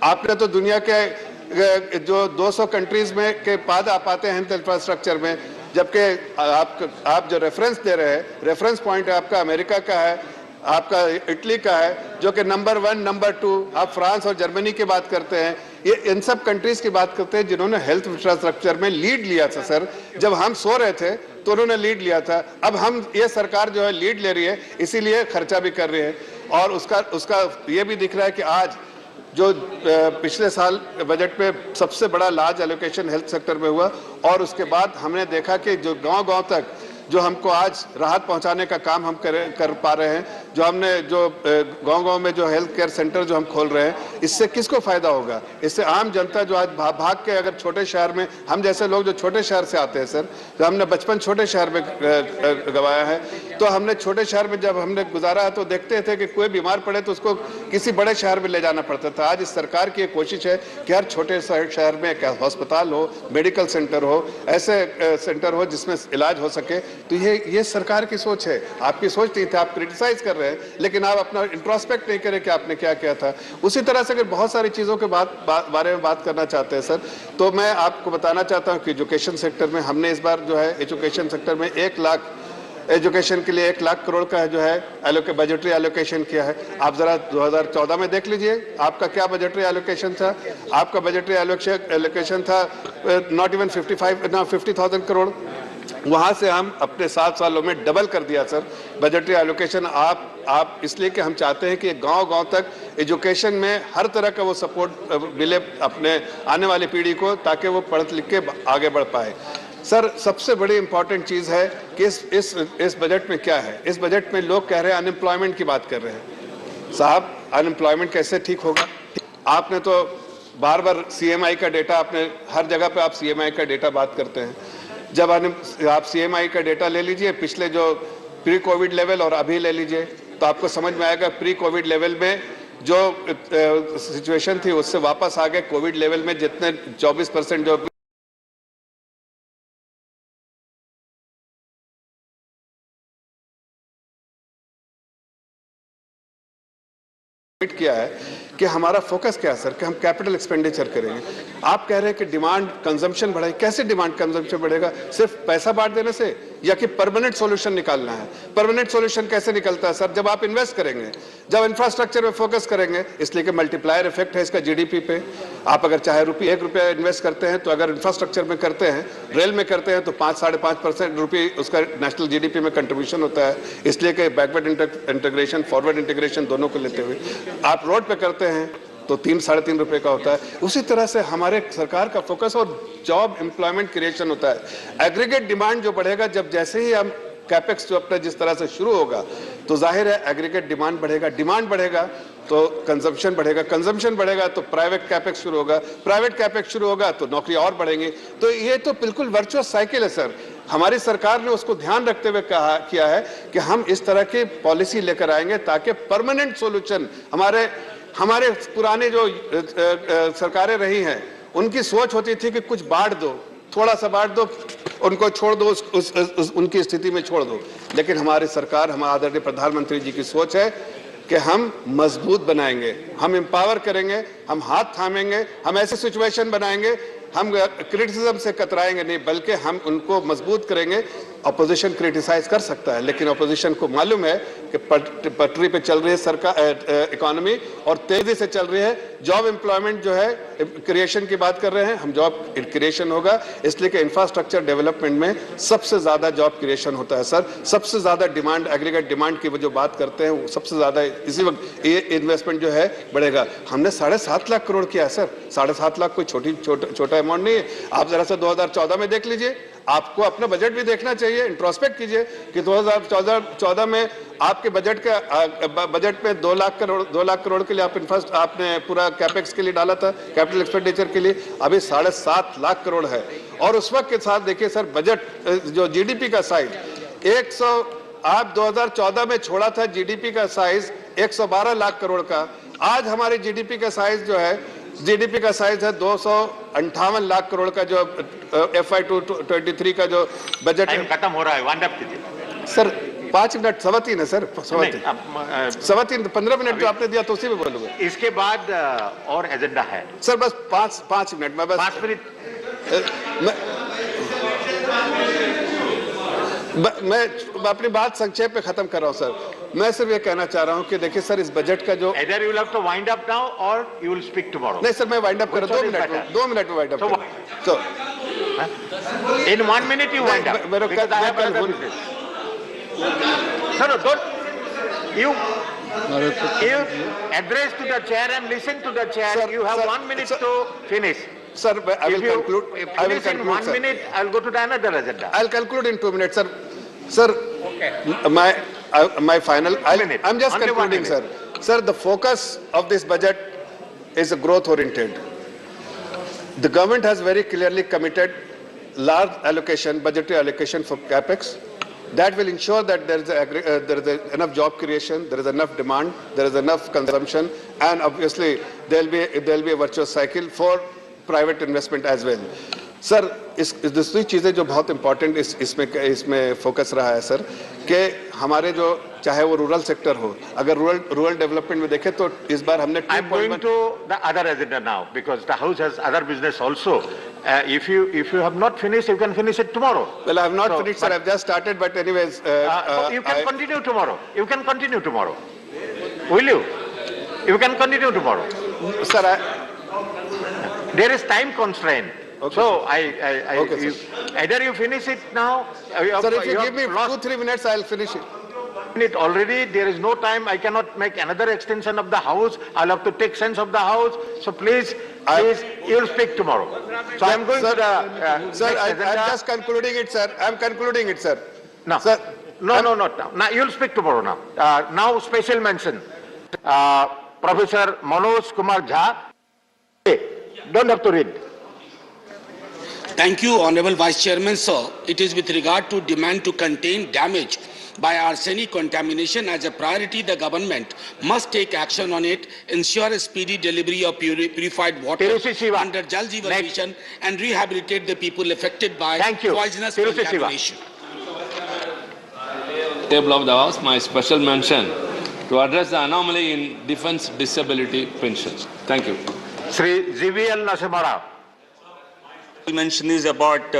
आपने तो दुनिया के जो 200 कंट्रीज में के बाद आप आते हैं हेल्थ इंफ्रास्ट्रक्चर में, जबकि आप जो रेफरेंस दे रहे हैं, रेफरेंस पॉइंट है आपका अमेरिका का है, आपका इटली का है जो कि नंबर 1, नंबर 2, आप फ्रांस और जर्मनी की बात करते हैं। ये इन सब कंट्रीज की बात करते हैं जिन्होंने हेल्थ इंफ्रास्ट्रक्चर में लीड लिया था सर। जब हम सो रहे थे तो उन्होंने लीड लिया था, अब हम ये सरकार जो है लीड ले रही है, इसीलिए खर्चा भी कर रही है। और उसका ये भी दिख रहा है कि आज जो पिछले साल बजट में सबसे बड़ा लार्ज एलोकेशन हेल्थ सेक्टर में हुआ और उसके बाद हमने देखा कि जो गांव-गांव तक जो हमको आज राहत पहुंचाने का काम हम कर पा रहे हैं, जो हमने जो गांव-गांव में जो हेल्थ केयर सेंटर जो हम खोल रहे हैं, इससे किसको फायदा होगा? इससे आम जनता जो आज भाग के अगर छोटे शहर में, हम जैसे लोग जो छोटे शहर से आते हैं सर, जो हमने बचपन छोटे शहर में गवाया है, तो हमने छोटे शहर में जब हमने गुजारा है तो देखते थे कि कोई बीमार पड़े तो उसको किसी बड़े शहर में ले जाना पड़ता था। आज इस सरकार की एक कोशिश है कि हर छोटे शहर में एक हॉस्पिटल हो, मेडिकल सेंटर हो, ऐसे सेंटर हो जिसमें इलाज हो सके। तो ये सरकार की सोच है, आपकी सोच नहीं थी। आप क्रिटिसाइज कर रहे हैं लेकिन आप अपना इंट्रोस्पेक्ट नहीं करें कि आपने क्या किया था। उसी तरह से अगर बहुत सारी चीज़ों के बारे में बात करना चाहते हैं सर, तो मैं आपको बताना चाहता हूं कि एजुकेशन सेक्टर में हमने इस बार जो है एजुकेशन सेक्टर में 1 लाख एजुकेशन के लिए 1 लाख करोड़ का जो है बजटरी एलोकेशन किया है। आप जरा 2014 में देख लीजिए आपका क्या बजटरी एलोकेशन था। आपका बजटरी एलोकेशन था नॉट इवन 50,000 करोड़। वहां से हम अपने 7 सालों में डबल कर दिया सर बजटरी एलोकेशन। आप इसलिए कि हम चाहते हैं कि गांव-गांव तक एजुकेशन में हर तरह का वो सपोर्ट मिले अपने आने वाली पीढ़ी को, ताकि वो पढ़ लिख के आगे बढ़ पाए। सर सबसे बड़ी इंपॉर्टेंट चीज़ है कि इस बजट में क्या है। इस बजट में लोग कह रहे हैं अनएम्प्लॉयमेंट की बात कर रहे हैं। साहब अनएम्प्लॉयमेंट कैसे ठीक होगा? आपने तो बार बार CMI का डेटा, आपने हर जगह पे आप CMI का डेटा बात करते हैं। जब आप CMI का डेटा ले लीजिए, पिछले जो प्री कोविड लेवल और अभी ले लीजिए, तो आपको समझ में आएगा प्री कोविड लेवल में जो सिचुएशन थी उससे वापस आ गए कोविड लेवल में, जितने 24% जो किया है कि हमारा फोकस क्या है सर, कि हम कैपिटल एक्सपेंडिचर करेंगे। आप कह रहे हैं कि डिमांड कंजम्पशन बढ़ाए। कैसे डिमांड कंजम्पशन बढ़ेगा? सिर्फ पैसा बांट देने से, या कि परमानेंट सॉल्यूशन निकालना है? परमानेंट सॉल्यूशन कैसे निकलता है सर? जब आप इन्वेस्ट करेंगे, जब इंफ्रास्ट्रक्चर में फोकस करेंगे, इसलिए कि मल्टीप्लायर इफेक्ट है इसका GDP पे। आप अगर चाहे ₹1 इन्वेस्ट करते हैं तो अगर इंफ्रास्ट्रक्चर में करते हैं, रेल में करते हैं, तो 5-5.5% रुपये उसका नेशनल GDP में कंट्रीब्यूशन होता है। इसलिए कि बैकवर्ड इंटीग्रेशन, फॉरवर्ड इंटीग्रेशन दोनों को लेते हुए आप रोड पे करते हैं तो 3-3.5 रुपए का होता है। उसी तरह से हमारे सरकार का फोकस और जॉब एम्प्लॉयमेंट क्रिएशन होता है। एग्रीगेट डिमांड जो बढ़ेगा, जब जैसे ही हम कैपेक्स जो अपना जिस तरह से शुरू होगा, तो जाहिर है एग्रीगेट डिमांड बढ़ेगा। डिमांड बढ़ेगा तो कंजम्पशन बढ़ेगा, कंजम्पशन बढ़ेगा तो प्राइवेट कैपेक्स शुरू होगा, प्राइवेट कैपेक्स शुरू होगा तो नौकरी और बढ़ेंगी। तो ये तो बिल्कुल वर्चुअस साइकिल है सर। हमारी सरकार ने उसको ध्यान रखते हुए किया है कि हम इस तरह की पॉलिसी लेकर आएंगे ताकि परमानेंट सॉल्यूशन हमारे पुराने जो सरकारें रही हैं उनकी सोच होती थी कि कुछ बांट दो, थोड़ा सा बांट दो, उनको छोड़ दो, उनकी स्थिति में छोड़ दो। लेकिन हमारी सरकार, हमारे आदरणीय प्रधानमंत्री जी की सोच है कि हम मजबूत बनाएंगे, हम एम्पावर करेंगे, हम हाथ थामेंगे, हम ऐसी सिचुएशन बनाएंगे, हम क्रिटिसिज्म से कतराएंगे नहीं, बल्कि हम उनको मजबूत करेंगे। अपोजिशन क्रिटिसाइज कर सकता है, लेकिन अपोजिशन को मालूम है कि पटरी पे चल रही है सरकार, इकोनॉमी और तेजी से चल रही है। जॉब एम्प्लॉयमेंट जो है क्रिएशन की बात कर रहे हैं, हम जॉब क्रिएशन होगा, इसलिए कि इंफ्रास्ट्रक्चर डेवलपमेंट में सबसे ज्यादा जॉब क्रिएशन होता है सर। सबसे ज्यादा डिमांड, एग्रीगेट डिमांड की वो जो बात करते हैं, वो सबसे ज्यादा इसी वक्त ये इन्वेस्टमेंट जो है बढ़ेगा। हमने 7.5 लाख करोड़ किया है सर। 7.5 लाख कोई छोटा अमाउंट नहीं है। आप जरा सा 2014 में देख लीजिए, आपको अपना बजट भी देखना चाहिए, इंट्रोस्पेक्ट कीजिए कि 2014 में आपके बजट में 2 लाख करोड़ के लिए आपने पूरा कैपेक्स के लिए डाला था, कैपिटल एक्सपेंडिचर के लिए। अभी 7.5 लाख करोड़ है। और उस वक्त के साथ देखिए सर, बजट जो जीडीपी का साइज 2014 में छोड़ा था, जीडीपी का साइज 112 लाख करोड़ का। आज हमारे जीडीपी का साइज जो है, जीडीपी का साइज है 258 लाख करोड़ का। जो FY 23 का जो बजट खत्म हो रहा है, वाइंड अप कीजिए सर। 5 मिनट, 3:15 है सर, 3:15 15 मिनट जो आपने दिया तो उसी में बोलूंगा। इसके बाद और एजेंडा है सर, बस 5 मिनट में, बस 5 मिनट। मैं अपनी बात संक्षेप में खत्म कर रहा हूं सर। मैं सिर्फ ये कहना चाह रहा हूं कि देखिए सर, इस बजट का जो either you will have to wind up now or you will speak tomorrow. नहीं सर, मैं वाइंड अप कर रहा हूं, 2 मिनट में वाइंड अप कर। तो in 1 minute you wind up because I have other business. No, don't you address to the chair and listen to the chair. Sir, you have 1 minute to finish. Sir, I will conclude. I will conclude in 1 minute. I will go to the another agenda. I'll conclude in 2 minutes, sir. Sir, okay. My final. I'm just concluding, sir. Sir, the focus of this budget is growth oriented. The government has very clearly committed large allocation, budgetary allocation for capex. That will ensure that there is enough job creation, there is enough demand, there is enough consumption, and obviously there will be a virtuous cycle for private investment as well. Sir, इस दूसरी चीज़ें जो बहुत important इसमें focus रहा है sir, कि हमारे जो चाहे वो रूरल सेक्टर हो, अगर रूरल डेवलपमेंट में देखें तो इस बार हमने I'm going to the other agenda now because the house has other business also. If you have not finished, you can finish it tomorrow. Well, I have not finished, sir. I have just started, but anyways. You can continue tomorrow. You can continue tomorrow. Will you? You can continue tomorrow. Sir, there is time constraint. Okay, so okay, either you finish it now. Sir, if you give me 2-3 minutes, I'll finish it. Already there is no time. I cannot make another extension of the house. I'll have to take sense of the house. So please, you'll speak tomorrow. So I'm going to the sir, I'm just concluding it, sir. I'm concluding it, sir. No, sir. No, not now. Now you'll speak tomorrow. Now special mention. Professor Manoj Kumar Jha. Don't have to read. Thank you, Honorable Vice Chairman, sir. It is with regard to demand to contain damage by arsenic contamination as a priority. The government must take action on it, ensure a speedy delivery of purified water under Jal Jeevan Mission, and rehabilitate the people affected by poisonous contamination. Table of the House, my special mention to address the anomaly in defense disability pensions. Thank you. Shri ZVL Nasimara. Mention is about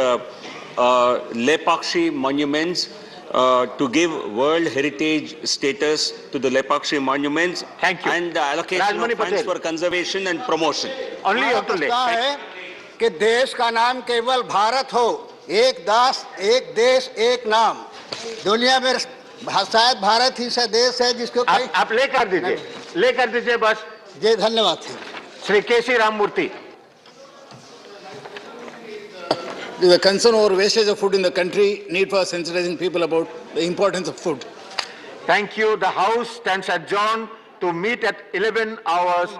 Lepakshi monuments, to give World Heritage status to the Lepakshi monuments. Thank you. And the allocation of funds for conservation and promotion. Only you have to है कि देश का नाम केवल भारत हो, एक देश एक नाम। दुनिया में शायद भारत ही से देश है जिसको आप लेकर दीजिए बस। जी धन्यवाद। श्री केसी Ramamurthy. The concern over wastage of food in the country, need for sensitizing people about the importance of food. Thank you. The House stands adjourned to meet at 11 hours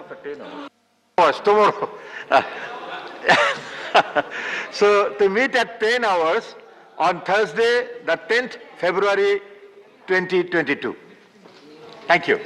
tomorrow. So to meet at 10 hours on Thursday, the 10th February 2022. Thank you.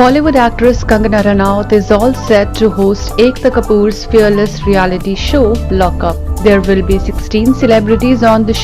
Bollywood actress Kangana Ranaut is all set to host Ekta Kapoor's fearless reality show Lock Up. There will be 16 celebrities on the show.